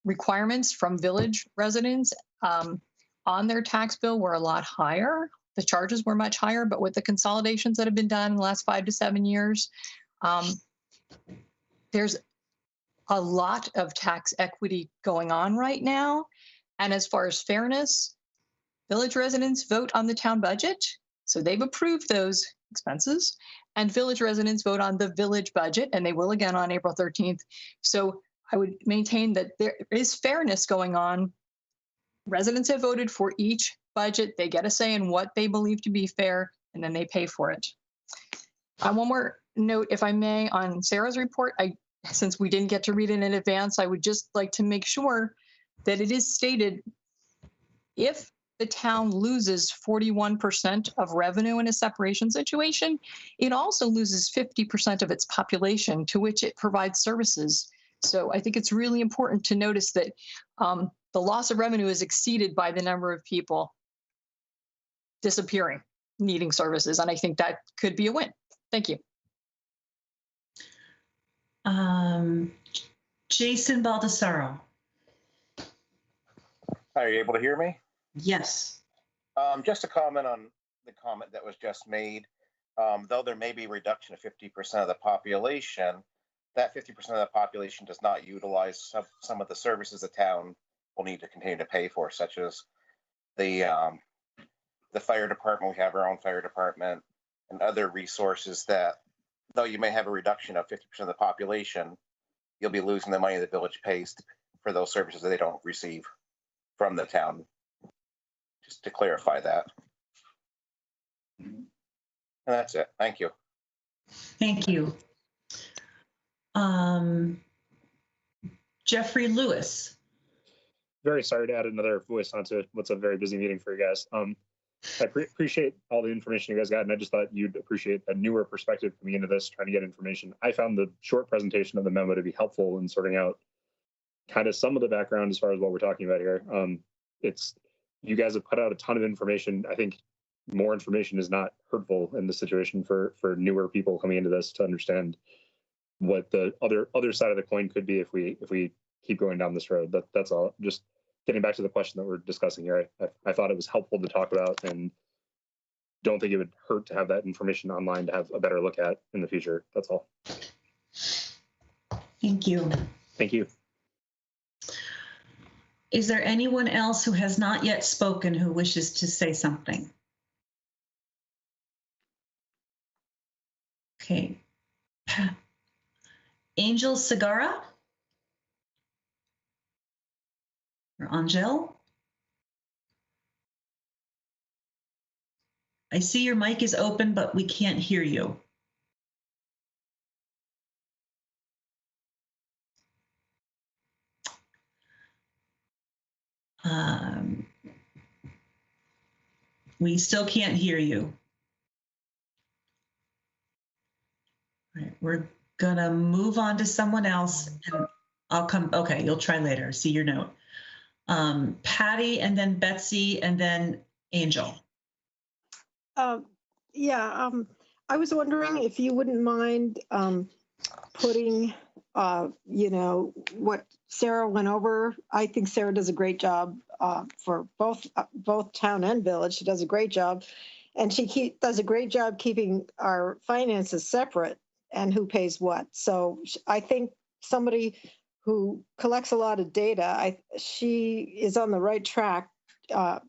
requirements from village residents on their tax bill were a lot higher. The charges were much higher, but with the consolidations that have been done in the last 5 to 7 years, there's a lot of tax equity going on right now. And as far as fairness, village residents vote on the town budget. So they've approved those expenses, and village residents vote on the village budget, and they will again on April 13th. So I would maintain that there is fairness going on. Residents have voted for each budget. They get a say in what they believe to be fair, and then they pay for it. One more note, if I may, on Sarah's report. Since we didn't get to read it in advance, I would just like to make sure that it is stated if the town loses 41% of revenue in a separation situation, it also loses 50% of its population to which it provides services. So I think it's really important to notice that the loss of revenue is exceeded by the number of people disappearing, needing services. And I think that could be a win. Thank you. Jason Baldessaro. Are you able to hear me? Yes. Just a comment on the comment that was just made. Though there may be a reduction of 50% of the population, that 50% of the population does not utilize some of the services the town will need to continue to pay for, such as the fire department. We have our own fire department. and other resources that, though you may have a reduction of 50% of the population, you'll be losing the money the village pays for those services that they don't receive from the town. Just to clarify that. And that's it. Thank you. Thank you. Jeffrey Lewis. Very sorry to add another voice onto what's a very busy meeting for you guys. I appreciate all the information you guys got, and I just thought you'd appreciate a newer perspective coming into this, trying to get information. I found the short presentation of the memo to be helpful in sorting out kind of some of the background as far as what we're talking about here. You guys have put out a ton of information. I think more information is not hurtful in this situation for newer people coming into this to understand what the other side of the coin could be if we keep going down this road. That's all. Just getting back to the question that we're discussing here, I thought it was helpful to talk about, and don't think it would hurt to have that information online to have a better look at in the future. That's all. Thank you. Thank you. Is there anyone else who has not yet spoken who wishes to say something? Okay. Angel Segara? Or Angel? I see your mic is open, but we can't hear you. We still can't hear you. All right, we're gonna move on to someone else, and I'll come. Okay, you'll try later. See your note. Patty, and then Betsy, and then Angel. I was wondering if you wouldn't mind putting, what Sarah went over. I think Sarah does a great job for both town and village. She does a great job, and she does a great job keeping our finances separate and who pays what. So I think somebody who collects a lot of data, she is on the right track.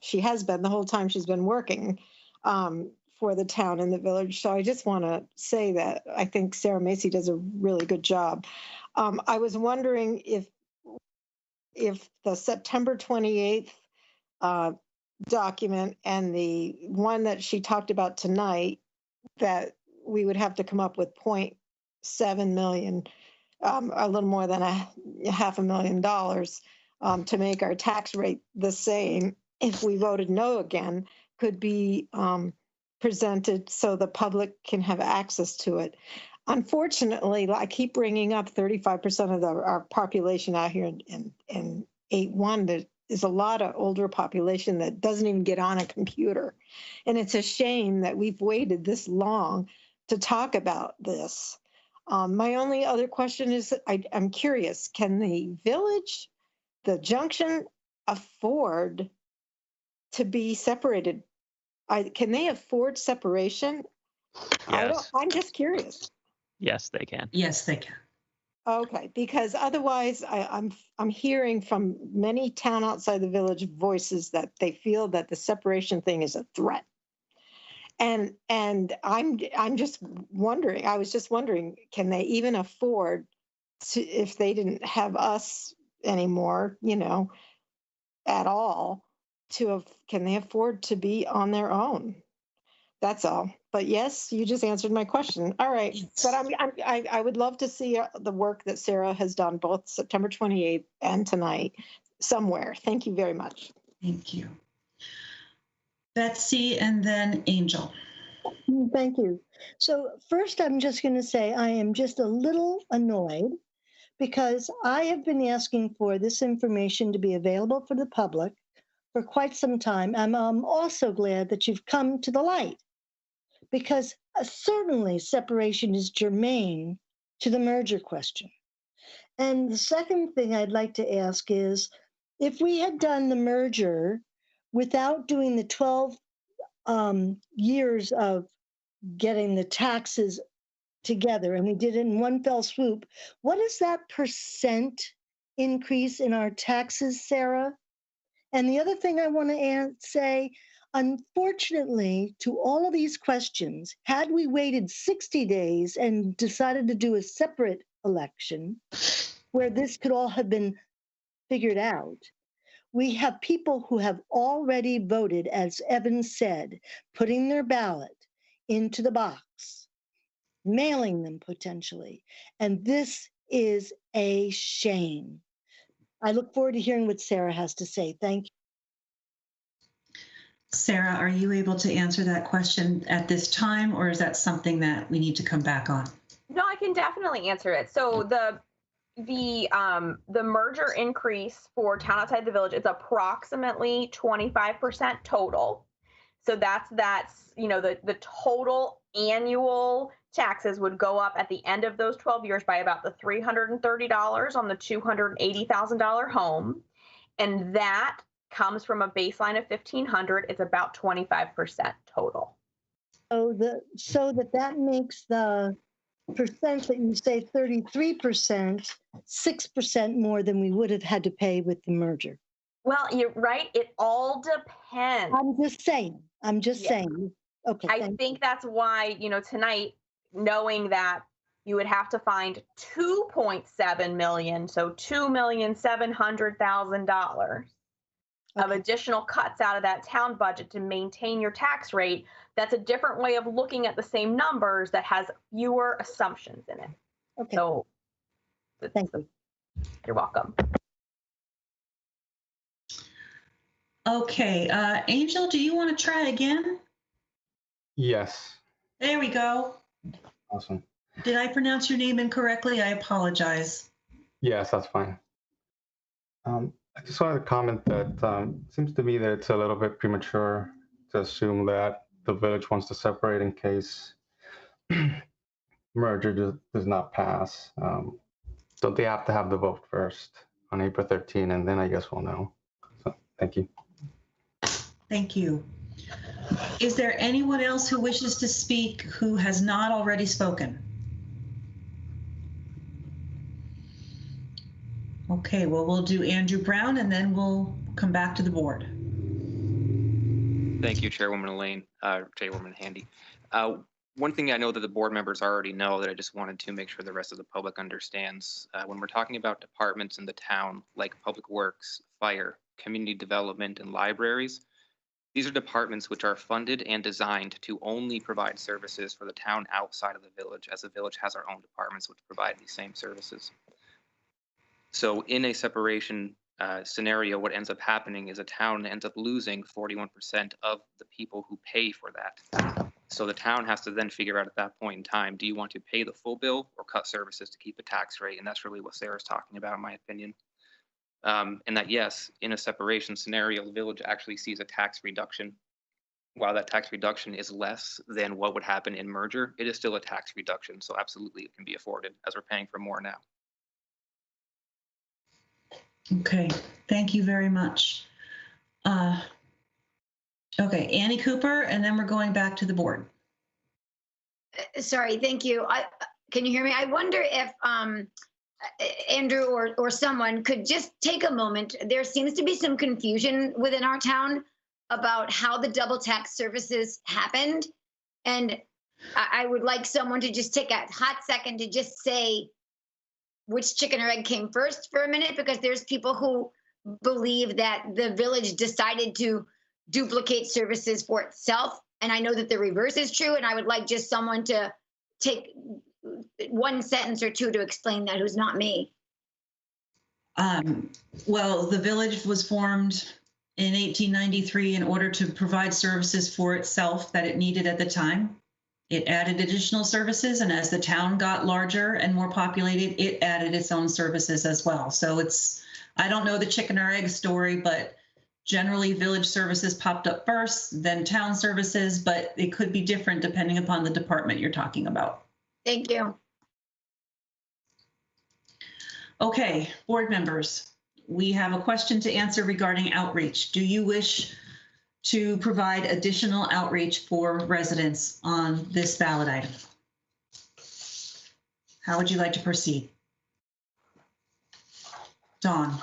She has been the whole time she's been working for the town and the village. So I just want to say that I think Sarah Macy does a really good job. I was wondering if the September 28th document and the one that she talked about tonight, that we would have to come up with 0.7 million, a little more than $500,000 to make our tax rate the same if we voted no again, could be presented so the public can have access to it. Unfortunately, I keep bringing up 35% of our population out here in 8-1. There is a lot of older population that doesn't even get on a computer. And it's a shame that we've waited this long to talk about this. My only other question is, I'm curious, can the village, the junction, afford to be separated? Can they afford separation? Yes. I'm just curious. Yes, they can. Yes, they can. Okay, because otherwise I'm hearing from many town outside the village voices that they feel that the separation thing is a threat. And I'm just wondering, I was just wondering, can they even afford to, if they didn't have us anymore, at all, can they afford to be on their own? That's all. But yes, you just answered my question. All right. But I would love to see the work that Sarah has done, both September 28th and tonight, somewhere. Thank you very much. Thank you. Betsy, and then Angel. Thank you. So first, I'm just going to say I am just a little annoyed because I have been asking for this information to be available for the public for quite some time. And I'm also glad that you've come to the light, because certainly separation is germane to the merger question. And the second thing I'd like to ask is, if we had done the merger without doing the 12 years of getting the taxes together, and we did it in one fell swoop, what is that percent increase in our taxes, Sarah? And the other thing I want to say, Unfortunately, to all of these questions, had we waited 60 days and decided to do a separate election where this could all have been figured out, we have people who have already voted, as Evan said, putting their ballot into the box, mailing them potentially. And this is a shame. I look forward to hearing what Sarah has to say. Thank you. Sarah, are you able to answer that question at this time, or is that something that we need to come back on? No, I can definitely answer it. So the merger increase for town outside the village is approximately 25% total. So that's the total annual taxes would go up at the end of those 12 years by about the $330 on the $280,000 home, and that comes from a baseline of 1,500. It's about 25% total. So that makes the percent that you say 33%, 6% more than we would have had to pay with the merger. Well, you're right. It all depends. I'm just saying. Okay. I think that's why, tonight, knowing that you would have to find 2.7 million, so $2,700,000 of additional cuts out of that town budget to maintain your tax rate. That's a different way of looking at the same numbers that has fewer assumptions in it. Okay. So thank you. You're welcome. Okay, Angel, do you want to try again? Yes. There we go. Awesome. Did I pronounce your name incorrectly? I apologize. Yes, that's fine. I just wanted to comment that it seems to me that it's a little bit premature to assume that the village wants to separate in case merger does not pass. So they have to have the vote first on April 13, and then I guess we'll know. So thank you. Thank you. Is there anyone else who wishes to speak who has not already spoken? Okay, well, we'll do Andrew Brown and then we'll come back to the board. Thank you, Chairwoman Elaine, Chairwoman Handy. One thing I know that the board members already know that I just wanted to make sure the rest of the public understands, when we're talking about departments in the town like Public Works, Fire, Community Development, and Libraries, these are departments which are funded and designed to only provide services for the town outside of the village, as the village has our own departments which provide these same services. So in a separation scenario, what ends up happening is a town ends up losing 41% of the people who pay for that. So the town has to then figure out at that point in time, do you want to pay the full bill or cut services to keep the tax rate? And that's really what Sarah's talking about, in my opinion. And that, yes, in a separation scenario, the village actually sees a tax reduction. While that tax reduction is less than what would happen in merger, it is still a tax reduction. So absolutely it can be afforded, as we're paying for more now. Okay, thank you very much. Okay, Annie Cooper, and then we're going back to the board. Sorry, thank you. Can you hear me? I wonder if Andrew or someone could just take a moment. There seems to be some confusion within our town about how the double tax services happened. And I would like someone to just take a hot second to just say which chicken or egg came first for a minute, because there's people who believe that the village decided to duplicate services for itself. And I know that the reverse is true. And I would like just someone to take one sentence or two to explain that, who's not me. Well, the village was formed in 1893 in order to provide services for itself that it needed at the time. It added additional services, and as the town got larger and more populated, it added its own services as well. So I don't know the chicken or egg story, but generally village services popped up first, then town services, but it could be different depending upon the department you're talking about. Thank you. Okay, board members, we have a question to answer regarding outreach. Do you wish to provide additional outreach for residents on this ballot item? How would you like to proceed? Dawn.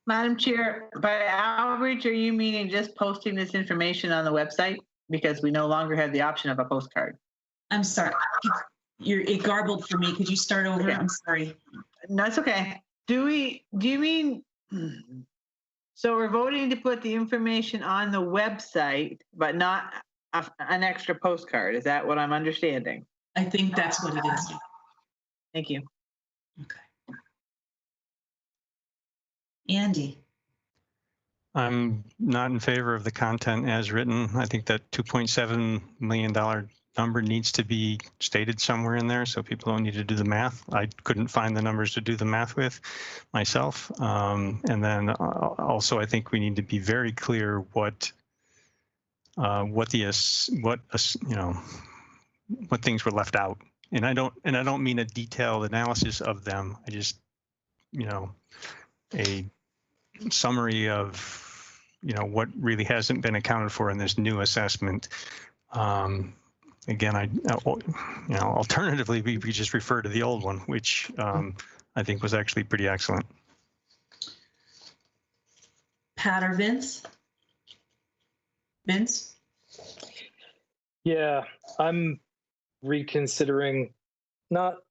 Madam Chair, by outreach, are you meaning just posting this information on the website? Because we no longer have the option of a postcard. I'm sorry. It garbled for me. Could you start over? I'm sorry. No, it's okay. Do you mean, so we're voting to put the information on the website, but not an extra postcard? Is that what I'm understanding? I think that's what it is. Thank you. Okay. Andy. I'm not in favor of the content as written. I think that $2.7 million number needs to be stated somewhere in there so people don't need to do the math. I couldn't find the numbers to do the math with myself. And then also, I think we need to be very clear what things were left out. And I don't mean a detailed analysis of them. I just, a summary of what really hasn't been accounted for in this new assessment. Again, alternatively, we just refer to the old one, which I think was actually pretty excellent. Pat or Vince? Vince? Yeah, I'm reconsidering. Not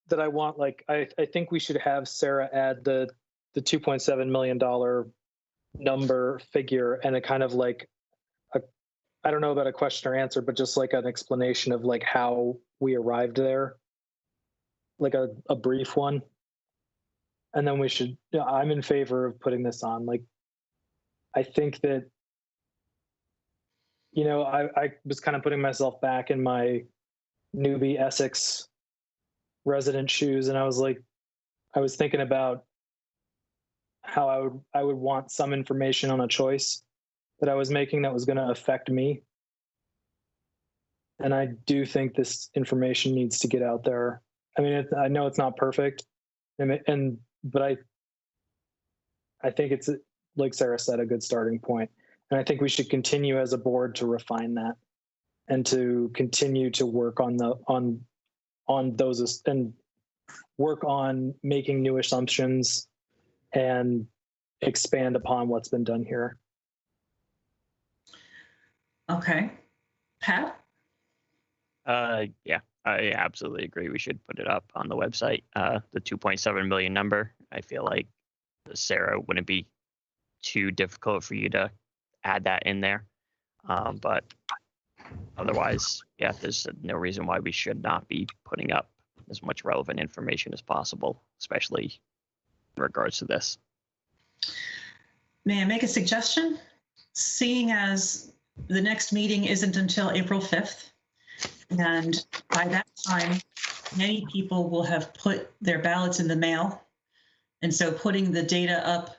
that I want, I think we should have Sarah add the $2.7 million number figure and a kind of I don't know about a question or answer, but just an explanation of how we arrived there, a brief one. And then we should, I'm in favor of putting this on. I think that, I was kind of putting myself back in my newbie Essex resident shoes. And I was thinking about how I would want some information on a choice that I was making that was going to affect me. And I do think this information needs to get out there. I mean, I know it's not perfect, but I think it's, like Sarah said, a good starting point. And I think we should continue as a board to refine that and to continue to work on those and work on making new assumptions and expand upon what's been done here. Okay. Pat? Yeah, I absolutely agree. We should put it up on the website. The 2.7 million number, I feel like Sarah wouldn't be too difficult for you to add that in there. But otherwise, yeah, there's no reason why we should not be putting up as much relevant information as possible, especially in regards to this. May I make a suggestion? Seeing as the next meeting isn't until April 5th, and by that time, many people will have put their ballots in the mail. And so putting the data up,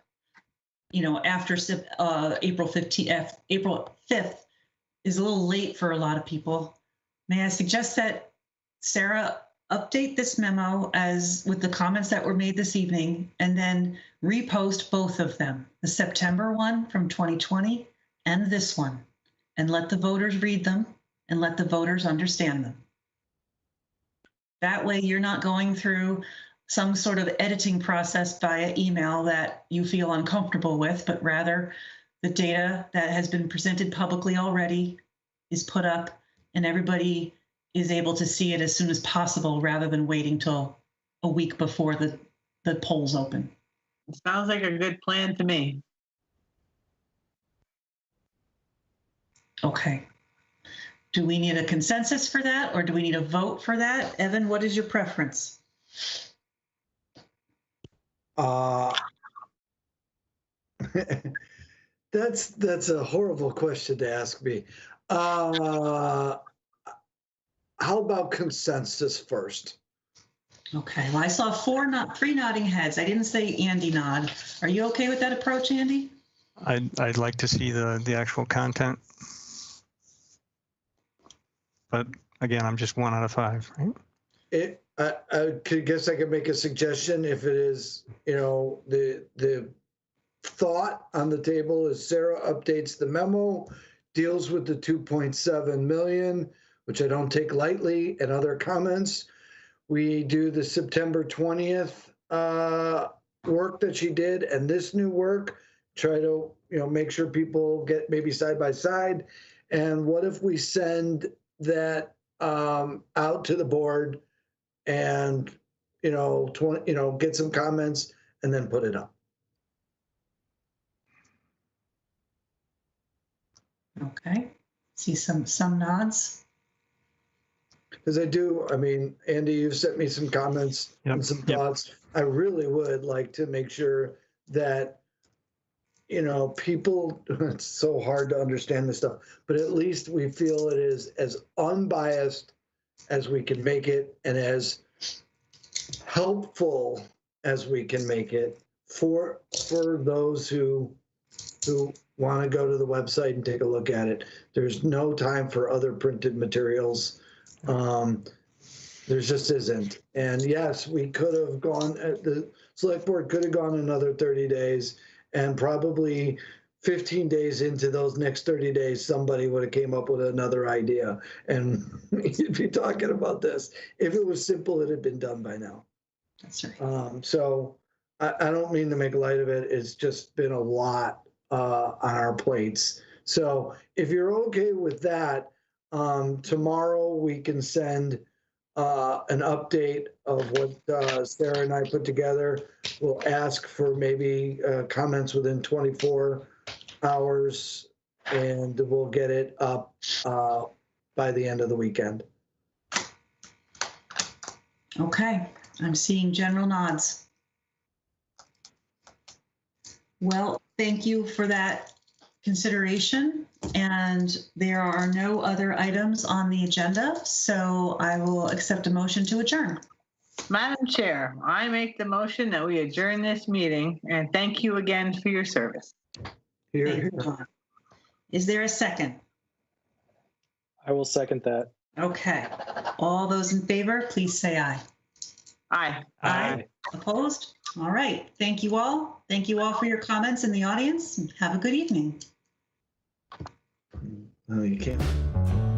after April 5th is a little late for a lot of people. May I suggest that Sarah update this memo with the comments that were made this evening, and then repost both of them, the September one from 2020 and this one, and let the voters read them and let the voters understand them. That way you're not going through some sort of editing process via email that you feel uncomfortable with, but rather the data that has been presented publicly already is put up and everybody is able to see it as soon as possible rather than waiting till a week before the polls open. Sounds like a good plan to me. Okay. Do we need a consensus for that, or do we need a vote for that? Evan, what is your preference? That's a horrible question to ask me. How about consensus first? Okay, well, I saw three nodding heads. I didn't say Andy nod. Are you okay with that approach, Andy? I'd like to see the actual content. But again, I'm just 1 out of 5, right? I guess I could make a suggestion if it is, the thought on the table is Sarah updates the memo, deals with the 2.7 million, which I don't take lightly, and other comments. We do the September 20th work that she did and this new work, try to, make sure people get maybe side by side. And what if we send that out to the board and, get some comments and then put it up? Okay, see some nods. Because Andy, you've sent me some comments and some thoughts. I really would like to make sure that, people, it's so hard to understand this stuff, but at least we feel it is as unbiased as we can make it and as helpful as we can make it for those who want to go to the website and take a look at it. There's no time for other printed materials. There just isn't. And yes, we could have gone, the select board could have gone another 30 days, and probably 15 days into those next 30 days, somebody would have came up with another idea. And if you're talking about this, if it was simple, it had been done by now. That's right. So I don't mean to make light of it. It's just been a lot on our plates. So if you're okay with that, tomorrow we can send an update of what Sarah and I put together. We'll ask for maybe comments within 24 hours, and we'll get it up by the end of the weekend. Okay, I'm seeing general nods. Well, thank you for that consideration, and there are no other items on the agenda, so I will accept a motion to adjourn. Madam Chair, I make the motion that we adjourn this meeting, and thank you again for your service. Thank you, John. Is there a second? I will second that. Okay. All those in favor, please say aye. Aye. Aye. Opposed? All right. Thank you all. Thank you all for your comments in the audience. Have a good evening. No, you can't.